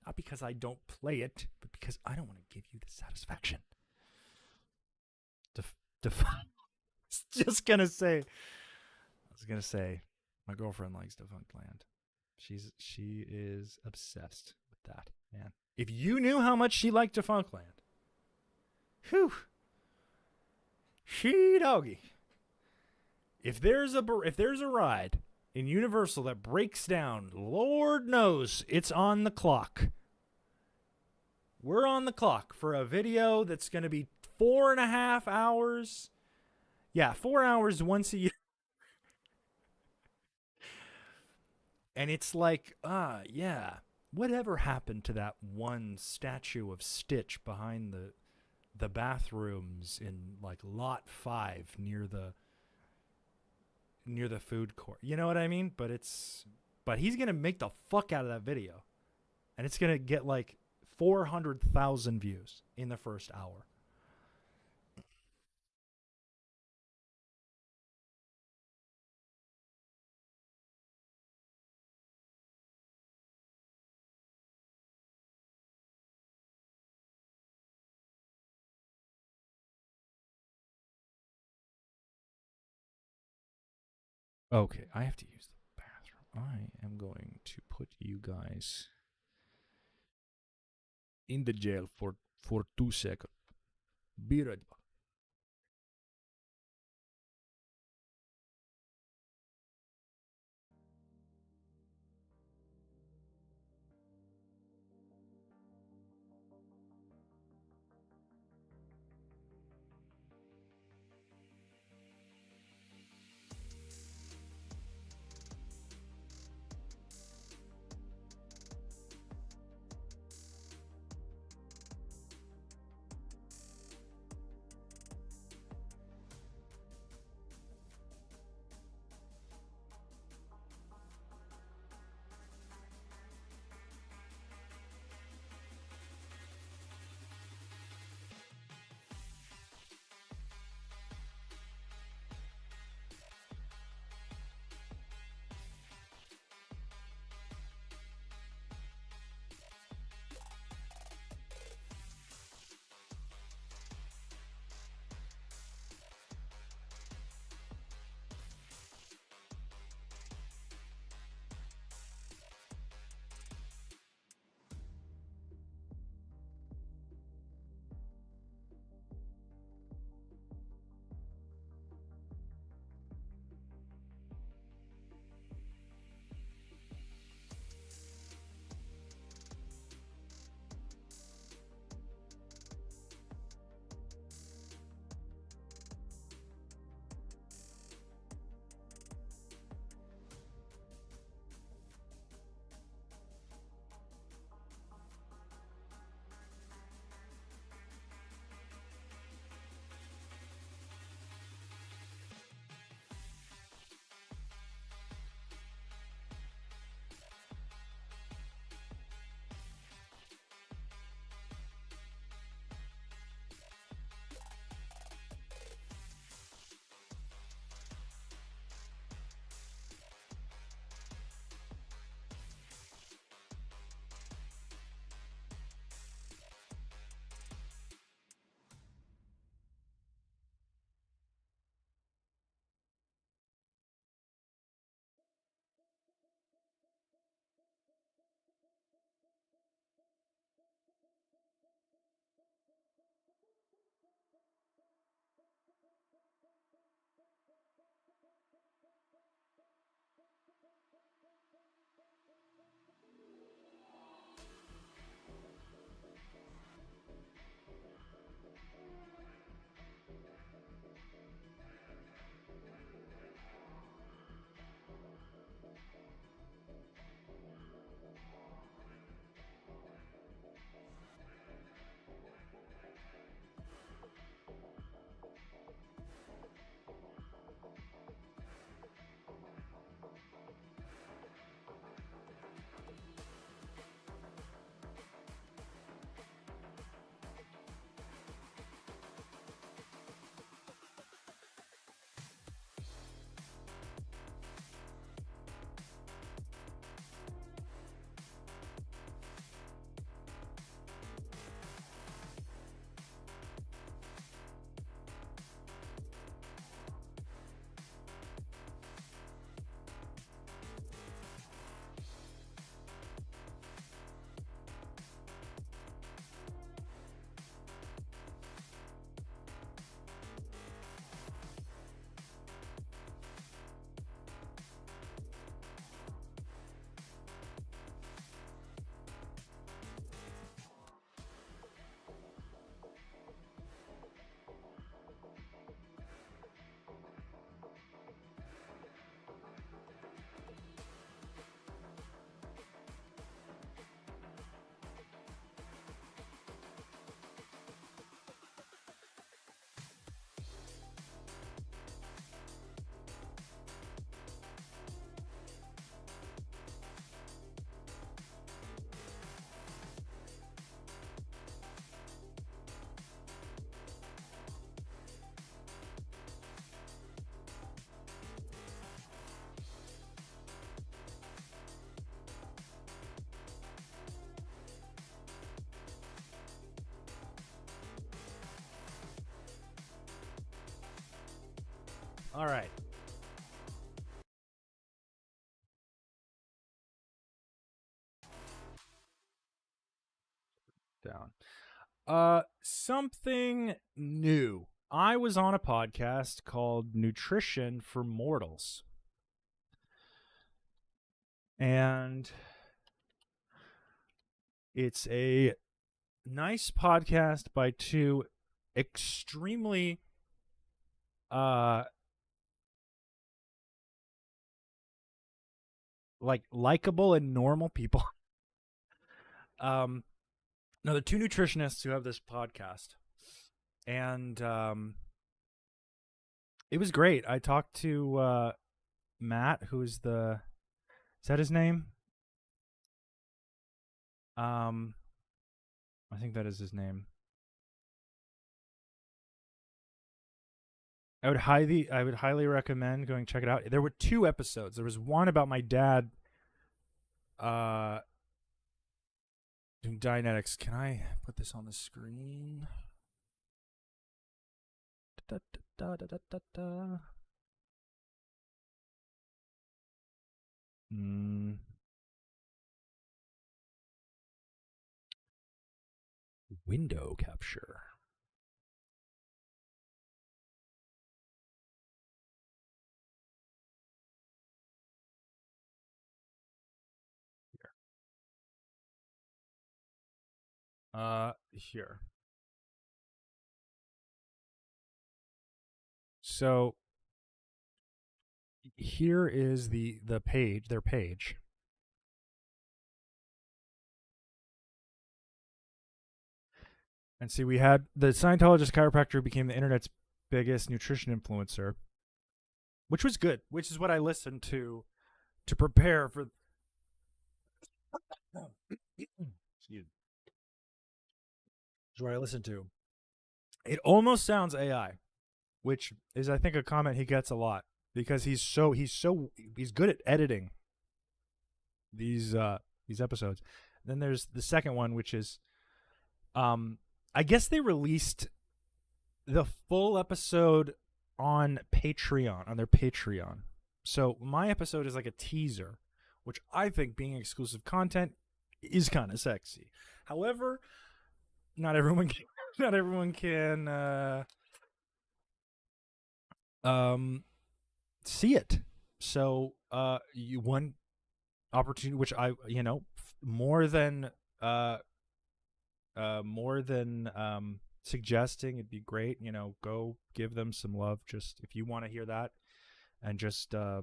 Not because I don't play it, but because I don't want to give you the satisfaction. Just gonna say. I was gonna say, my girlfriend likes Defunct Land. She is obsessed with that, man. If you knew how much she liked Defunct Land, whew, she doggy. If there's a ride in Universal that breaks down, Lord knows it's on the clock. We're on the clock for a video that's going to be 4.5 hours. Yeah, 4 hours once a year. And it's like, yeah. Whatever happened to that one statue of Stitch behind the bathrooms in like lot 5 near the food court? You know what I mean? But he's going to make the fuck out of that video. And it's going to get like 400,000 views in the first hour. Okay, I have to use the bathroom. I am going to put you guys in the jail for 2 seconds. Be right back. All right. Down. Something new. I was on a podcast called Nutrition for Mortals. And it's a nice podcast by two extremely likable and normal people. No, they're two nutritionists who have this podcast. And it was great. I talked to Matt, who's is that his name? I think that is his name. I would highly recommend going check it out. There were 2 episodes. There was one about my dad doing Dianetics. Can I put this on the screen? Da, da, da, da, da, da. Window capture. Here. So here is the page, their page. And see, we had the Scientologist chiropractor who became the internet's biggest nutrition influencer, which was good, which is what I listened to prepare for. Excuse me. Is what I listened to. It almost sounds AI, which is, I think, a comment he gets a lot because he's good at editing these episodes. Then there's the second one, which is, I guess they released the full episode on Patreon, on their Patreon. So my episode is like a teaser, which I think, being exclusive content, is kind of sexy. However, not everyone can see it. So one opportunity, which I more than suggesting, it'd be great, go give them some love, just if you want to hear that, and just if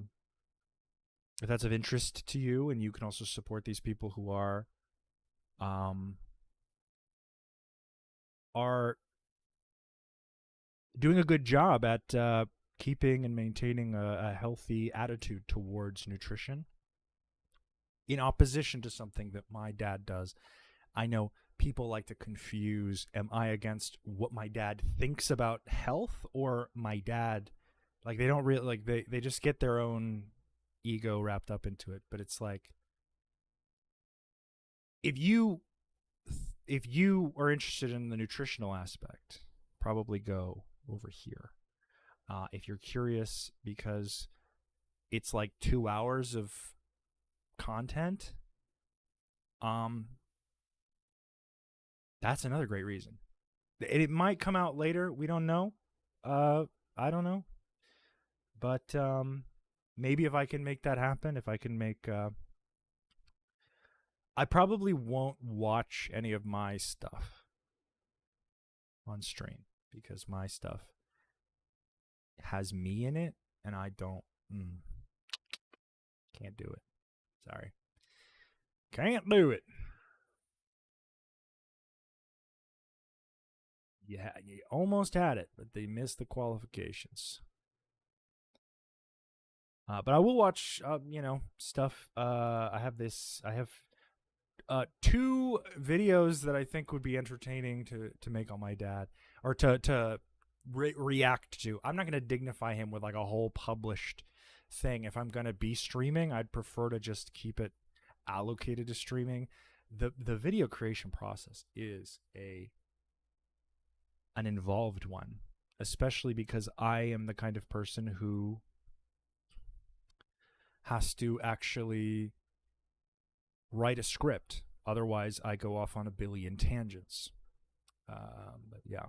that's of interest to you. And you can also support these people who are doing a good job at keeping and maintaining a healthy attitude towards nutrition, in opposition to something that my dad does. I know people like to confuse, am I against what my dad thinks about health, or my dad, like, they don't really, like, they just get their own ego wrapped up into it. But it's like, if you are interested in the nutritional aspect, probably go over here. If you're curious, because it's like 2 hours of content, that's another great reason. It might come out later. We don't know. I don't know. But maybe if I can make that happen, if I can make... I probably won't watch any of my stuff on stream, because my stuff has me in it, and I don't... can't do it. Sorry. Can't do it. Yeah, you almost had it, but they missed the qualifications. But I will watch, stuff. I have 2 videos that I think would be entertaining to make on my dad, or to react to. I'm not going to dignify him with like a whole published thing. If I'm going to be streaming, I'd prefer to just keep it allocated to streaming. The video creation process is an involved one, especially because I am the kind of person who has to actually write a script. Otherwise, I go off on a billion tangents. But yeah.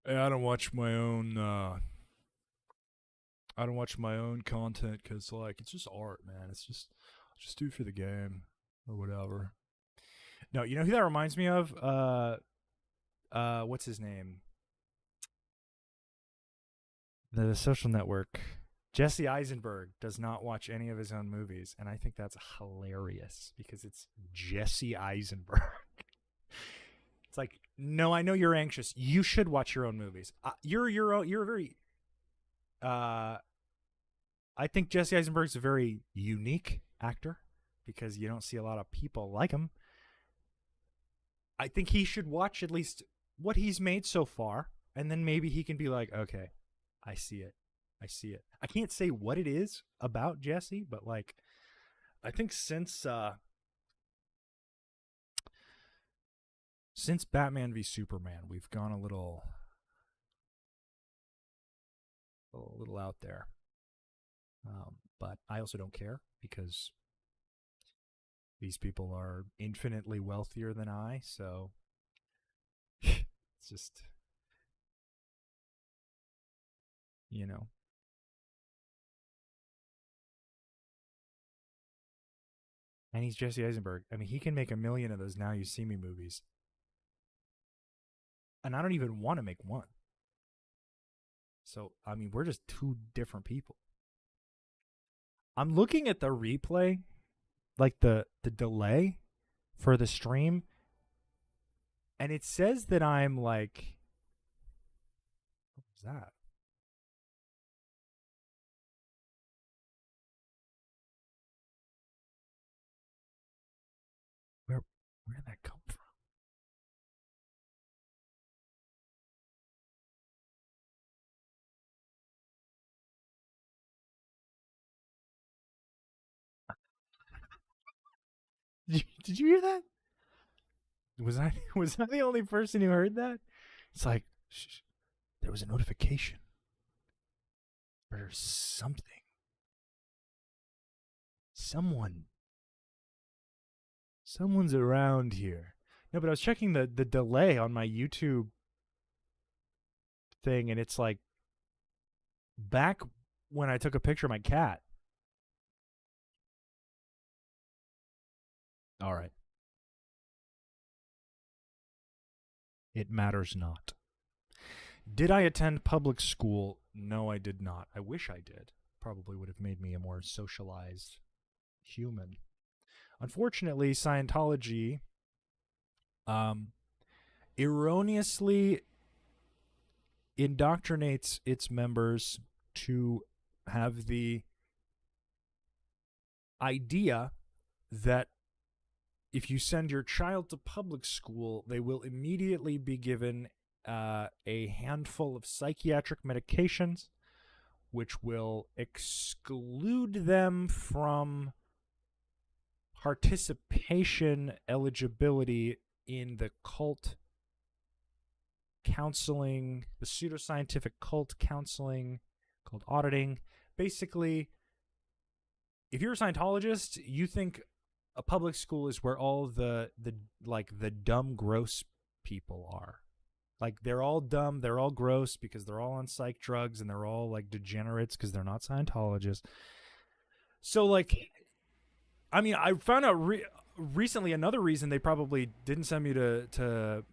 I don't watch my own. I don't watch my own content because, like, it's just art, man. It's just do it for the game or whatever. No, you know who that reminds me of? What's his name? The Social Network. Jesse Eisenberg does not watch any of his own movies, and I think that's hilarious because it's Jesse Eisenberg. It's like, no, I know you're anxious. You should watch your own movies. You're a very. I think Jesse Eisenberg's a very unique actor because you don't see a lot of people like him. I think he should watch at least what he's made so far, and then maybe he can be like, okay, I see it. I see it. I can't say what it is about Jesse, but like, I think since Batman v Superman, we've gone a little out there. But I also don't care because these people are infinitely wealthier than I, so it's just, you know. And he's Jesse Eisenberg. I mean, he can make 1 million of those Now You See Me movies. And I don't even want to make one. So, I mean, we're just two different people. I'm looking at the replay, like the delay for the stream, and it says that I'm like, what was that? Where did that come from? Did you hear that? Was I the only person who heard that? It's like, shh, there was a notification. There's something. Someone's around here. No, but I was checking the delay on my YouTube thing, and it's like back when I took a picture of my cat. All right. It matters not. Did I attend public school? No, I did not. I wish I did. Probably would have made me a more socialized human. Unfortunately, Scientology erroneously indoctrinates its members to have the idea that if you send your child to public school, they will immediately be given a handful of psychiatric medications, which will exclude them from participation eligibility in the cult counseling, the pseudoscientific cult counseling called auditing. Basically, if you're a Scientologist, you think a public school is where all the dumb, gross people are. Like, they're all dumb, they're all gross because they're all on psych drugs, and they're all like degenerates because they're not Scientologists. So, like, I mean, I found out recently another reason they probably didn't send me to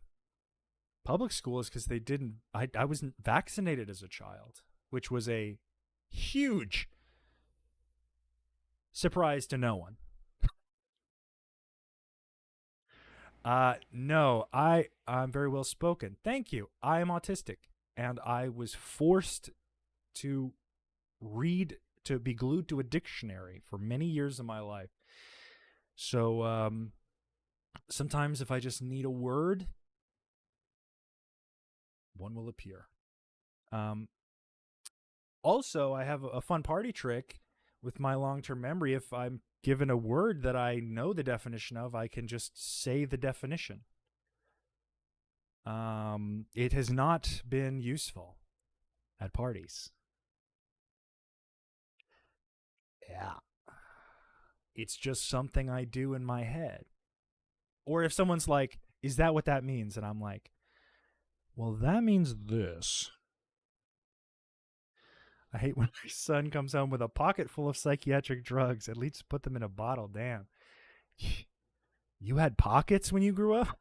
public school is because they didn't. I wasn't vaccinated as a child, which was a huge surprise to no one. No, I'm very well spoken. Thank you. I am autistic, and I was forced to be glued to a dictionary for many years of my life. So, sometimes if I just need a word, one will appear. Also, I have a fun party trick with my long-term memory, if I'm given a word that I know the definition of, I can just say the definition. It has not been useful at parties. Yeah. It's just something I do in my head. Or if someone's like, is that what that means? And I'm like, well, that means this. I hate when my son comes home with a pocket full of psychiatric drugs. At least put them in a bottle. Damn. You had pockets when you grew up?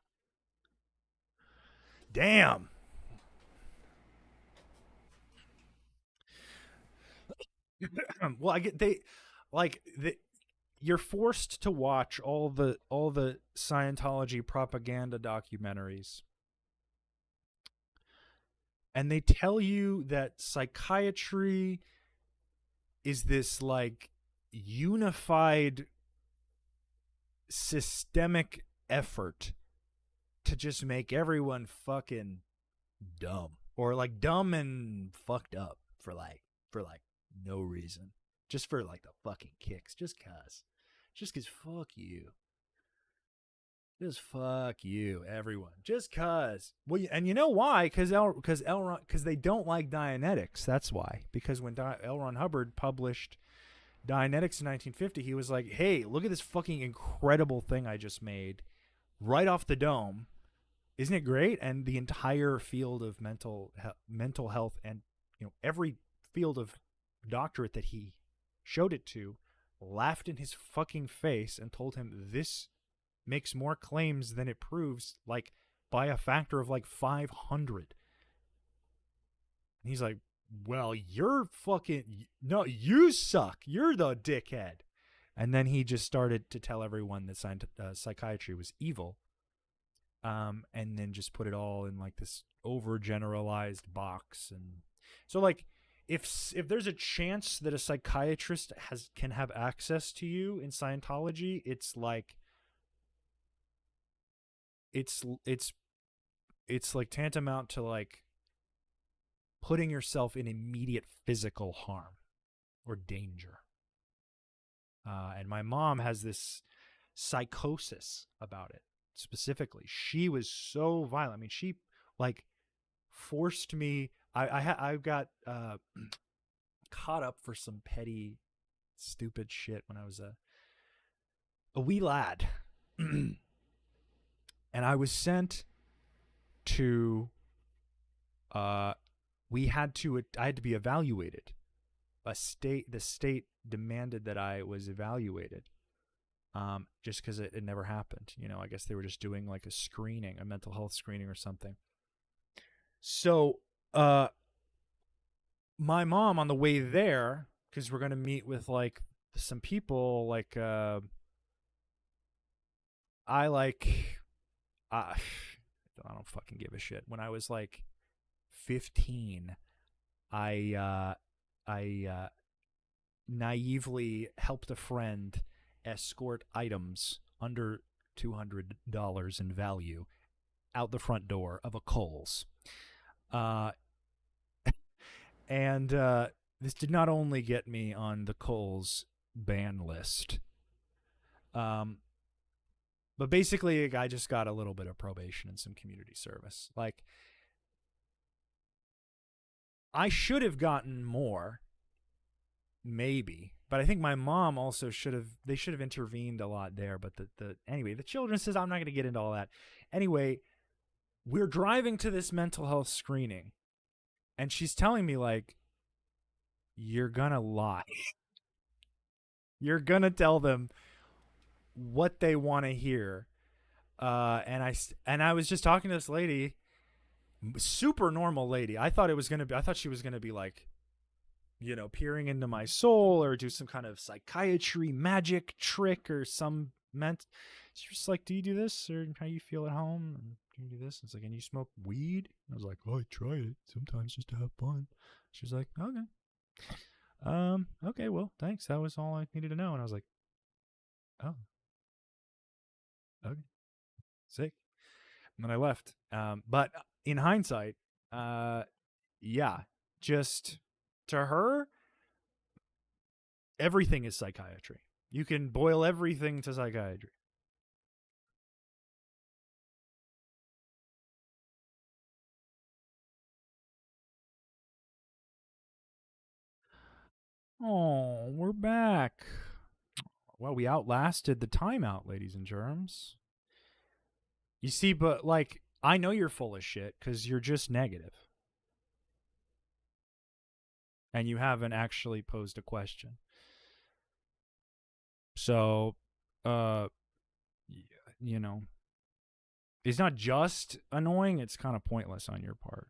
Damn. Well, I get you're forced to watch all the Scientology propaganda documentaries. And they tell you that psychiatry is this like unified systemic effort to just make everyone fucking dumb, or like dumb and fucked up for like no reason, just for like the fucking kicks, just cause fuck you. Just fuck you, everyone. Just cause. Well, and you know why? Because they don't like Dianetics. That's why. Because when L. Ron Hubbard published Dianetics in 1950, he was like, "Hey, look at this fucking incredible thing I just made, right off the dome. Isn't it great?" And the entire field of mental health, and every field of doctorate that he showed it to, laughed in his fucking face and told him this makes more claims than it proves, like by a factor of like 500. And he's like, well, you're fucking, no, you suck, you're the dickhead. And then he just started to tell everyone that psychiatry was evil, and then just put it all in like this overgeneralized box. And so like if there's a chance that a psychiatrist can have access to you in Scientology, it's like it's like tantamount to like putting yourself in immediate physical harm or danger. And my mom has this psychosis about it specifically. She was so violent. I mean, she like forced me. I got caught up for some petty, stupid shit when I was a wee lad. And I was sent to I had to be evaluated. The state demanded that I was evaluated, just because it never happened. I guess they were just doing like a mental health screening or something. So my mom, on the way there, because we're going to meet with like some people, like I don't fucking give a shit. When I was like 15, I naively helped a friend escort items under $200 in value out the front door of a Kohl's. And this did not only get me on the Kohl's ban list, but basically, I just got a little bit of probation and some community service. Like, I should have gotten more, maybe, but I think my mom also should have intervened a lot there. But anyway, the children says, I'm not going to get into all that. Anyway, we're driving to this mental health screening, and she's telling me, like, you're going to lie. You're going to tell them what they want to hear. And I was just talking to this lady, super normal lady. I thought she was going to be like, peering into my soul or do some kind of psychiatry magic trick or some She's just like, do you do this, or how you feel at home? And do you do this? It's like, and you smoke weed? I was like, oh, I try it sometimes just to have fun. She's like, okay. Okay, well, thanks. That was all I needed to know. And I was like, oh, okay, sick. And then I left. But in hindsight, yeah, just to her, Everything is psychiatry. You can boil everything to psychiatry. Oh, we're back. Well, we outlasted the timeout, ladies and germs. You see, but like, I know you're full of shit because you're just negative. And you haven't actually posed a question. So, you know, it's not just annoying, it's kind of pointless on your part.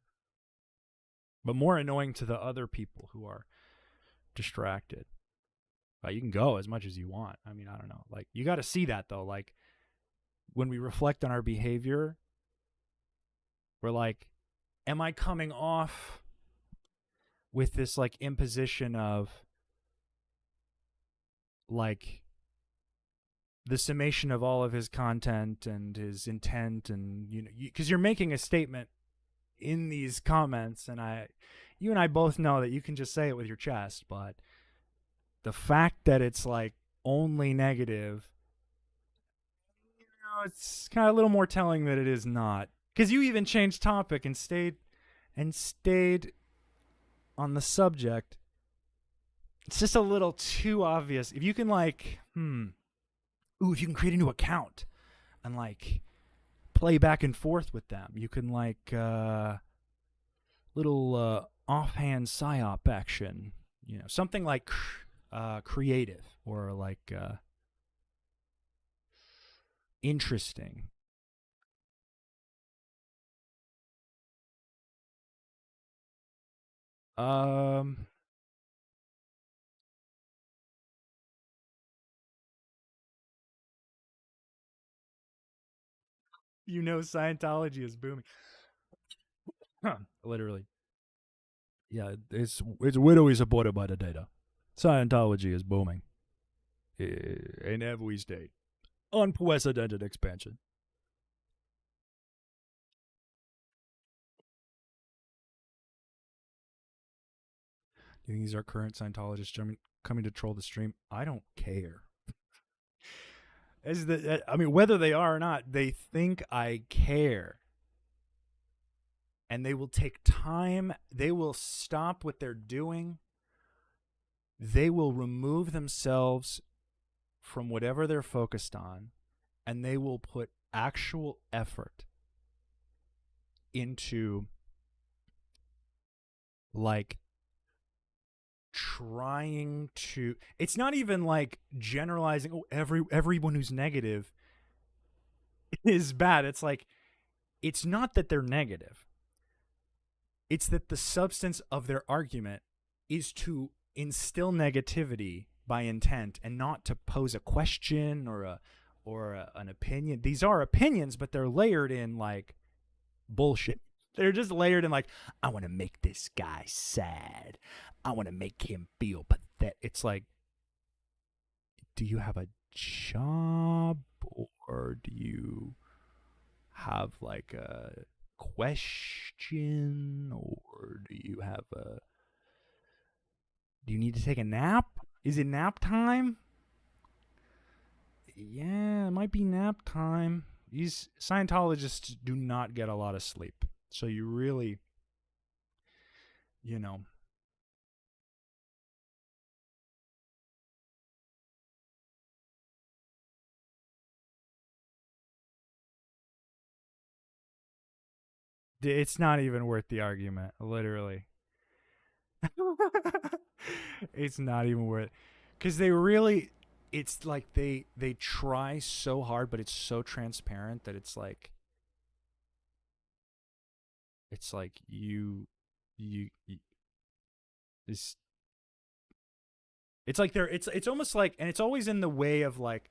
But more annoying to the other people who are distracted. You can go as much as you want. I mean, I don't know. Like, you got to see that, though. Like, when we reflect on our behavior, we're like, am I coming off with this, like, imposition of, like, the summation of all of his content and his intent, and, you know, because you're making a statement in these comments, and you and I both know that you can just say it with your chest, but the fact that it's like only negative, you know, it's kind of a little more telling that it is not. Because you even changed topic and stayed on the subject. It's just a little too obvious. If you can like, if you can create a new account and like play back and forth with them, you can like little offhand psyop action, you know, something like creative or like interesting. You know, Scientology is booming. Literally. Yeah, it's widely supported by the data. Scientology is booming in every state. Unprecedented expansion. Do you think these are current Scientologists coming to troll the stream? I don't care. I mean, whether they are or not, they think I care. And they will take time. They will stop what they're doing. They will remove themselves from whatever they're focused on, and they will put actual effort into like trying to, it's not even like generalizing, oh, everyone who's negative is bad. It's like, it's not that they're negative. It's that the substance of their argument is to instill negativity by intent and not to pose a question or an opinion. These are opinions, but they're layered in like bullshit. They're just layered in like, I want to make this guy sad. I want to make him feel pathetic. It's like, do you have a job, or do you have like a question, or do you need to take a nap? Is it nap time? Yeah, it might be nap time. These Scientologists do not get a lot of sleep. So you really, you know. It's not even worth the argument, literally. It's not even worth it. Because they really, it's like they try so hard, but it's so transparent that it's like you this, it's like it's almost like, and it's always in the way of like,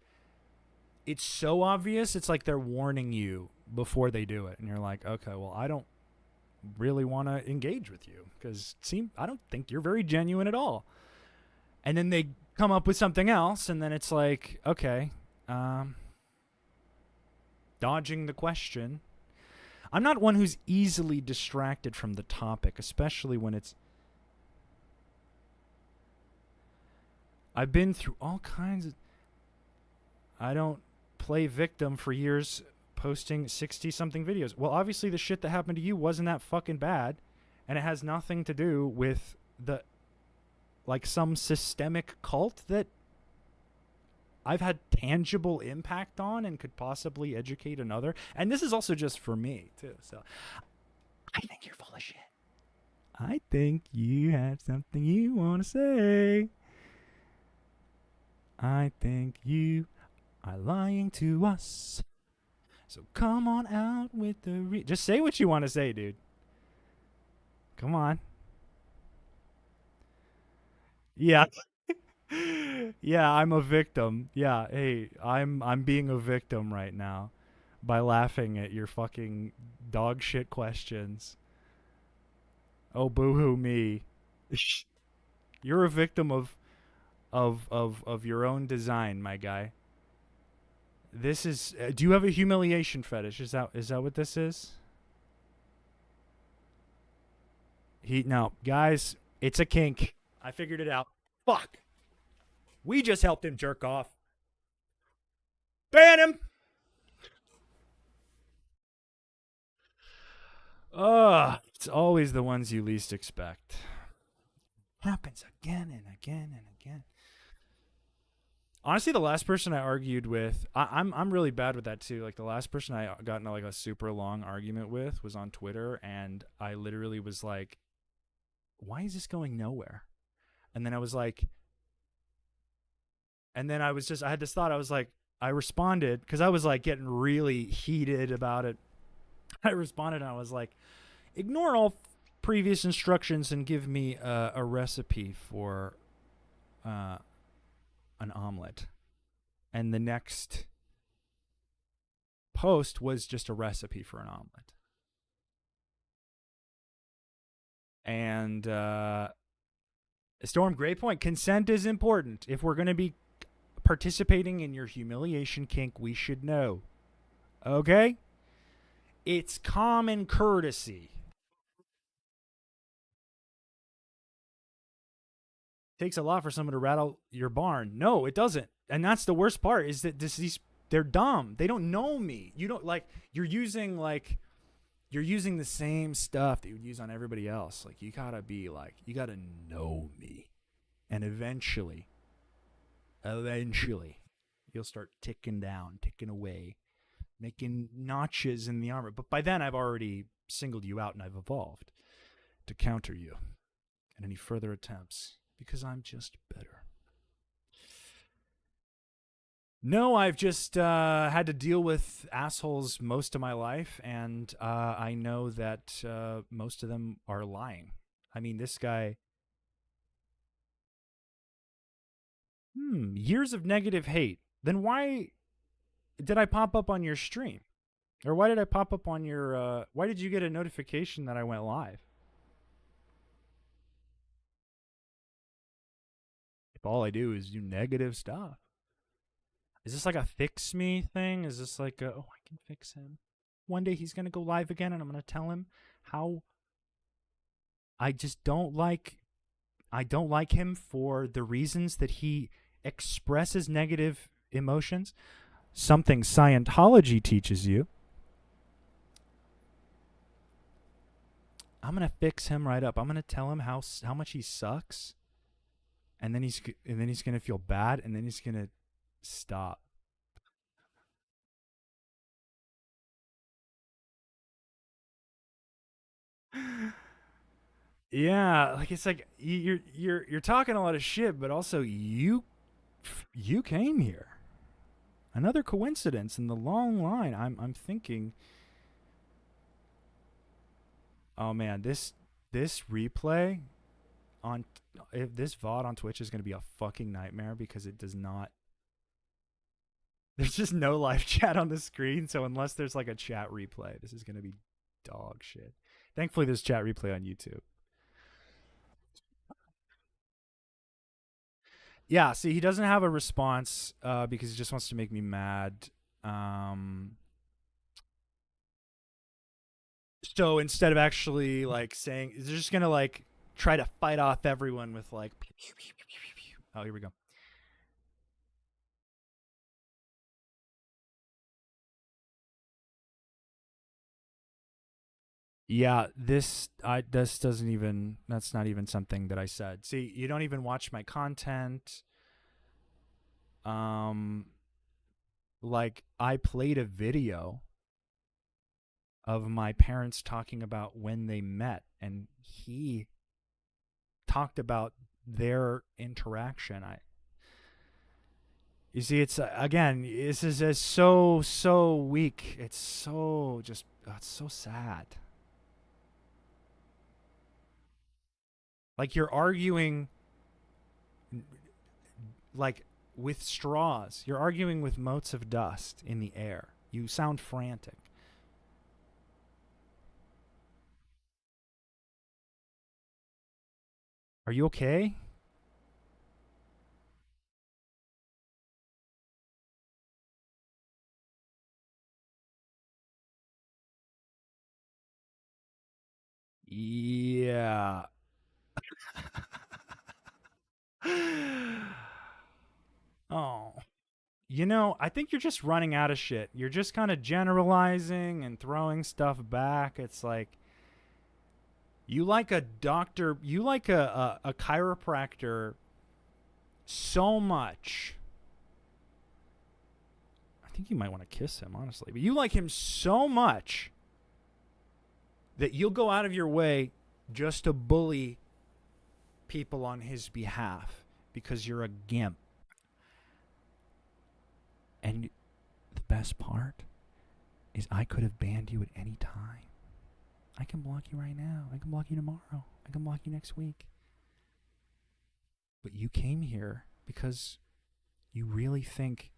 it's so obvious, it's like they're warning you before they do it, and you're like, okay, well, I don't really want to engage with you because I don't think you're very genuine at all. And then they come up with something else, and then it's like, okay, dodging the question. I'm not one who's easily distracted from the topic, especially when it's, I've been through all kinds of. I don't play victim for years posting 60 something videos. Well, obviously the shit that happened to you wasn't that fucking bad, and it has nothing to do with the like some systemic cult that I've had tangible impact on and could possibly educate another. And this is also just for me too. So I think you're full of shit. I think you have something you want to say. I think you are lying to us. So come on out with the just say what you want to say, dude. Come on. Yeah. Yeah, I'm a victim. Yeah, hey, I'm being a victim right now by laughing at your fucking dog shit questions. Oh, boo-hoo me. You're a victim of your own design, my guy. This is do you have a humiliation fetish? Is that what this is? No, guys, it's a kink. I figured it out. Fuck. We just helped him jerk off. Ban him. Ugh, it's always the ones you least expect. Happens again and again and again. Honestly, the last person I argued with, I'm really bad with that too. Like the last person I got into like a super long argument with was on Twitter, and I literally was like, "Why is this going nowhere?" And then I was like, I had this thought. I was like, I responded because I was like getting really heated about it. I responded and I was like, ignore all previous instructions and give me a recipe for an omelet. And the next post was just a recipe for an omelet. And Storm Graypoint, consent is important. If we're going to be participating in your humiliation kink, we should know. Okay? It's common courtesy. Takes a lot for someone to rattle your barn. No, it doesn't. And that's the worst part is that they're dumb. They don't know me. You don't you're using the same stuff that you would use on everybody else. Like you gotta know me. And eventually you'll start ticking away, making notches in the armor. But by then I've already singled you out and I've evolved to counter you and any further attempts. Because I'm just better. No, I've just had to deal with assholes most of my life, and I know that most of them are lying. I mean, this guy... years of negative hate. Then why did I pop up on your stream? Or why did I pop up on your... why did you get a notification that I went live? If all I do is do negative stuff. Is this like a fix me thing? Is this like I can fix him? One day he's going to go live again and I'm going to tell him how I don't like him for the reasons that he expresses negative emotions. Something Scientology teaches you. I'm going to fix him right up. I'm going to tell him how much he sucks. And then he's going to feel bad, and then he's going to stop. Yeah, like it's like you're talking a lot of shit, but also you came here. Another coincidence in the long line. I'm thinking, oh man, this replay on if this VOD on Twitch is going to be a fucking nightmare because it does not. There's just no live chat on the screen, so unless there's like a chat replay, this is going to be dog shit. Thankfully, there's chat replay on YouTube. Yeah, see, he doesn't have a response because he just wants to make me mad. So instead of actually like saying, they're just gonna like try to fight off everyone with like, oh, here we go. Yeah, this doesn't even, that's not even something that I said. See, you don't even watch my content. Um like I played a video of my parents talking about when they met, and he talked about their interaction. I You see, it's again, this is so weak. It's so just it's so sad. Like you're arguing like with straws. You're arguing with motes of dust in the air. You sound frantic. Are you okay? Yeah. Oh. I think you're just running out of shit. You're just kind of generalizing and throwing stuff back. It's like you like a doctor, you like a chiropractor so much. I think you might want to kiss him, honestly. But you like him so much that you'll go out of your way just to bully people on his behalf because you're a gimp. And the best part is I could have banned you at any time. I can block you right now. I can block you tomorrow. I can block you next week. But you came here because you really think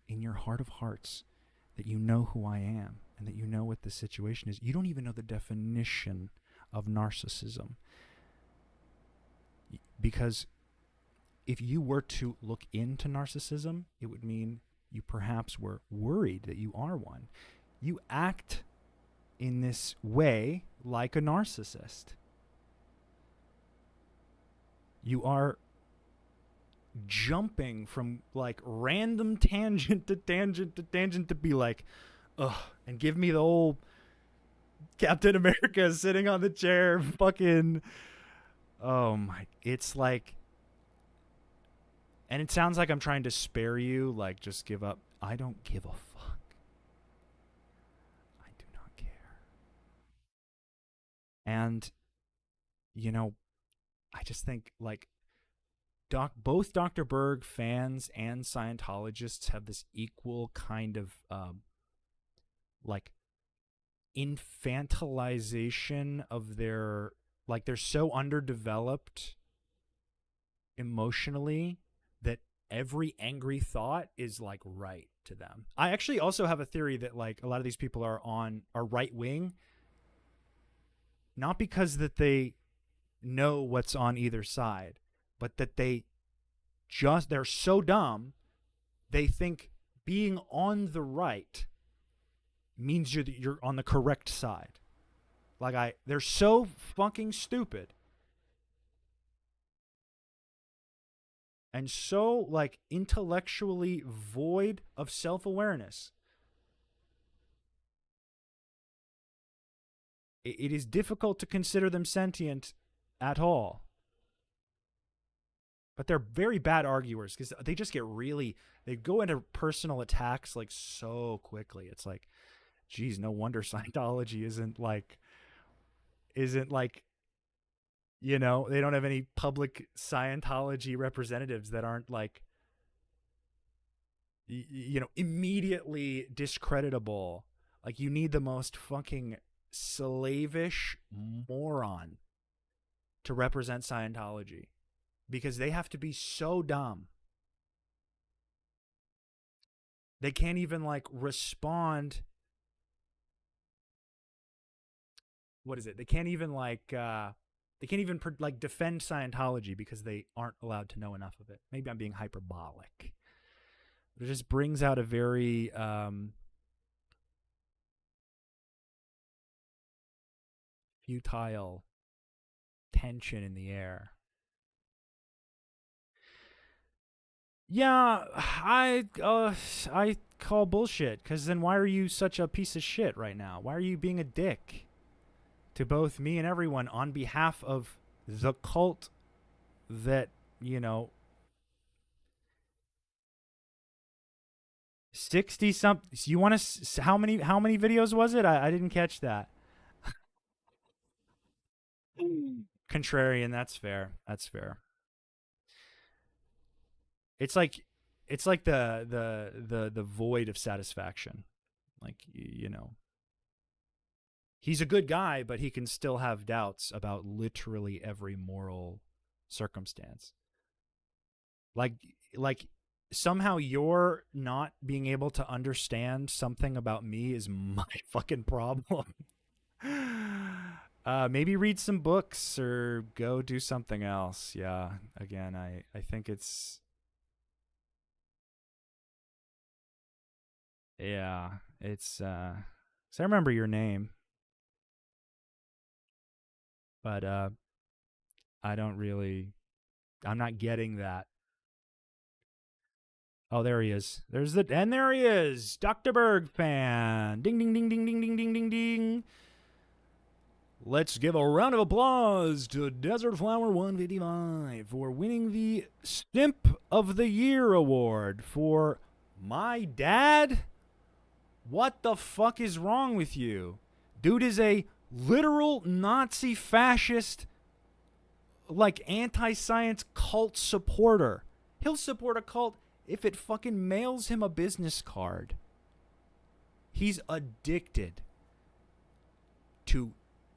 in your heart of hearts that you know who I am and that you know what the situation is. You don't even know the definition of narcissism. Because if you were to look into narcissism, it would mean you perhaps were worried that you are one. You act in this way like a narcissist. You are jumping from like random tangent to tangent to tangent to be like, ugh, and give me the old Captain America sitting on the chair, fucking, oh my, it's like, and it sounds like I'm trying to spare you, like just give up. I don't give a fuck. I do not care. And, I just think like both Dr. Berg fans and Scientologists have this equal kind of like infantilization of their, like they're so underdeveloped emotionally that every angry thought is like right to them. I actually also have a theory that like a lot of these people are right wing, not because that they know what's on either side, but that they're so dumb they think being on the right means you're on the correct side. They're so fucking stupid and so like intellectually void of self-awareness. It is difficult to consider them sentient at all. But they're very bad arguers because they just they go into personal attacks like so quickly. It's like, geez, no wonder Scientology isn't like, they don't have any public Scientology representatives that aren't like, immediately discreditable. Like you need the most fucking slavish moron to represent Scientology because they have to be so dumb. They can't even like respond. What is it? They can't even like defend Scientology because they aren't allowed to know enough of it. Maybe I'm being hyperbolic. But it just brings out a very futile tension in the air. Yeah, I call bullshit, because then why are you such a piece of shit right now? Why are you being a dick? to both me and everyone on behalf of the cult that, 60 something. You want to, how many videos was it? I didn't catch that. Contrarian, that's fair. That's fair. It's like the void of satisfaction. Like, he's a good guy, but he can still have doubts about literally every moral circumstance. Like somehow you're not being able to understand something about me is my fucking problem. Maybe read some books or go do something else. Yeah, again, I think it's... Yeah, it's... 'cause I remember your name, but I don't really... I'm not getting that. Oh, there he is. And there he is, Dr. Berg fan. Ding, ding, ding, ding, ding, ding, ding, ding, ding. Let's give a round of applause to Desert Flower 155 for winning the Simp of the Year award for my dad. What the fuck is wrong with you? Dude is a literal Nazi fascist, like anti-science cult supporter. He'll support a cult if it fucking mails him a business card. He's addicted to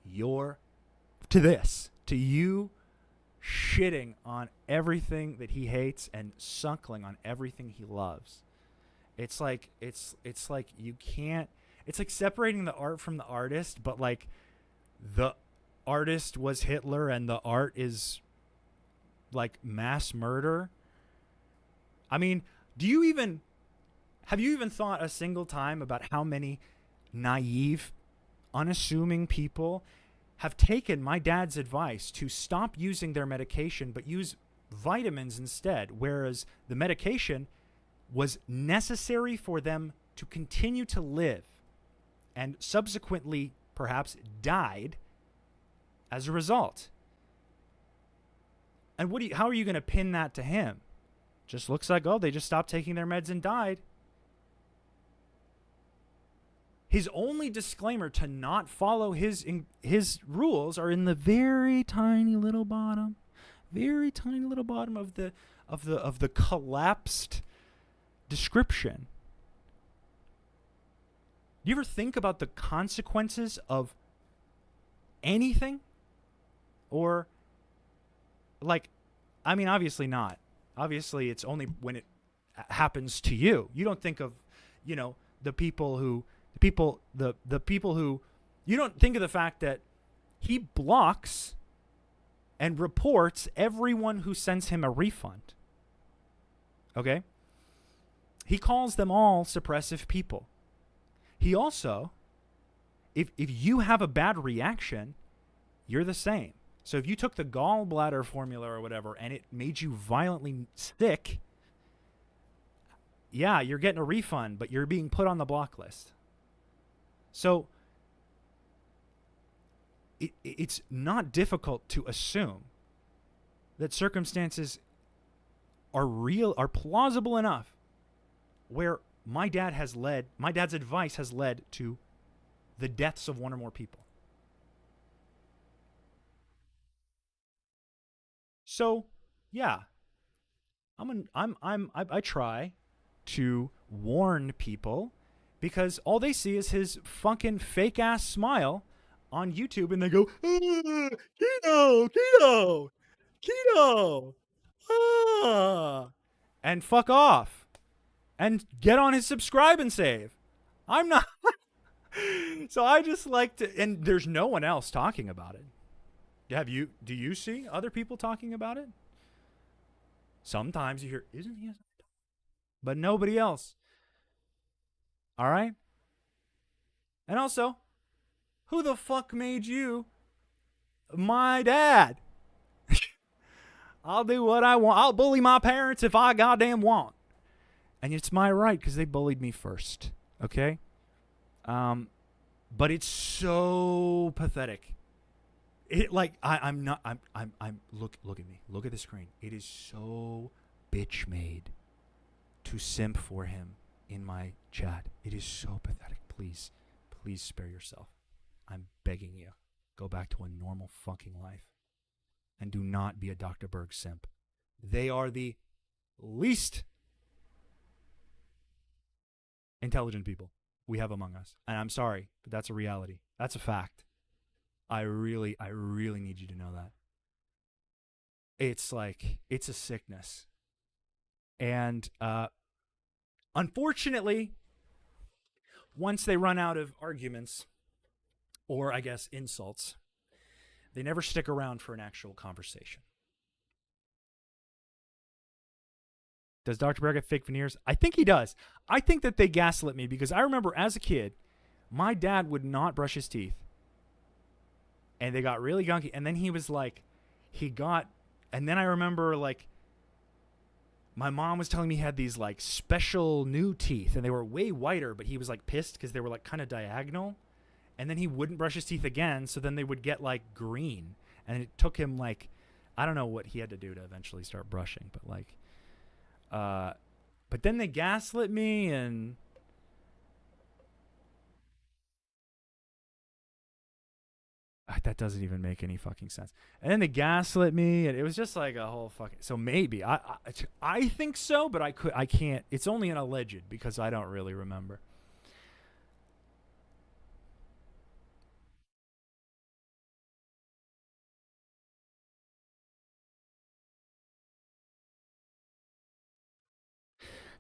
you shitting on everything that he hates and suckling on everything he loves. It's like you can't... It's like separating the art from the artist, but like the artist was Hitler and the art is like mass murder. I mean, have you even thought a single time about how many naive, unassuming people have taken my dad's advice to stop using their medication but use vitamins instead, whereas the medication was necessary for them to continue to live and subsequently perhaps died as a result. And how are you going to pin that to him? Just looks like, oh, they just stopped taking their meds and died. His only disclaimer to not follow his rules are in the very tiny little bottom of the collapsed description. Do you ever think about the consequences of anything? Or, like, I mean, obviously not. Obviously, it's only when it happens to you. You don't think of, the people who, you don't think of the fact that he blocks and reports everyone who sends him a refund. Okay? He calls them all suppressive people. He also, if you have a bad reaction, you're the same. So if you took the gallbladder formula or whatever and it made you violently sick, yeah, you're getting a refund, but you're being put on the block list. So it's not difficult to assume that circumstances are plausible enough where my dad's advice has led to the deaths of one or more people. So, yeah, I try to warn people because all they see is his fucking fake ass smile on YouTube, and they go, keto, and fuck off, and get on his subscribe and save. I'm not. So I just like to, and there's no one else talking about it. Do you see other people talking about it? Sometimes you hear, isn't he? But nobody else. All right? And also, who the fuck made you my dad? I'll do what I want. I'll bully my parents if I goddamn want. And it's my right because they bullied me first. Okay? But it's so pathetic It like I'm not I'm look at me. Look at the screen. It is so bitch made to simp for him in my chat. It is so pathetic. Please, please spare yourself. I'm begging you. Go back to a normal fucking life. And do not be a Dr. Berg simp. They are the least intelligent people we have among us. And I'm sorry, but that's a reality. That's a fact. I really need you to know that. It's like, it's a sickness. And unfortunately, once they run out of arguments, or I guess insults, they never stick around for an actual conversation. Does Dr. Berg have fake veneers? I think he does. I think that they gaslit me because I remember as a kid, my dad would not brush his teeth. And they got really gunky. And then he was like, and then I remember like, my mom was telling me he had these like special new teeth and they were way whiter, but he was like pissed because they were like kind of diagonal. And then he wouldn't brush his teeth again. So then they would get like green. And it took him like, I don't know what he had to do to eventually start brushing, but like, but then they gaslit me and that doesn't even make any fucking sense. And then they gaslit me and it was just like a whole fucking, so maybe I think so, but I can't, it's only an alleged because I don't really remember.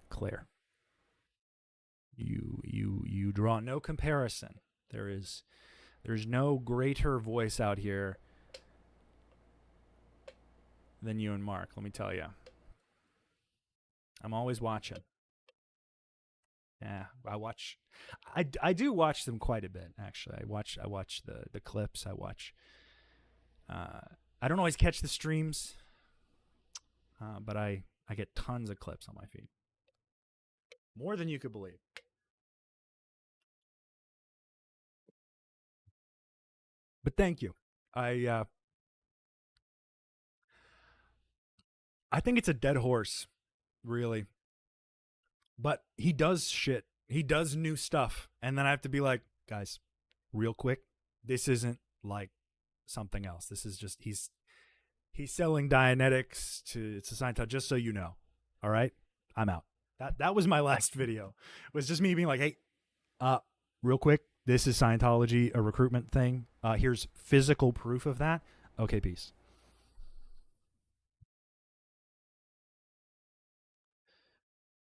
Claire, you draw no comparison. There's no greater voice out here than you and Mark, let me tell you. I'm always watching. Yeah, I do watch them quite a bit actually. I watch the clips. I don't always catch the streams, but I get tons of clips on my feed. More than you could believe. But thank you. I think it's a dead horse, really. But he does shit. He does new stuff. And then I have to be like, guys, real quick, this isn't like something else. This is just he's selling Dianetics to Scientology, just so you know. All right? I'm out. That was my last video. It was just me being like, hey, real quick, this is Scientology, a recruitment thing. Here's physical proof of that. Okay, peace.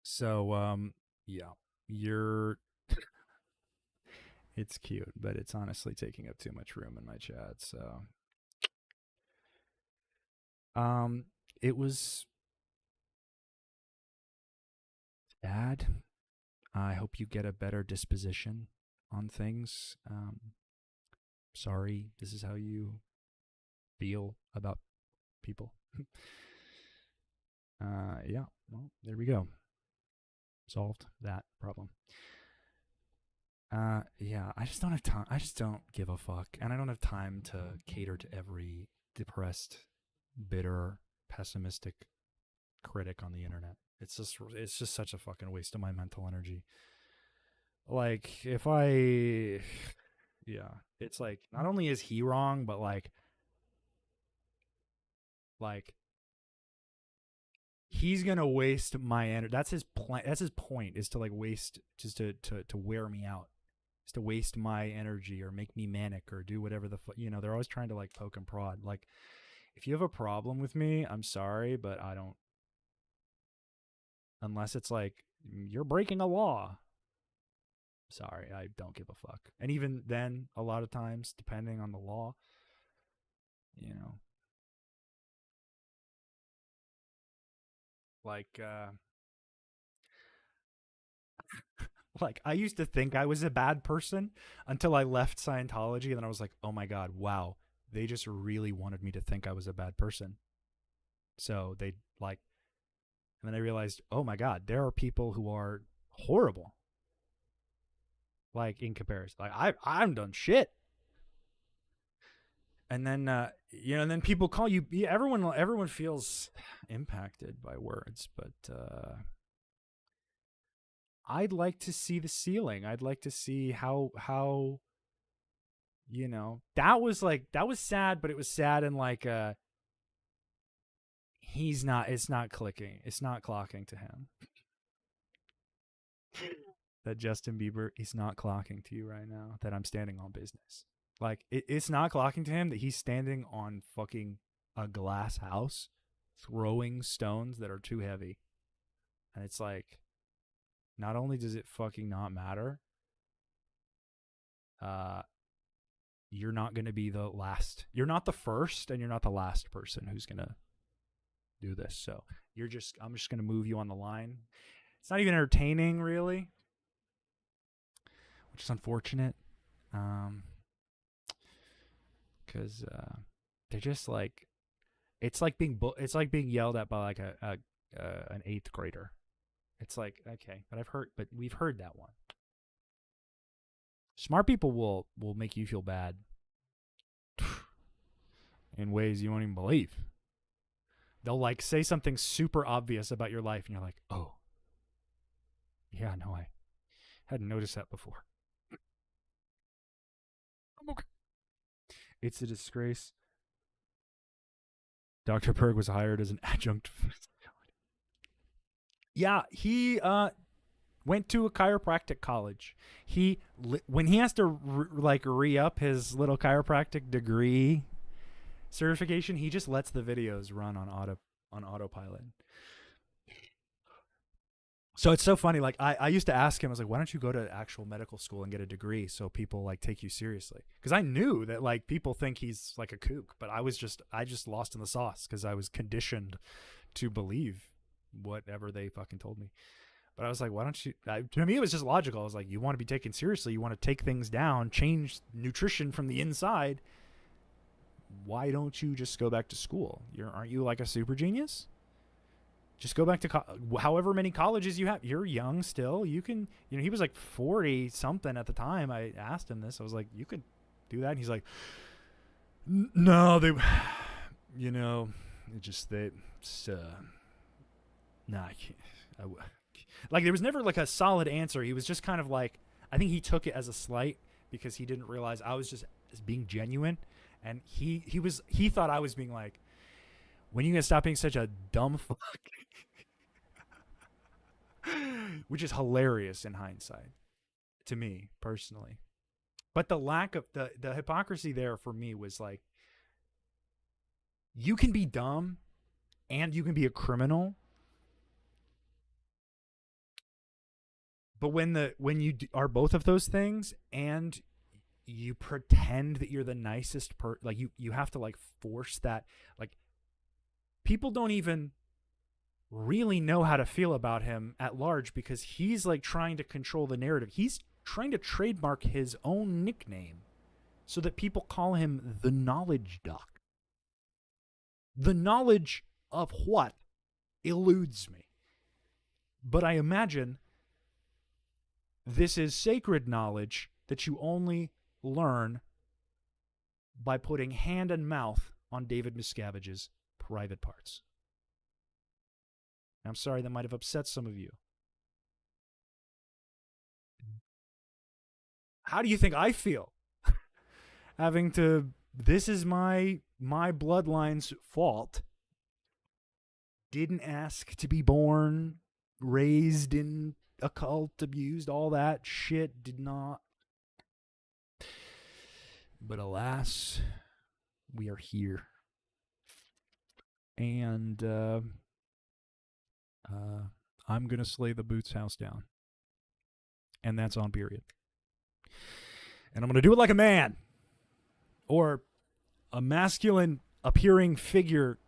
So, yeah, it's cute, but it's honestly taking up too much room in my chat. So, it was bad. I hope you get a better disposition on things. Sorry, this is how you feel about people. Yeah, well, there we go. Solved that problem. Yeah, I just don't have time. I just don't give a fuck. And I don't have time to cater to every depressed, bitter, pessimistic critic on the internet. It's just such a fucking waste of my mental energy. Like, yeah, it's like, not only is he wrong, but like he's gonna waste my energy. That's his plan. That's his point, is to like waste, just to wear me out, is to waste my energy or make me manic or do whatever the fuck. They're always trying to like poke and prod. Like, if you have a problem with me, I'm sorry, but I don't. Unless it's like you're breaking a law. Sorry, I don't give a fuck. And even then, a lot of times, depending on the law, like like I used to think I was a bad person until I left Scientology, and then I was like, oh my god, wow, they just really wanted me to think I was a bad person. So they like, and then I realized, oh my god, there are people who are horrible. Like, in comparison, like I haven't done shit. And then and then people call you. Yeah, everyone feels impacted by words, but I'd like to see the ceiling. I'd like to see how that was sad, but it was sad in like it's not clicking. It's not clocking to him. That Justin Bieber, he's not clocking to you right now that I'm standing on business. Like, it's not clocking to him that he's standing on fucking a glass house throwing stones that are too heavy. And it's like, not only does it fucking not matter, you're not going to be the last. You're not the first, and you're not the last person who's going to do this. So I'm just going to move you on the line. It's not even entertaining, really, which is unfortunate. Because they're just like, it's like being yelled at by like an 8th grader. It's like, okay, but we've heard that one. Smart people will make you feel bad in ways you won't even believe. They'll like say something super obvious about your life, and you're like, oh, yeah, no, I hadn't noticed that before. I'm okay. It's a disgrace. Dr. Berg was hired as an adjunct. Yeah, he went to a chiropractic college. When he has to re-up his little chiropractic degree certification, he just lets the videos run on autopilot. So it's so funny. Like I used to ask him, I was like, why don't you go to actual medical school and get a degree so people like take you seriously? Because I knew that like people think he's like a kook, but I just lost in the sauce because I was conditioned to believe whatever they fucking told me. But I was like, why don't you? To me, it was just logical. I was like, you want to be taken seriously. You want to take things down, change nutrition from the inside. Why don't you just go back to school? Aren't you like a super genius? Just go back to however many colleges you have. You're young still. You can, he was like 40 something at the time. I asked him this. I was like, you could do that. And he's like, no, I can't. Like, there was never like a solid answer. He was just kind of like, I think he took it as a slight because he didn't realize I was just being genuine. And he thought I was being like, when are you going to stop being such a dumb fuck? Which is hilarious in hindsight to me personally. But the lack of the hypocrisy there for me was like, you can be dumb and you can be a criminal. But when you are both of those things and you pretend that you're the nicest like you have to like force that, like, people don't even really know how to feel about him at large because he's like trying to control the narrative. He's trying to trademark his own nickname so that people call him the knowledge doc. The knowledge of what eludes me. But I imagine this is sacred knowledge that you only learn by putting hand and mouth on David Miscavige's private parts. I'm sorry, that might have upset some of you. How do you think I feel? This is my bloodline's fault. Didn't ask to be born, raised in a cult, abused, all that shit, did not. But alas, we are here. And I'm going to slay the Boots house down. And that's on period. And I'm going to do it like a man. Or a masculine appearing figure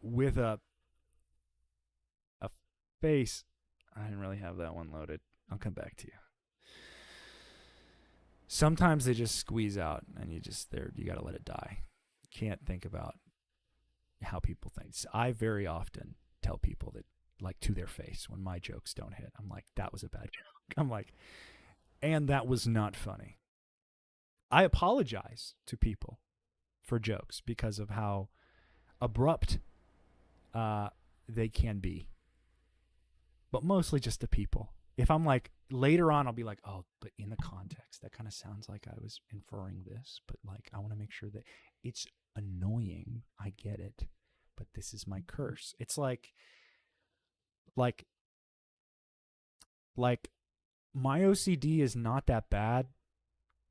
with a face. I didn't really have that one loaded. I'll come back to you. Sometimes they just squeeze out and you got to let it die. You can't think about how people think. So I very often tell people that, like, to their face when my jokes don't hit. I'm like, that was a bad joke. I'm like, and that was not funny. I apologize to people for jokes because of how abrupt they can be. But mostly just to people. If I'm like, later on, I'll be like, oh, but in the context, that kind of sounds like I was inferring this. But like, I want to make sure that it's annoying. I get it. But this is my curse. It's like my OCD is not that bad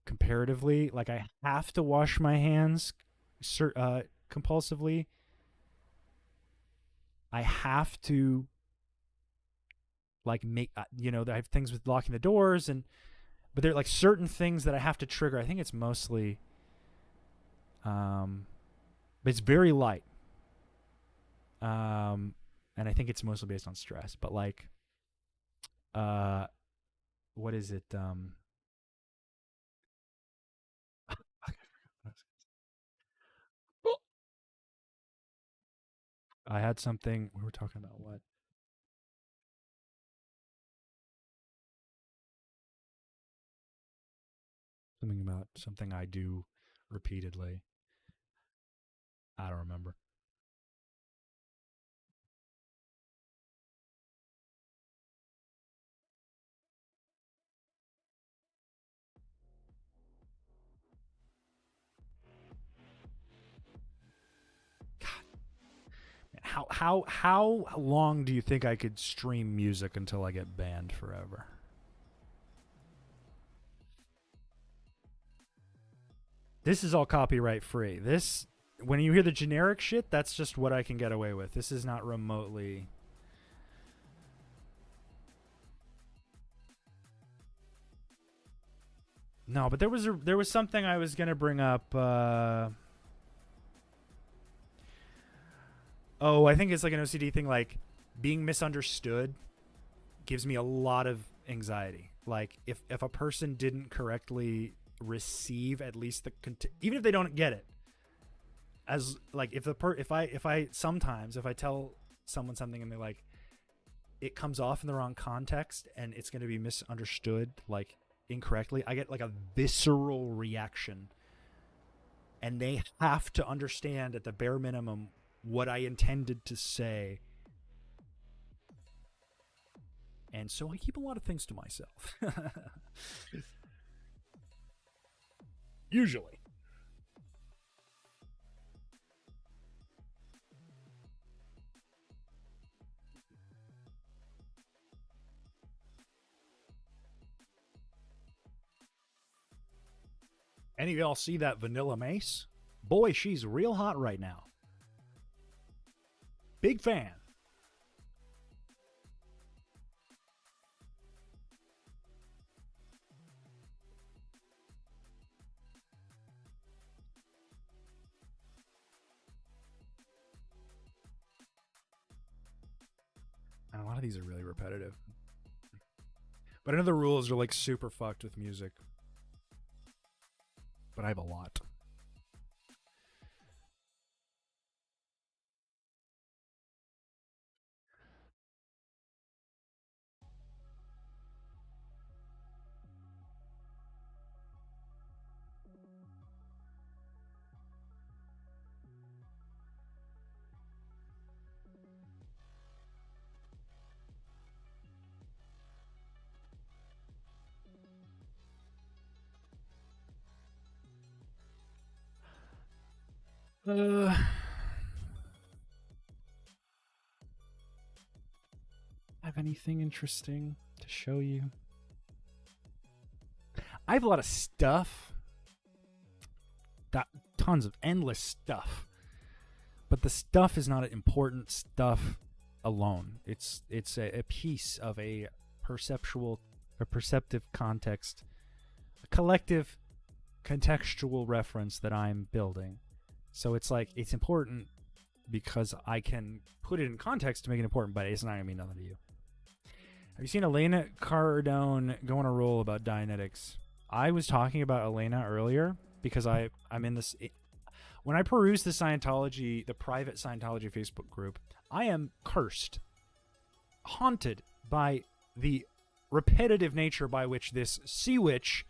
comparatively. Like, I have to wash my hands compulsively. I have to like make I have things with locking the doors, but there are like certain things that I have to trigger. I think it's mostly but it's very light. And I think it's mostly based on stress, but like what is it? I had something. We were talking about what? Something about something I do repeatedly. I don't remember. How long do you think I could stream music until I get banned forever? This is all copyright free. This, when you hear the generic shit, that's just what I can get away with. This is not remotely. No, but there was something I was gonna bring up. I think it's like an OCD thing. Like, being misunderstood gives me a lot of anxiety. Like, if a person didn't correctly receive at least even if they don't get it, as like if I sometimes if I tell someone something and they're like, it comes off in the wrong context and it's going to be misunderstood like incorrectly, I get like a visceral reaction, and they have to understand at the bare minimum what I intended to say. And so I keep a lot of things to myself. Usually. Any of y'all see that Vanilla Mace? Boy, she's real hot right now. Big fan. And a lot of these are really repetitive. But I know the rules are like super fucked with music. But I have a lot. Have anything interesting to show you? I have a lot of stuff. Tons of endless stuff. But the stuff is not important stuff alone. It's a piece of a perceptive context, a collective contextual reference that I'm building. So it's like, it's important because I can put it in context to make it important, but it's not gonna mean nothing to you. Have you seen Elena Cardone go on a roll about Dianetics? I was talking about Elena earlier because I'm in this. When I peruse the private Scientology Facebook group, I am cursed, haunted by the repetitive nature by which this sea witch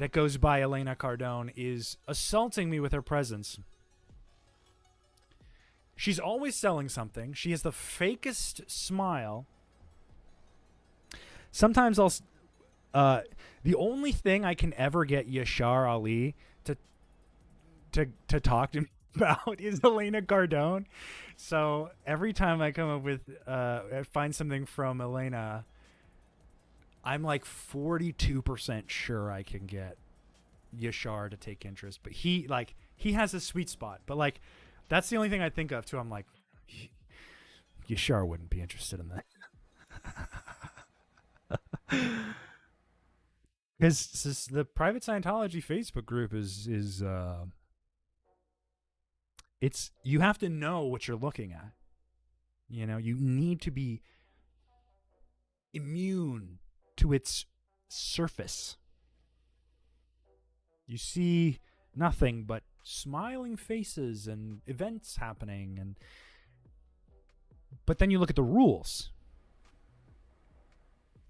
that goes by Elena Cardone is assaulting me with her presence. She's always selling something. She has the fakest smile. Sometimes the only thing I can ever get Yashar Ali to talk to me about is Elena Cardone. So every time I come up with find something from Elena, I'm like 42% sure I can get Yashar to take interest. But he has a sweet spot. But like that's the only thing I think of too. I'm like, Yashar wouldn't be interested in that. Because the private Scientology Facebook group is it's, you have to know what you're looking at. You know, you need to be immune to its surface. You see nothing but smiling faces and events happening, but then you look at the rules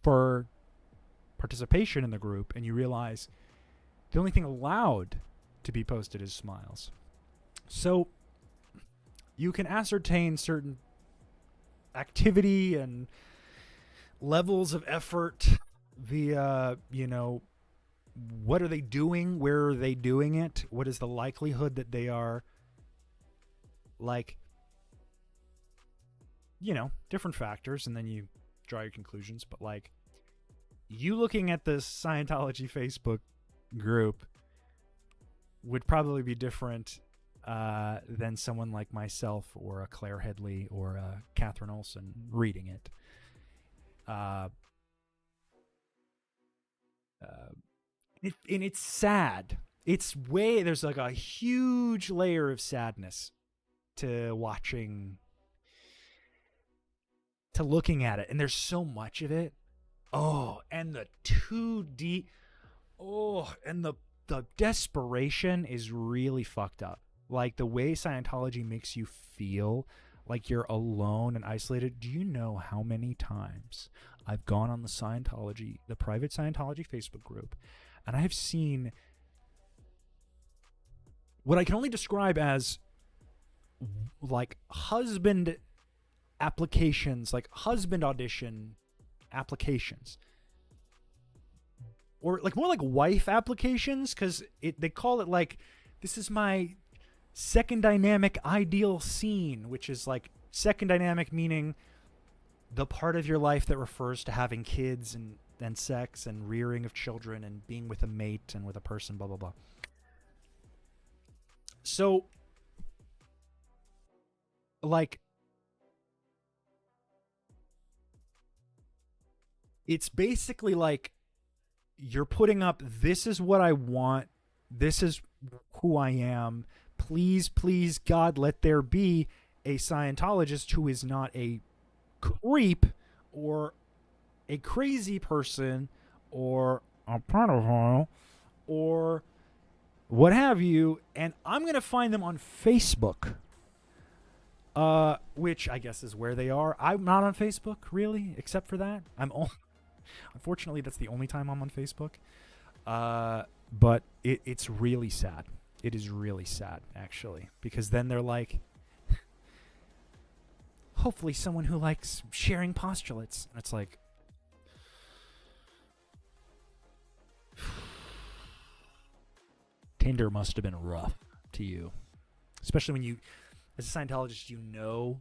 for participation in the group and you realize the only thing allowed to be posted is smiles. So you can ascertain certain activity and levels of effort via, what are they doing? Where are they doing it? What is the likelihood that they are different factors, and then you draw your conclusions. But you looking at the Scientology Facebook group would probably be different than someone like myself or a Claire Headley or a Catherine Olson reading it. And it's sad. There's like a huge layer of sadness to looking at it. And there's so much of it. Oh, and the 2D. Oh, and the desperation is really fucked up. Like the way Scientology makes you feel like you're alone and isolated. Do you know how many times I've gone on the private Scientology Facebook group, and I have seen what I can only describe as husband applications, husband audition applications, or more like wife applications, because they call it this is my second dynamic ideal scene, which is second dynamic meaning the part of your life that refers to having kids and sex and rearing of children and being with a mate and with a person, blah blah blah. So it's basically you're putting up, this is what I want, this is who I am, please God, let there be a Scientologist who is not a creep or a crazy person or a pedophile or what have you, and I'm going to find them on Facebook, which I guess is where they are. I'm not on Facebook, really, except for that. Unfortunately, that's the only time I'm on Facebook. But it's really sad. It is really sad, actually, because then they're hopefully someone who likes sharing postulates. And it's Tinder must have been rough to you, especially when you, as a Scientologist, you know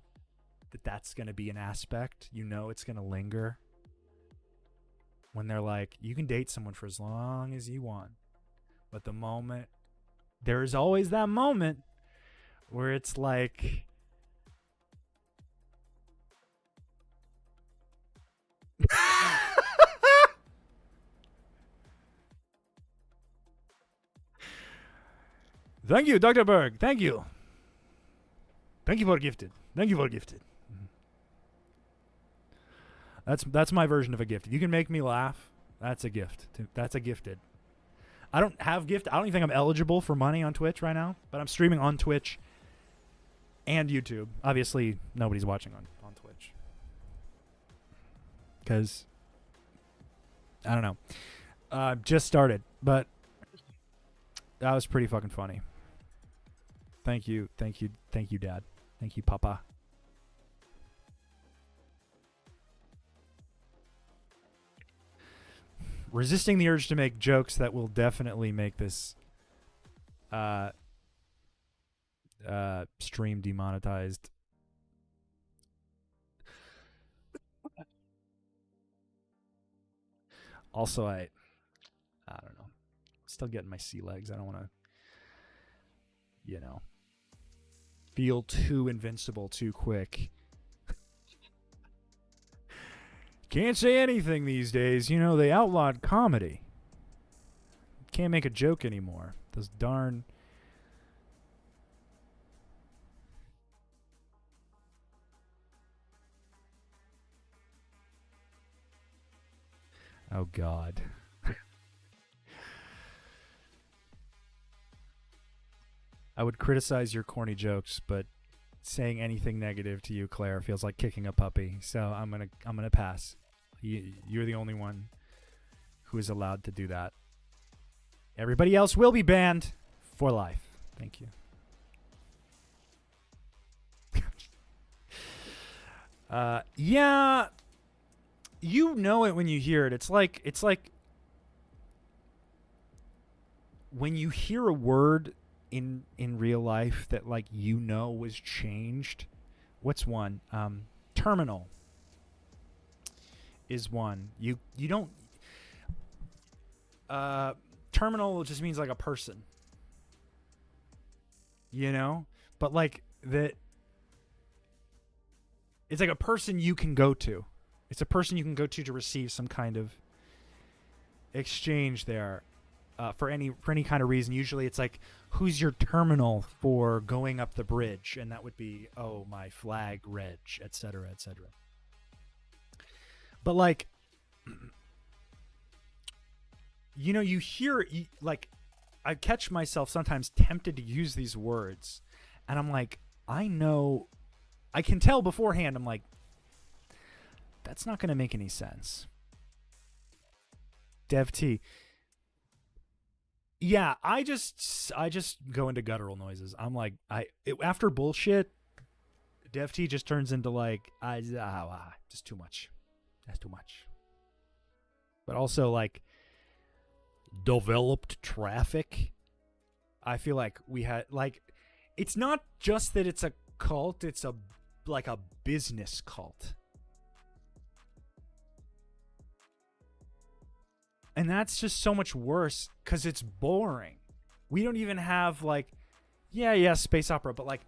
that's going to be an aspect. You know it's going to linger. When they're you can date someone for as long as you want, but there's always that moment where it's Thank you, Dr. Berg. Thank you. Thank you for gifted. Thank you for gifted. That's my version of a gift. If you can make me laugh, that's a gift. That's a gifted. I don't have gift. I don't even think I'm eligible for money on Twitch right now, but I'm streaming on Twitch and YouTube. Obviously, nobody's watching on Twitch because I don't know. Just started, but That was pretty fucking funny. Thank you, Dad. Thank you, Papa. Resisting the urge to make jokes that will definitely make this stream demonetized. Also, I don't know. Still getting my sea legs. I don't want to, feel too invincible too quick. Can't say anything these days. They outlawed comedy. Can't make a joke anymore. Those darn... Oh, God. I would criticize your corny jokes, but saying anything negative to you, Claire, feels like kicking a puppy. So I'm gonna pass. You're the only one who is allowed to do that. Everybody else will be banned for life. Thank you. Yeah, you know it when you hear it. It's like when you hear a word in real life that was changed. What's one? Terminal is one. You don't. Terminal just means like a person. But that. It's like a person you can go to. It's a person you can go to receive some kind of exchange there, for any kind of reason. Usually, it's like, who's your terminal for going up the bridge, and that would be, oh, my flag, reg, etc., etc. But you hear I catch myself sometimes tempted to use these words, and I'm like, I can tell beforehand. I'm like, that's not going to make any sense. Dev T. Yeah, I just go into guttural noises. I'm like, after bullshit, Dev T just turns into just too much. That's too much. But also developed traffic. I feel like we had it's not just that it's a cult, it's a business cult. And that's just so much worse because it's boring. We don't even have space opera, but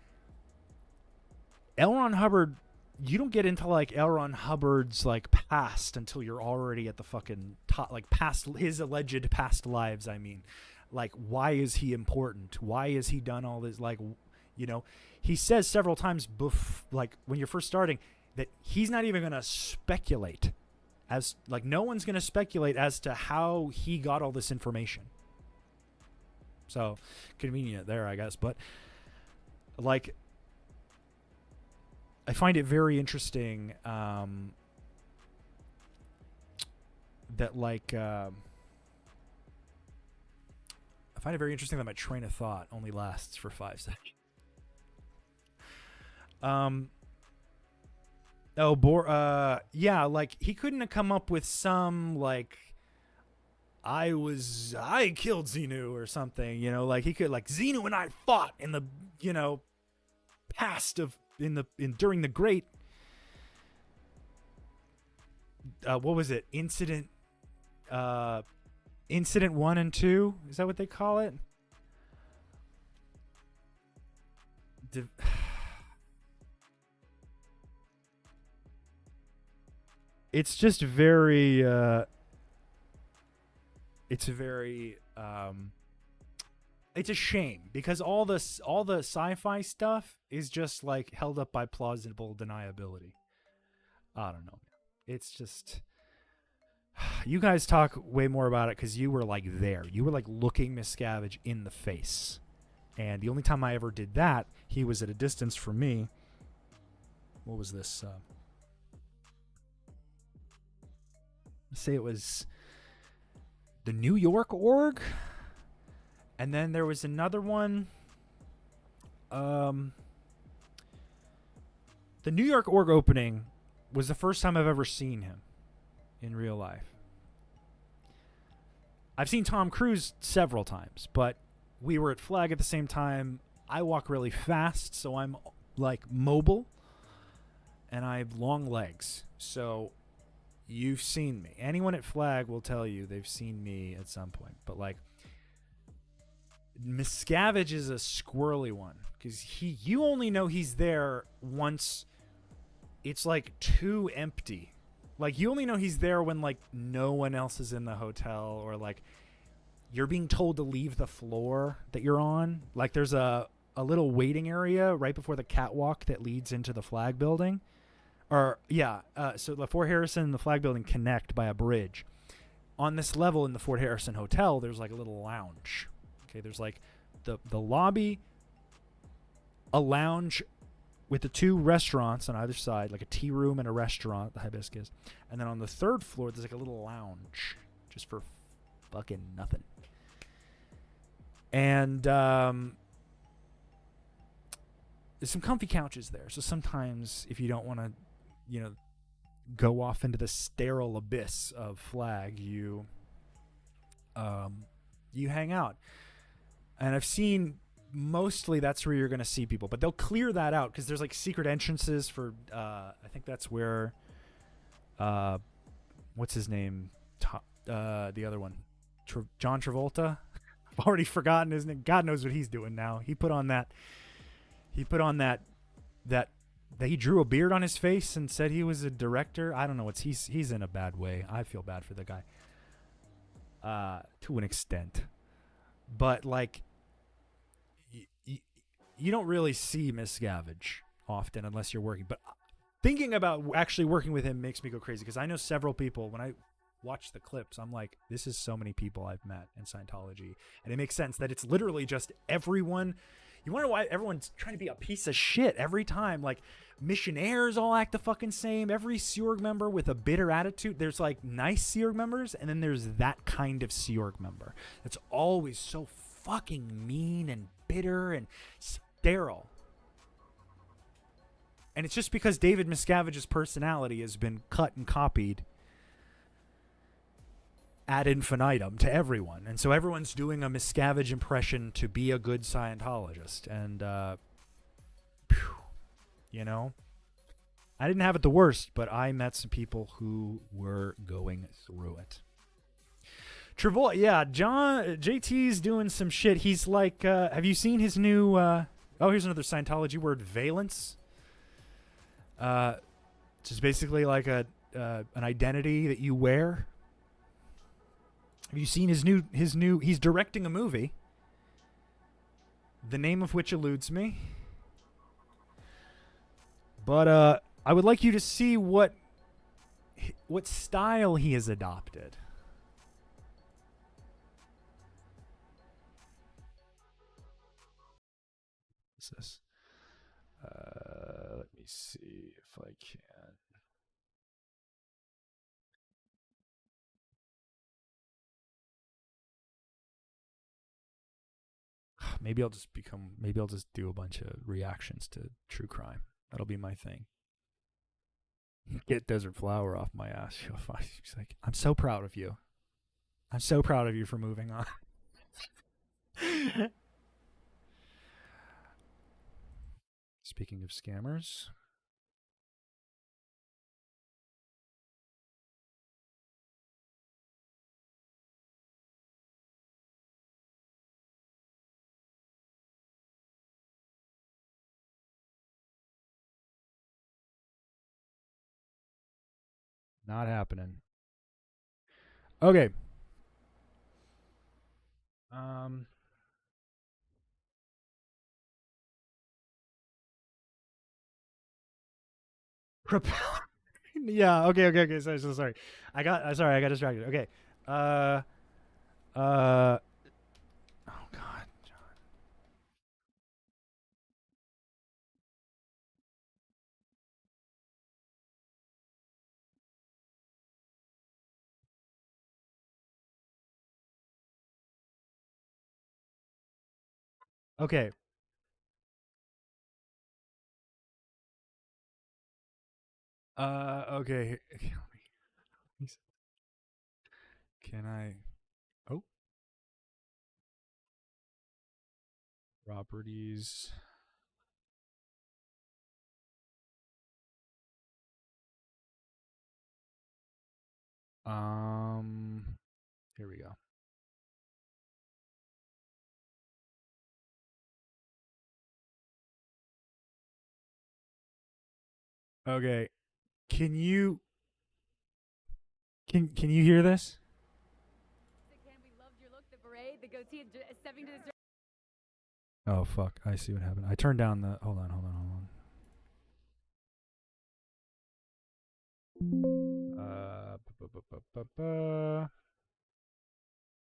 L. Ron Hubbard, you don't get into L. Ron Hubbard's past until you're already at the fucking top, past his alleged past lives. I mean, why is he important? Why has he done all this? He says several times when you're first starting that he's not even going to speculate. As no one's going to speculate as to how he got all this information. So convenient there, I guess. But I find it very interesting that I find it very interesting that my train of thought only lasts for 5 seconds. He couldn't have come up with some I killed Xenu or something, he could Xenu and I fought in the past of during the great what was it, incident 1 and 2, is that what they call it? It's just very it's a shame because all the sci-fi stuff is just held up by plausible deniability. I don't know. It's just, you guys talk way more about it because you were there. You were looking Miscavige in the face. And the only time I ever did that, he was at a distance from me. What was this? Say it was the New York org, And then there was another one. The New York org opening was the first time I've ever seen him in real life. I've seen Tom Cruise several times, but we were at Flag at the same time. I walk really fast, so I'm like mobile, and I have long legs. So you've seen me. Anyone at Flag will tell you they've seen me at some point. But like Miscavige is a squirrely one because you only know he's there once it's like too empty. Like you only know he's there when like no one else is in the hotel, or like you're being told to leave the floor that you're on. Like there's a little waiting area right before the catwalk that leads into the Flag building. Or so the Fort Harrison and the Flag building connect by a bridge. On this level in the Fort Harrison Hotel, there's like a little lounge. Okay, there's like the lobby, a lounge with the two restaurants on either side, like a tea room and a restaurant, the Hibiscus. And then on the third floor, there's like a little lounge just for fucking nothing. And there's some comfy couches there. So sometimes if you don't want to, go off into the sterile abyss of Flag, you hang out. And I've seen mostly that's where you're going to see people, but they'll clear that out because there's like secret entrances for I think that's where what's his name, the other one, John Travolta. I've already forgotten his name. God knows what he's doing now. He put on that he drew a beard on his face and said he was a director. I don't know. He's in a bad way. I feel bad for the guy to an extent, but like you don't really see Miscavige often unless you're working. But thinking about actually working with him makes me go crazy because I know several people. When I watch the clips, I'm like, this is so many people I've met in Scientology, and it makes sense that it's literally just everyone. You wonder why everyone's trying to be a piece of shit every time. Like, missionaires all act the fucking same. Every Sea Org member with a bitter attitude. There's, like, nice Sea Org members, and then there's that kind of Sea Org member that's always so fucking mean and bitter and sterile. And it's just because David Miscavige's personality has been cut and copied ad infinitum to everyone, and so everyone's doing a Miscavige impression to be a good Scientologist. And I didn't have it the worst, but I met some people who were going through it. Travolta, yeah, JT's doing some shit. He's like, have you seen his new here's another Scientology word, valence, which is basically like an identity that you wear. Have you seen his new? He's directing a movie, the name of which eludes me. But I would like you to see what style he has adopted. What's this? Let me see if I can. Maybe I'll just do a bunch of reactions to true crime. That'll be my thing. Get Desert Flower off my ass. She's like, I'm so proud of you. I'm so proud of you for moving on. Speaking of scammers. Not happening. Okay. Propeller. Yeah. Okay. Sorry. I got distracted. Okay. Oh God. Okay. Okay. Can I? Oh, properties. Here we go. Okay. Can you can you hear this? Oh fuck! I see what happened. I turned down the. Hold on.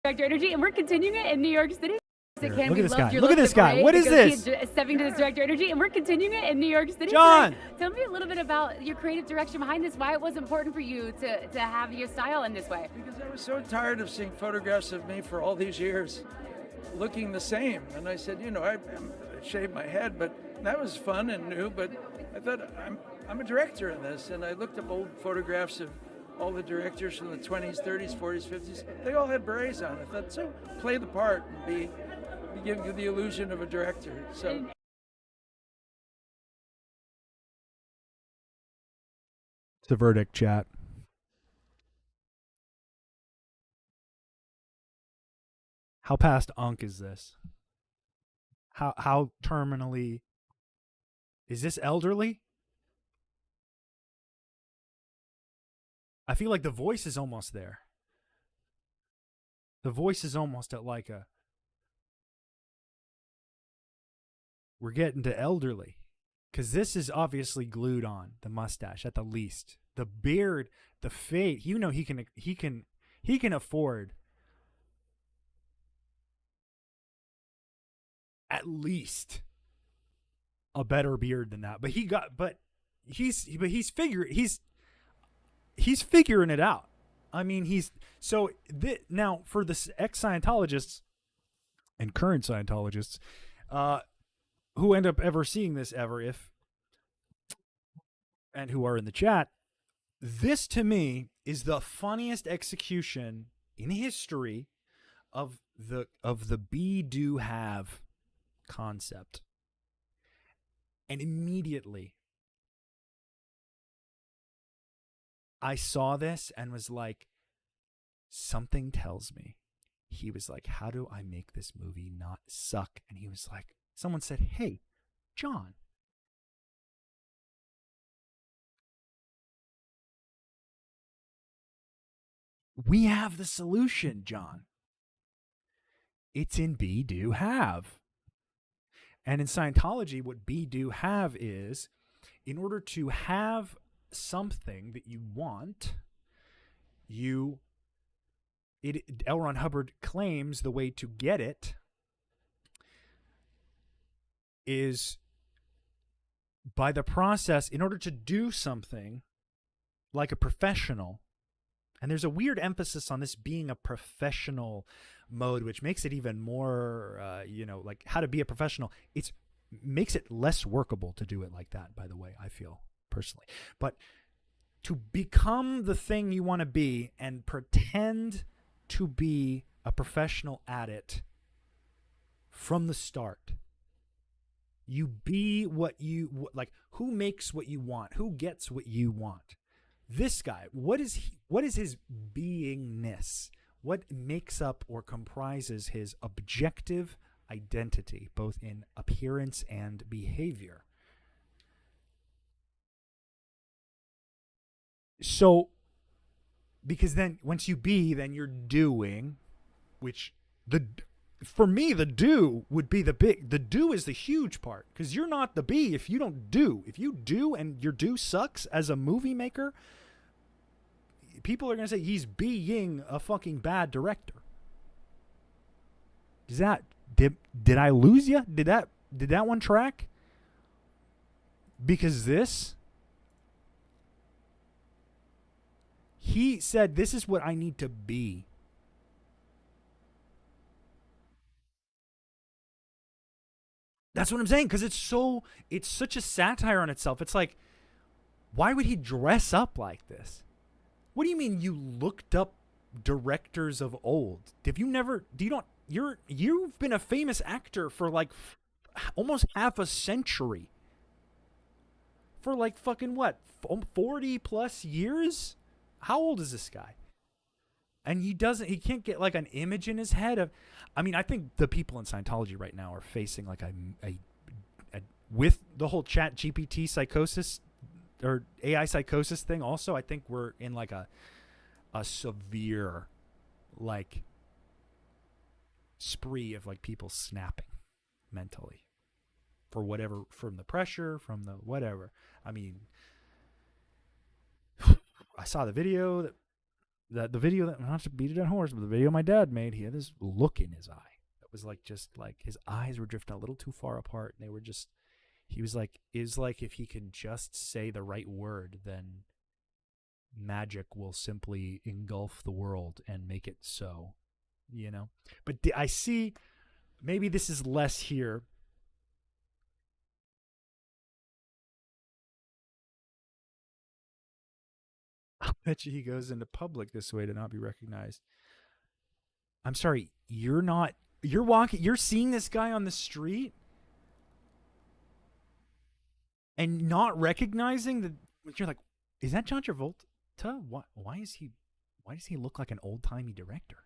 Director Energy, and we're continuing it in New York City. Here, look at this guy. Look at this guy. What is this? Stepping to this Director Energy, and we're continuing it in New York City. John! Tell me a little bit about your creative direction behind this, why it was important for you to have your style in this way. Because I was so tired of seeing photographs of me for all these years looking the same. And I said, I shaved my head, but that was fun and new, but I thought I'm a director in this. And I looked up old photographs of all the directors from the 20s, 30s, 40s, 50s. They all had berets on. I thought, so play the part and give you the illusion of a director. So. It's a verdict, chat. How past unk is this? How terminally is this elderly? I feel like the voice is almost there. The voice is almost at like a we're getting to elderly. Because this is obviously glued on, the mustache at the least. The beard, the fade, he can afford at least a better beard than that. But he's figuring it out. I mean, now for the ex-Scientologists and current Scientologists, who end up ever seeing this and who are in the chat, this to me is the funniest execution in history of the be do have concept. And immediately I saw this and was like, something tells me. He was like, how do I make this movie not suck? And he was like, someone said, hey, John, we have the solution, John. It's in be, do, have. And in Scientology, what be, do, have is, in order to have something that you want, L. Ron Hubbard claims the way to get it is by the process. In order to do something like a professional, and there's a weird emphasis on this being a professional mode, which makes it even more, like how to be a professional. It makes it less workable to do it like that, by the way, I feel personally. But to become the thing you want to be and pretend to be a professional at it from the start. You be what you like. Who makes what you want? Who gets what you want? This guy, what is his beingness? What makes up or comprises his objective identity, both in appearance and behavior? So, because then once you be, then you're doing, which for me, the do would be the do is the huge part, because you're not the be if you don't do. If you do and your do sucks as a movie maker, people are going to say he's being a fucking bad director. Did I lose you? Did that one track? Because he said, this is what I need to be. That's what I'm saying, because it's such a satire on itself. It's like, why would he dress up like this? What do you mean you looked up directors of old? You've been a famous actor for like almost half a century. For like fucking what, 40 plus years? How old is this guy? And he can't get like an image in his head of, I mean, I think the people in Scientology right now are facing like a with the whole Chat GPT psychosis or AI psychosis thing. Also, I think we're in like a severe like spree of like people snapping mentally for whatever, from the pressure, from the whatever. I mean, I saw the video that not to beat a dead horse, but the video my dad made, he had this look in his eye that was like, just like his eyes were drifting a little too far apart, and they were just, he was like, is like if he can just say the right word, then magic will simply engulf the world and make it so, you know. But I see, maybe this is less here. I bet you he goes into public this way to not be recognized. I'm sorry, you're seeing this guy on the street and not recognizing that. You're like, is that John Travolta? Why does he look like an old-timey director?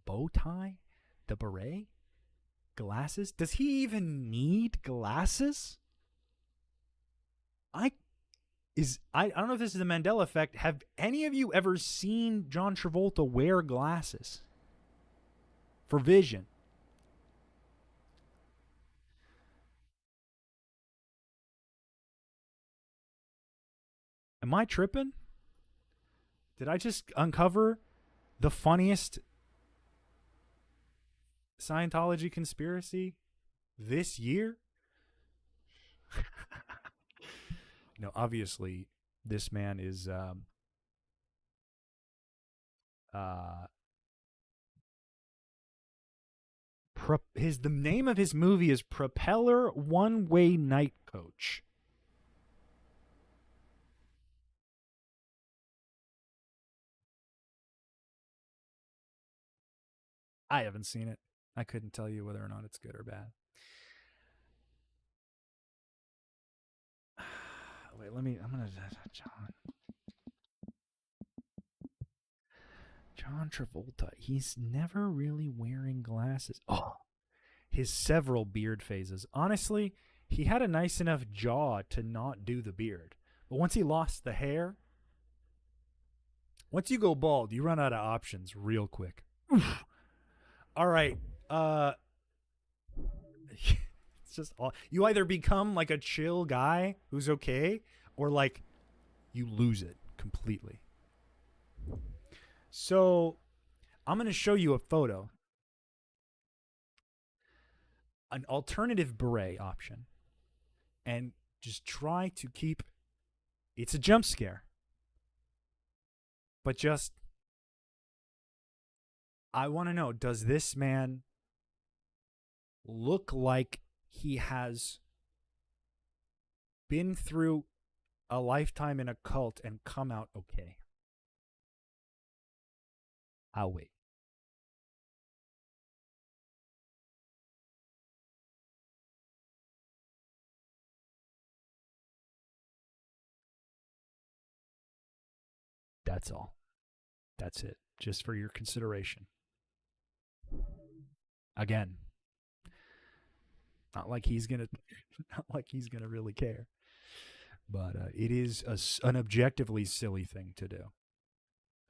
Bow tie, the beret, glasses. Does he even need glasses? I don't know if this is the Mandela effect. Have any of you ever seen John Travolta wear glasses for vision? Am I tripping? Did I just uncover the funniest Scientology conspiracy this year? No, obviously, this man is the name of his movie is Propeller One-Way Night Coach. I haven't seen it. I couldn't tell you whether or not it's good or bad. Wait, John Travolta. He's never really wearing glasses. Oh, his several beard phases. Honestly, he had a nice enough jaw to not do the beard. But once he lost the hair, once you go bald, you run out of options real quick. All right. It's just you either become like a chill guy who's okay, or like you lose it completely. So I'm going to show you a photo. An alternative beret option. And just try to keep, it's a jump scare. But just, I want to know, does this man look like he has been through a lifetime in a cult and come out okay? I'll wait. That's all. That's it. Just for your consideration. Again, not like he's gonna really care, but it is an objectively silly thing to do.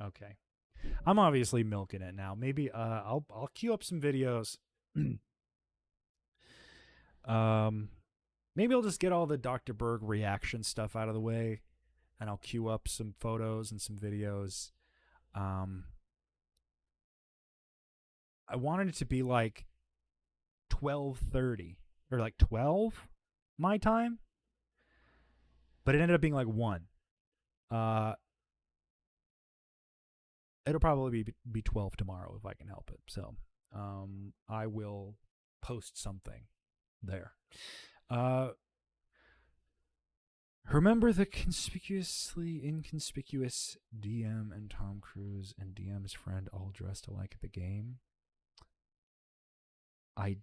Okay, I'm obviously milking it now. Maybe I'll queue up some videos. Maybe I'll just get all the Dr. Berg reaction stuff out of the way, and I'll queue up some photos and some videos. I wanted it to be like 12:30 or like 12 my time, but it ended up being like 1. It'll probably be 12 tomorrow if I can help it. So I will post something there. Remember the conspicuously inconspicuous DM and Tom Cruise and DM's friend all dressed alike at the game? I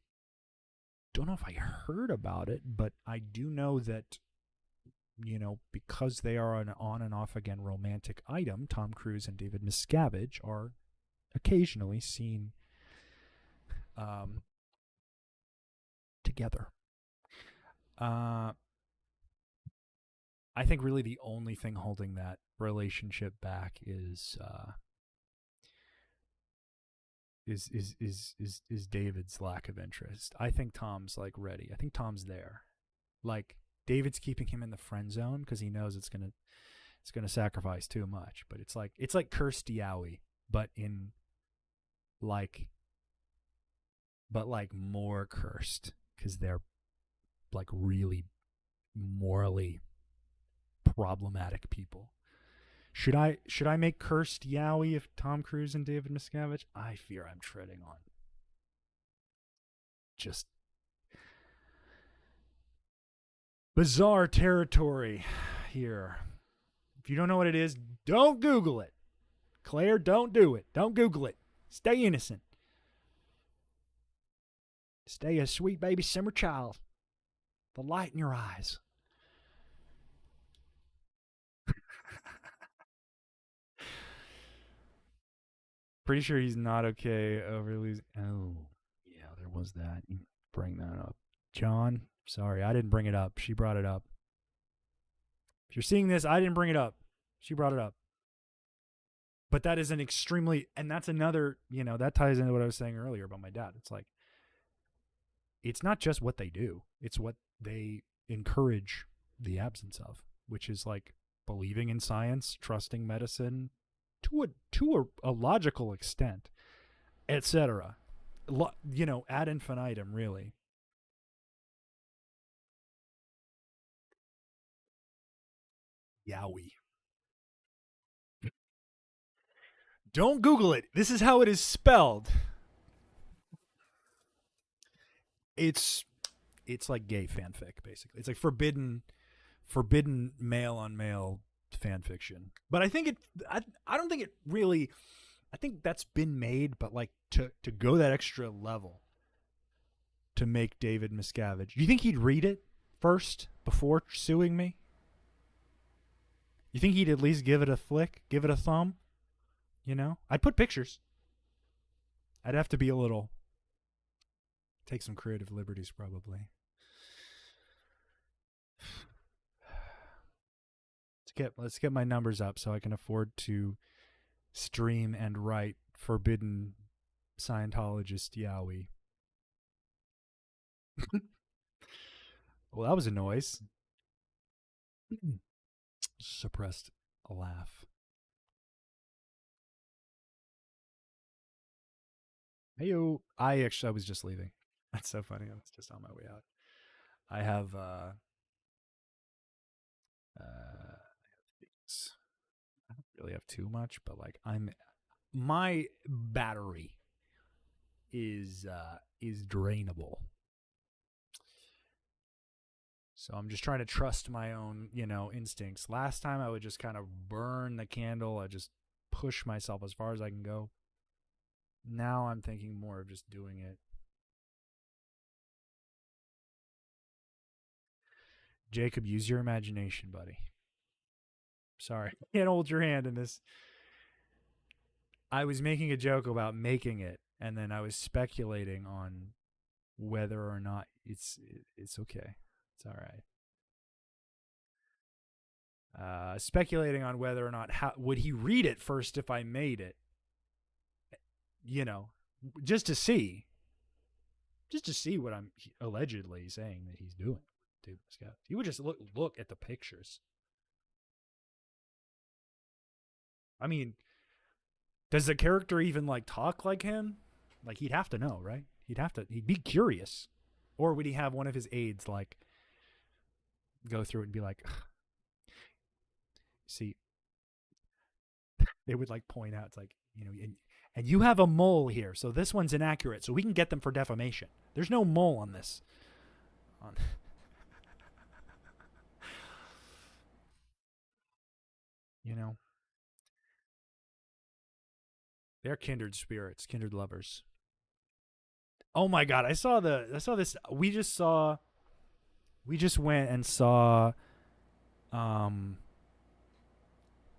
don't know if I heard about it, but I do know that, you know, because they are an on and off again romantic item, Tom Cruise and David Miscavige are occasionally seen together. I think really the only thing holding that relationship back is David's lack of interest. I think Tom's like ready. I think Tom's there. Like David's keeping him in the friend zone because he knows it's gonna sacrifice too much. But it's like Kirstie Yowie, but in like more cursed because they're like really morally problematic people. Should I make Kirstie Yowie if Tom Cruise and David Miscavige? I fear I'm treading on just bizarre territory here. If you don't know what it is, don't Google it. Claire, don't do it. Don't Google it. Stay innocent. Stay a sweet baby summer child. The light in your eyes. Pretty sure he's not okay over losing. Oh, yeah, there was that. You bring that up. John, sorry, I didn't bring it up. She brought it up. If you're seeing this, I didn't bring it up. She brought it up. But that is an extremely, and that's another, you know, that ties into what I was saying earlier about my dad. It's like, it's not just what they do, it's what they encourage the absence of, which is like believing in science, trusting medicine to a logical extent, etc. You know, ad infinitum, really. Yowie. Don't Google it. This is how it is spelled. It's like gay fanfic, basically. It's like forbidden male on male fan fiction. But I think I don't think it really, I think that's been made, but like to go that extra level to make David Miscavige. Do you think he'd read it first before suing me? You think he'd at least give it a flick, give it a thumb? You know? I'd put pictures. I'd have to be a little, take some creative liberties probably. Let's get my numbers up so I can afford to stream and write forbidden Scientologist Yowie. Well, that was a noise. Suppressed a laugh. Heyo. I was just leaving. That's so funny. I was just on my way out. I have things. I don't really have too much, but like my battery is drainable. So I'm just trying to trust my own, you know, instincts. Last time I would just kind of burn the candle. I just push myself as far as I can go. Now I'm thinking more of just doing it. Jacob, use your imagination, buddy. Sorry, can't hold your hand in this. I was making a joke about making it, and then I was speculating on whether or not it's okay. It's all right. Speculating on whether or not would he read it first if I made it. You know, just to see what I'm allegedly saying that he's doing. Dude, he would just look at the pictures. I mean, does the character even like talk like him? Like he'd have to know, right? He'd be curious. Or would he have one of his aides like go through it and be like, see, they would like point out, it's like, you know, and you have a mole here, so this one's inaccurate, so we can get them for defamation. There's no mole on this. You know, they're kindred spirits, kindred lovers. Oh my god, I saw this. We just went and saw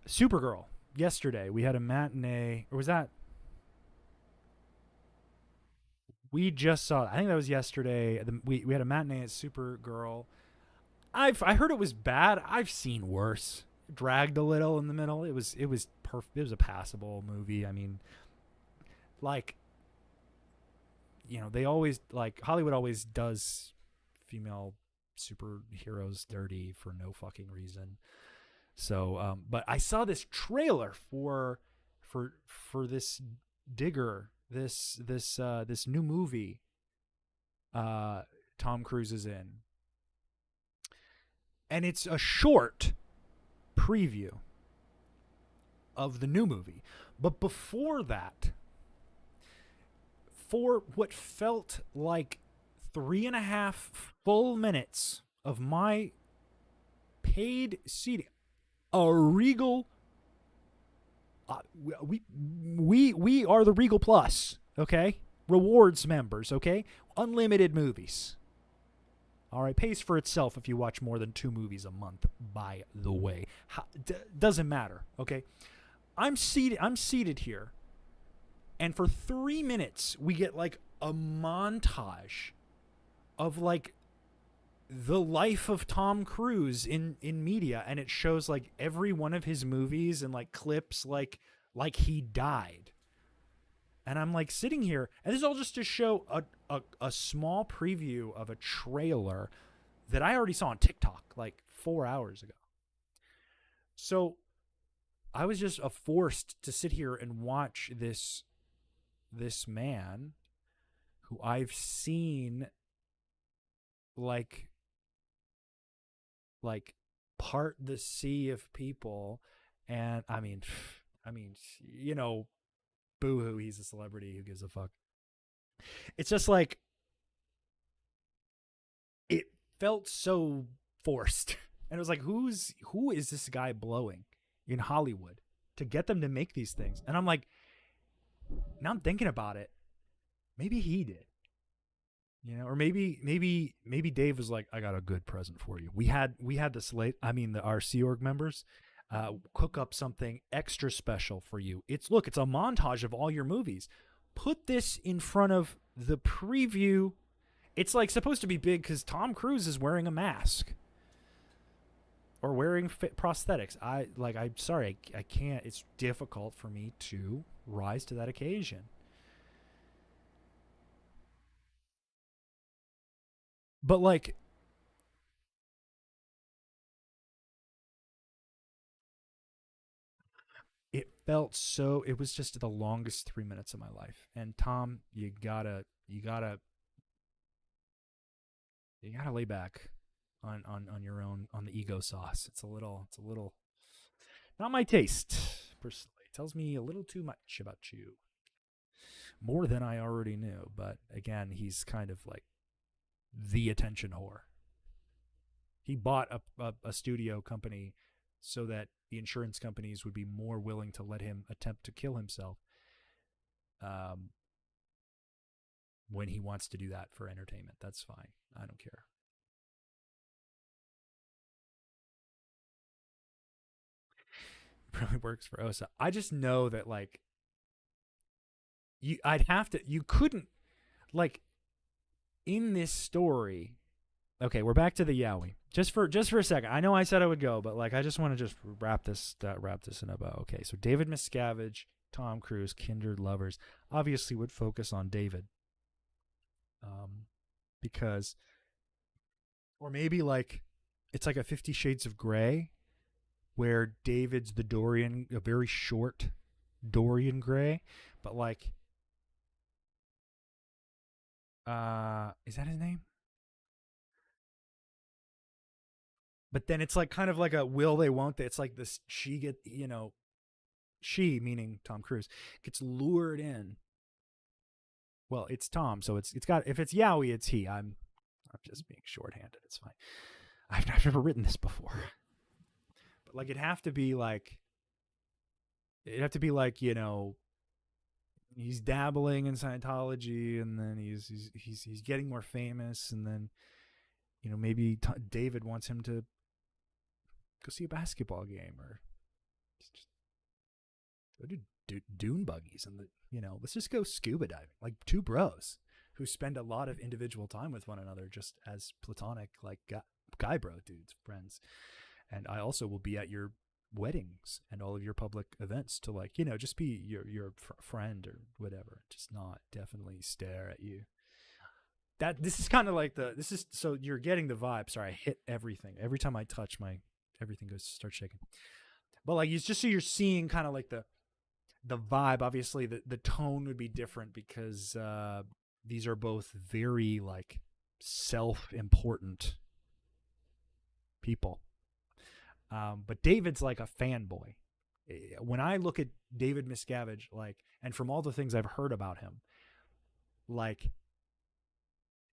Supergirl yesterday. We had a matinee, or was that? We just saw. I think that was yesterday. We had a matinee at Supergirl. I heard it was bad. I've seen worse. Dragged a little in the middle. It was perfect. It was a passable movie. I mean, like, you know, they always, like, Hollywood always does female superheroes dirty for no fucking reason. So, but I saw this trailer for this Digger, this new movie Tom Cruise is in, and it's a short preview of the new movie. But before that, for what felt like 3.5 full minutes of my paid seating, a Regal, we are the Regal Plus, okay? Rewards members, okay? Unlimited movies. All right, pays for itself if you watch more than 2 movies a month, by the way. Doesn't matter, okay? I'm seated here, and for 3 minutes, we get like a montage of like the life of Tom Cruise in media, and it shows like every one of his movies and like clips like he died. And I'm like sitting here, and this is all just to show a small preview of a trailer that I already saw on TikTok like 4 hours ago. So I was just forced to sit here and watch this man who I've seen like part the sea of people. And I mean, you know, boo-hoo, he's a celebrity, who gives a fuck. It's just like, it felt so forced. And it was like, who is this guy blowing in Hollywood to get them to make these things? And I'm like, now I'm thinking about it, maybe he did. You know, or maybe Dave was like, I got a good present for you. We had this our Sea Org members cook up something extra special for you. It's a montage of all your movies. Put this in front of the preview. It's like supposed to be big because Tom Cruise is wearing a mask or wearing prosthetics. I'm sorry, I can't. It's difficult for me to rise to that occasion. But like, it was just the longest 3 minutes of my life. And Tom, you gotta lay back on your own, on the ego sauce. It's a little not my taste personally. It tells me a little too much about you, more than I already knew. But again, he's kind of like the attention whore. He bought a studio company so that the insurance companies would be more willing to let him attempt to kill himself when he wants to do that for entertainment. That's fine. I don't care. Probably works for Osa. I just know that like you couldn't, like, in this story. Okay, we're back to the Yowie. Just for a second. I know I said I would go, but like I just want to just wrap this in a bow. Okay, so David Miscavige, Tom Cruise, kindred lovers. Obviously would focus on David. Because, or maybe like it's like a 50 Shades of Grey, where David's the Dorian, a very short Dorian Gray, but like, is that his name? But then it's like kind of like a will they, won't they? It's like this, she meaning Tom Cruise, gets lured in. Well, it's Tom, so it's got, if it's Yowie, it's he. I'm I'm just being shorthanded. It's fine. I've never written this before. But like it'd have to be like, you know, he's dabbling in Scientology, and then he's getting more famous, and then, you know, maybe David wants him to go see a basketball game, or just go do dune buggies, and you know, let's just go scuba diving, like two bros who spend a lot of individual time with one another, just as platonic, like guy bro dudes, friends. And I also will be at your weddings and all of your public events to, like, you know, just be your friend or whatever, just not definitely stare at you. This is kind of like so you're getting the vibe. Sorry, I hit everything. Every time I touch everything starts shaking. But like, you're seeing kind of like the vibe. Obviously the tone would be different because these are both very like self-important people. But David's like a fanboy. When I look at David Miscavige, like, and from all the things I've heard about him, like,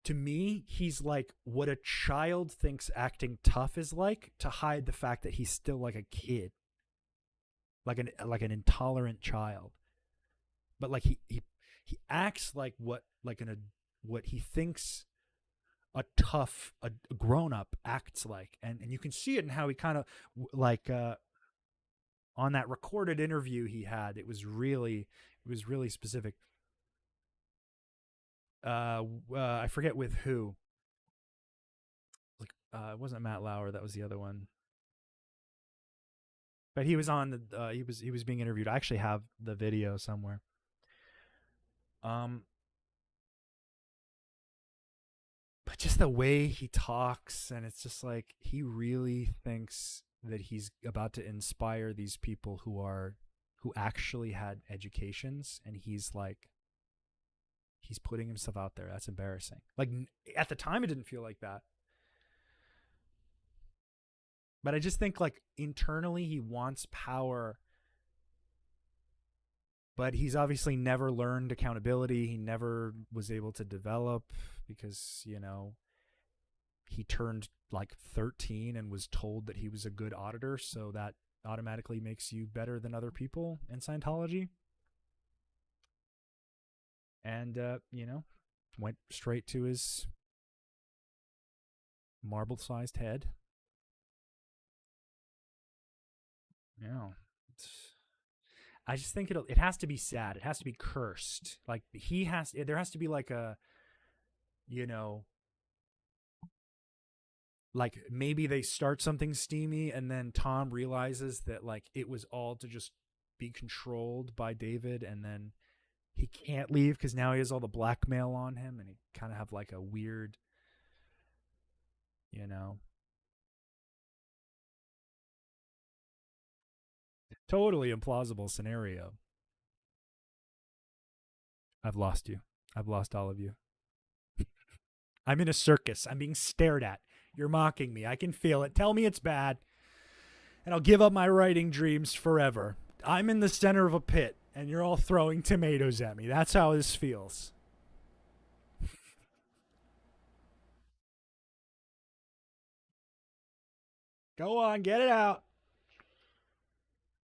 to me, he's like what a child thinks acting tough is like, to hide the fact that he's still like a kid, like an intolerant child. But like he acts like what he thinks a tough, a grown-up acts like, and you can see it in how he kind of like on that recorded interview he had. It was really specific. I forget with who. Like it wasn't Matt Lauer, that was the other one. But he was on the he was being interviewed. I actually have the video somewhere. But just the way he talks, and it's just like he really thinks that he's about to inspire these people who actually had educations, and he's putting himself out there. That's embarrassing. Like, at the time it didn't feel like that. But I just think, like, internally he wants power, but he's obviously never learned accountability. He never was able to develop because, you know, he turned like 13 and was told that he was a good auditor, so that automatically makes you better than other people in Scientology. And, you know, went straight to his marble-sized head. Yeah. I just think it has to be sad. It has to be cursed. Like, there has to be like a, you know, like maybe they start something steamy and then Tom realizes that like it was all to just be controlled by David, and then he can't leave because now he has all the blackmail on him, and he kind of have like a weird, you know, totally implausible scenario. I've lost you. I've lost all of you. I'm in a circus. I'm being stared at. You're mocking me. I can feel it. Tell me it's bad, and I'll give up my writing dreams forever. I'm in the center of a pit, and you're all throwing tomatoes at me. That's how this feels. Go on, get it out.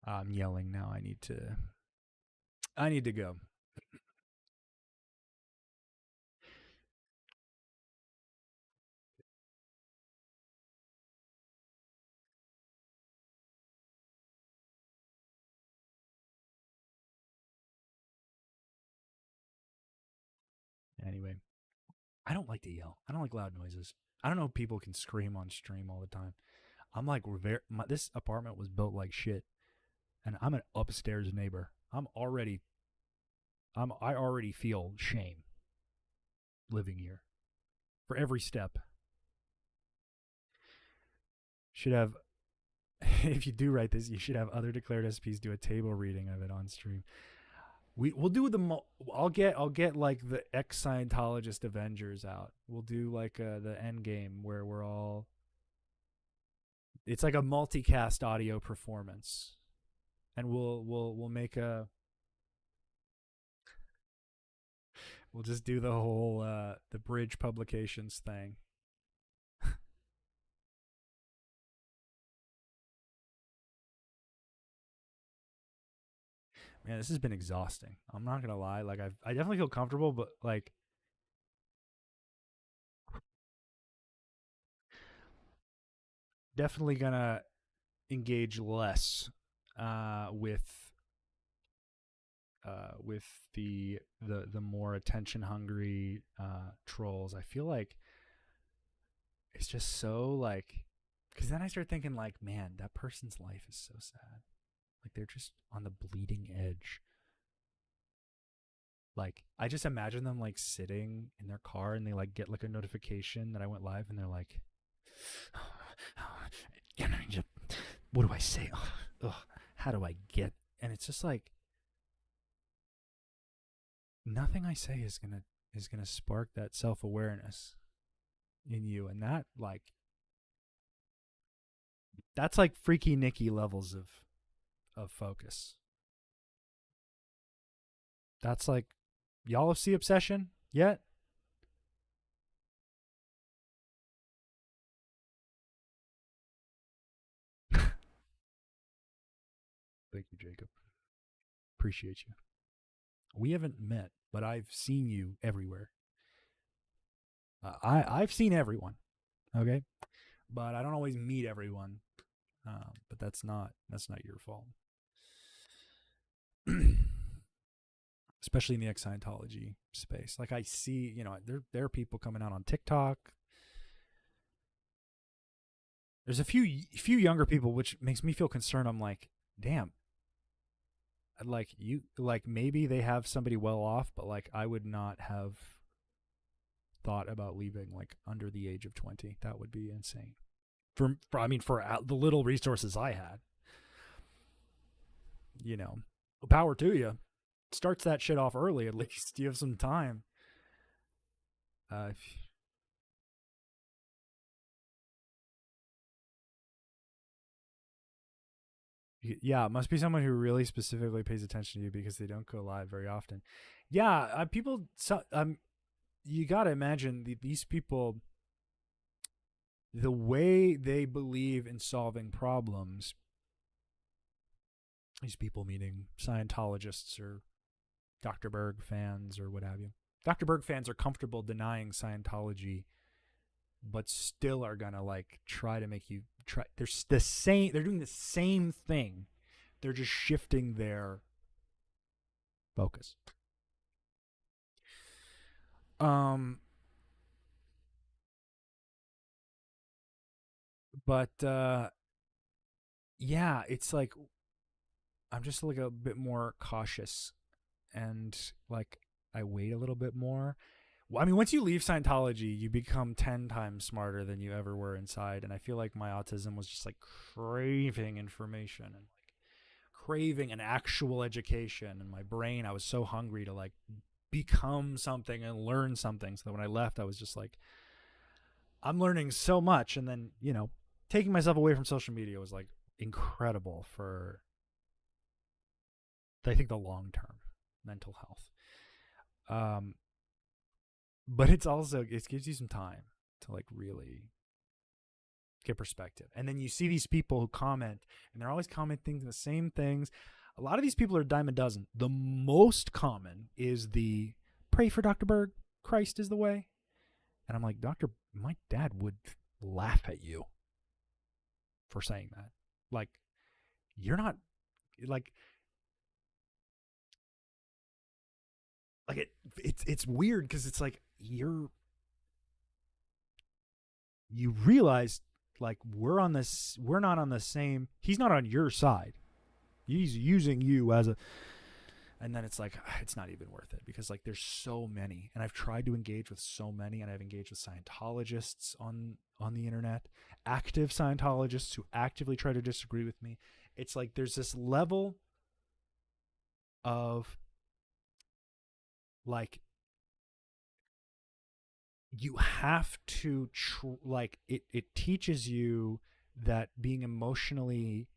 I'm yelling now. I need to go. Anyway, I don't like to yell. I don't like loud noises. I don't know if people can scream on stream all the time. I'm like, this apartment was built like shit, and I'm an upstairs neighbor. I already feel shame living here for every step. Should have, if you do write this, you should have other declared SPs do a table reading of it on stream. We'll do I'll get like the ex-Scientologist Avengers out. We'll do like the end game where we're all, it's like a multicast audio performance, and we'll make we'll just do the whole the Bridge Publications thing. Man, this has been exhausting. I'm not gonna lie. Like I definitely feel comfortable, but like definitely gonna engage less with the more attention hungry trolls. I feel like it's just so like, because then I start thinking like, man, that person's life is so sad. Like they're just on the bleeding edge. Like I just imagine them like sitting in their car and they like get like a notification that I went live and they're like, what do I say? Ugh, how do I get? And it's just like nothing I say is gonna spark that self-awareness in you, and that like that's like freaky Nicky levels of focus. That's like, y'all have seen Obsession yet? Thank you, Jacob. Appreciate you. We haven't met, but I've seen you everywhere. I've seen everyone, okay, but I don't always meet everyone. But that's not your fault. Especially in the ex-Scientology space. Like I see, there are people coming out on TikTok. There's a few younger people, which makes me feel concerned. I'm like, damn. Like maybe they have somebody well off, but like I would not have thought about leaving like under the age of 20. That would be insane. For the little resources I had, power to you. Starts that shit off early. At least you have some time. Yeah, it must be someone who really specifically pays attention to you because they don't go live very often. Yeah, people. You gotta imagine these people. The way they believe in solving problems. These people, meaning Scientologists or Dr. Berg fans or what have you. Dr. Berg fans are comfortable denying Scientology, but still are gonna like try to make you try. They're doing the same thing. They're just shifting their focus. But yeah, it's like I'm just like a bit more cautious, and like I wait a little bit more. I mean, once you leave Scientology, you become 10 times smarter than you ever were inside, and I feel like my autism was just like craving information and like craving an actual education, and my brain, I was so hungry to like become something and learn something, so that when I left, I was just like, I'm learning so much. And then taking myself away from social media was like incredible for, I think, the long-term mental health. But it gives you some time to like really get perspective. And then you see these people who comment, and they're always commenting the same things. A lot of these people are a dime a dozen. The most common is the pray for Dr. Berg, Christ is the way. And I'm like, my dad would laugh at you for saying that. Like, you're not like it's weird because it's like you realize like we're not on the same, he's not on your side. He's using you as a, and then it's like, it's not even worth it because like there's so many, and I've tried to engage with so many, and I've engaged with Scientologists on the internet, active Scientologists who actively try to disagree with me. It's like there's this level of like you have to it teaches you that being emotionally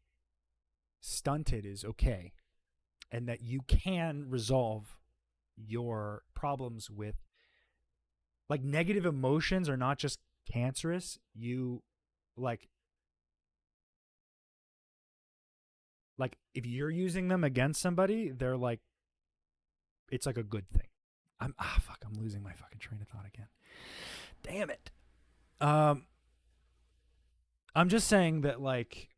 stunted is okay, and that you can resolve your problems with like negative emotions are not just cancerous. You like like if you're using them against somebody, they're like, it's like a good thing. I'm losing my fucking train of thought again. Damn it. I'm just saying that like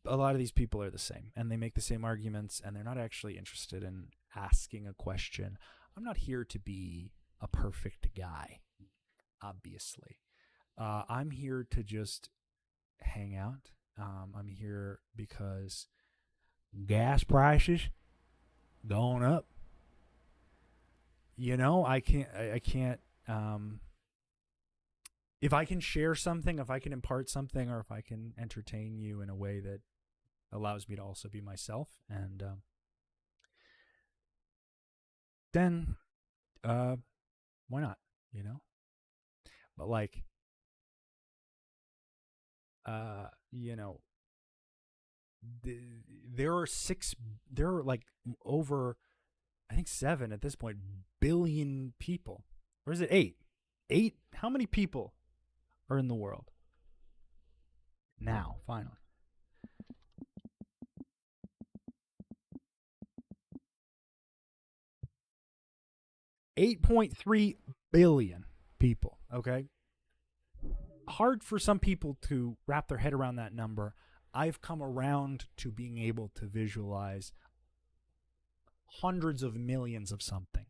a lot of these people are the same, and they make the same arguments, and they're not actually interested in asking a question. I'm not here to be a perfect guy, obviously. I'm here to just hang out. I'm here because gas prices going up. You know, I can't if I can share something, if I can impart something, or if I can entertain you in a way that allows me to also be myself, and then why not, you know? But like you know, there are like over, I think 7 at this point, billion people. Or is it 8? 8? How many people are in the world now, finally? 8.3 billion people, okay? Hard for some people to wrap their head around that number. I've come around to being able to visualize hundreds of millions of something.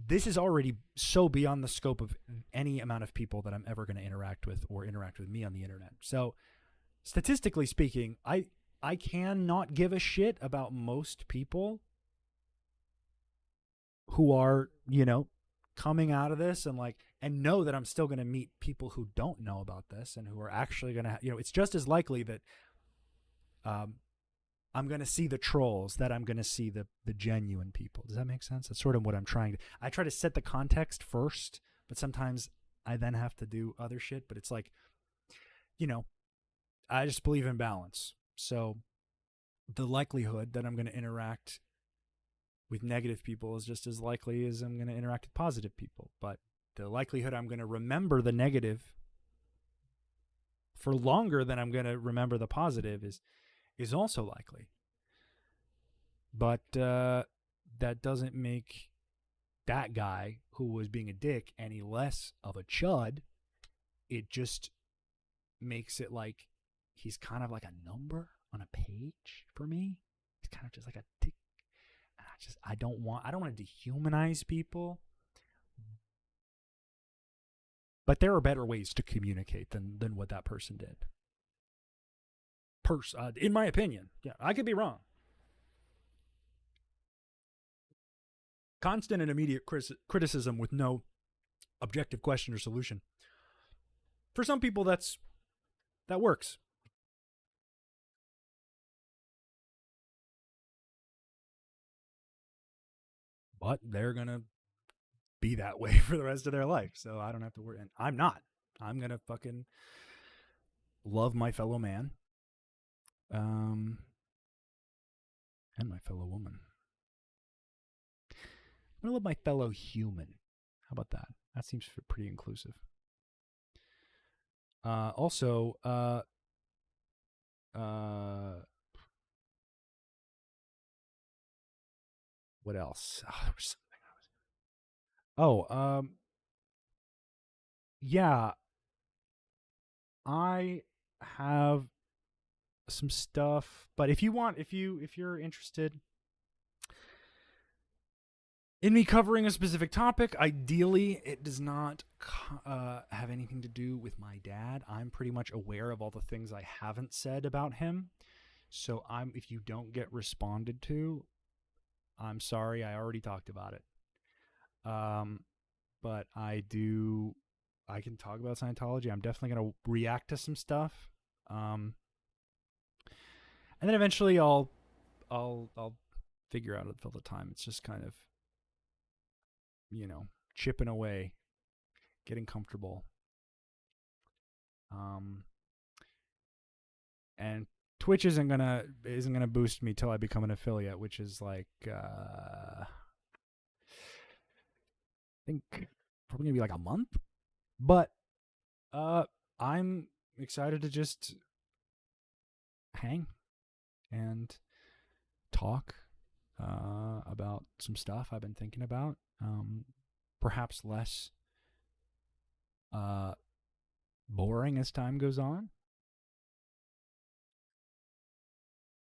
This is already so beyond the scope of any amount of people that I'm ever going to interact with or interact with me on the internet. So statistically speaking, I cannot give a shit about most people who are, you know, coming out of this and know that I'm still going to meet people who don't know about this and who are actually going to, you know, it's just as likely that I'm going to see the trolls that I'm going to see the genuine people. Does that make sense? That's sort of what I'm trying to, I try to set the context first, but sometimes I then have to do other shit. But it's like, you know, I just believe in balance. So the likelihood that I'm going to interact with negative people is just as likely as I'm going to interact with positive people. But the likelihood I'm going to remember the negative for longer than I'm going to remember the positive is also likely. But that doesn't make that guy who was being a dick any less of a chud. It just makes it like he's kind of like a number on a page for me. He's kind of just like a tick. I don't want to dehumanize people. But there are better ways to communicate than what that person did. In my opinion. Yeah, I could be wrong. Constant and immediate criticism with no objective question or solution. For some people, that works. But they're going to be that way for the rest of their life. So I don't have to worry. And I'm not. I'm going to fucking love my fellow man. And my fellow woman. I'm going to love my fellow human. How about that? That seems pretty inclusive. Also, what else? Oh, there was something yeah. I have some stuff, but if you're interested in me covering a specific topic, ideally it does not have anything to do with my dad. I'm pretty much aware of all the things I haven't said about him. So if you don't get responded to, I'm sorry, I already talked about it. But I can talk about Scientology. I'm definitely going to react to some stuff. And then eventually I'll figure out it all the time. It's just kind of, you know, chipping away, getting comfortable. And Twitch isn't gonna boost me till I become an affiliate, which is like I think probably gonna be like a month. But I'm excited to just hang and talk about some stuff I've been thinking about. Perhaps less boring as time goes on.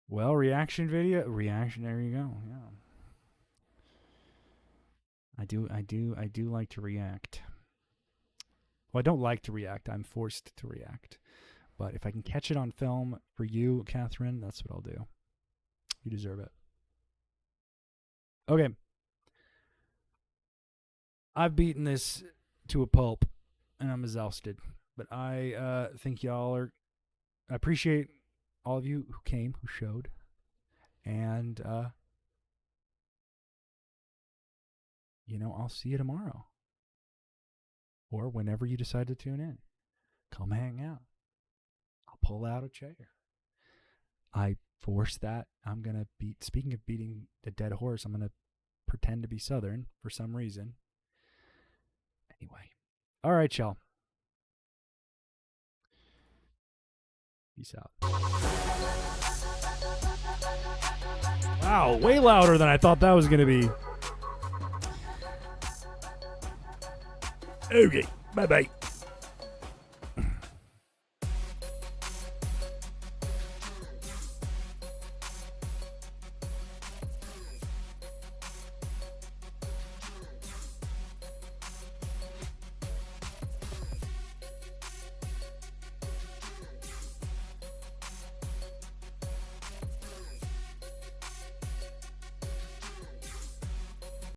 Well, reaction. There you go. Yeah. I do like to react. Well, I don't like to react. I'm forced to react. But if I can catch it on film for you, Catherine, that's what I'll do. You deserve it. Okay. I've beaten this to a pulp, and I'm exhausted. But I think y'all are... I appreciate all of you who came, who showed. And, I'll see you tomorrow. Or whenever you decide to tune in. Come hang out. I'll pull out a chair. I force that. I'm going to beat... Speaking of beating the dead horse, I'm going to pretend to be Southern for some reason. Anyway. All right, y'all. Peace out. Wow, way louder than I thought that was going to be. Okay, bye-bye.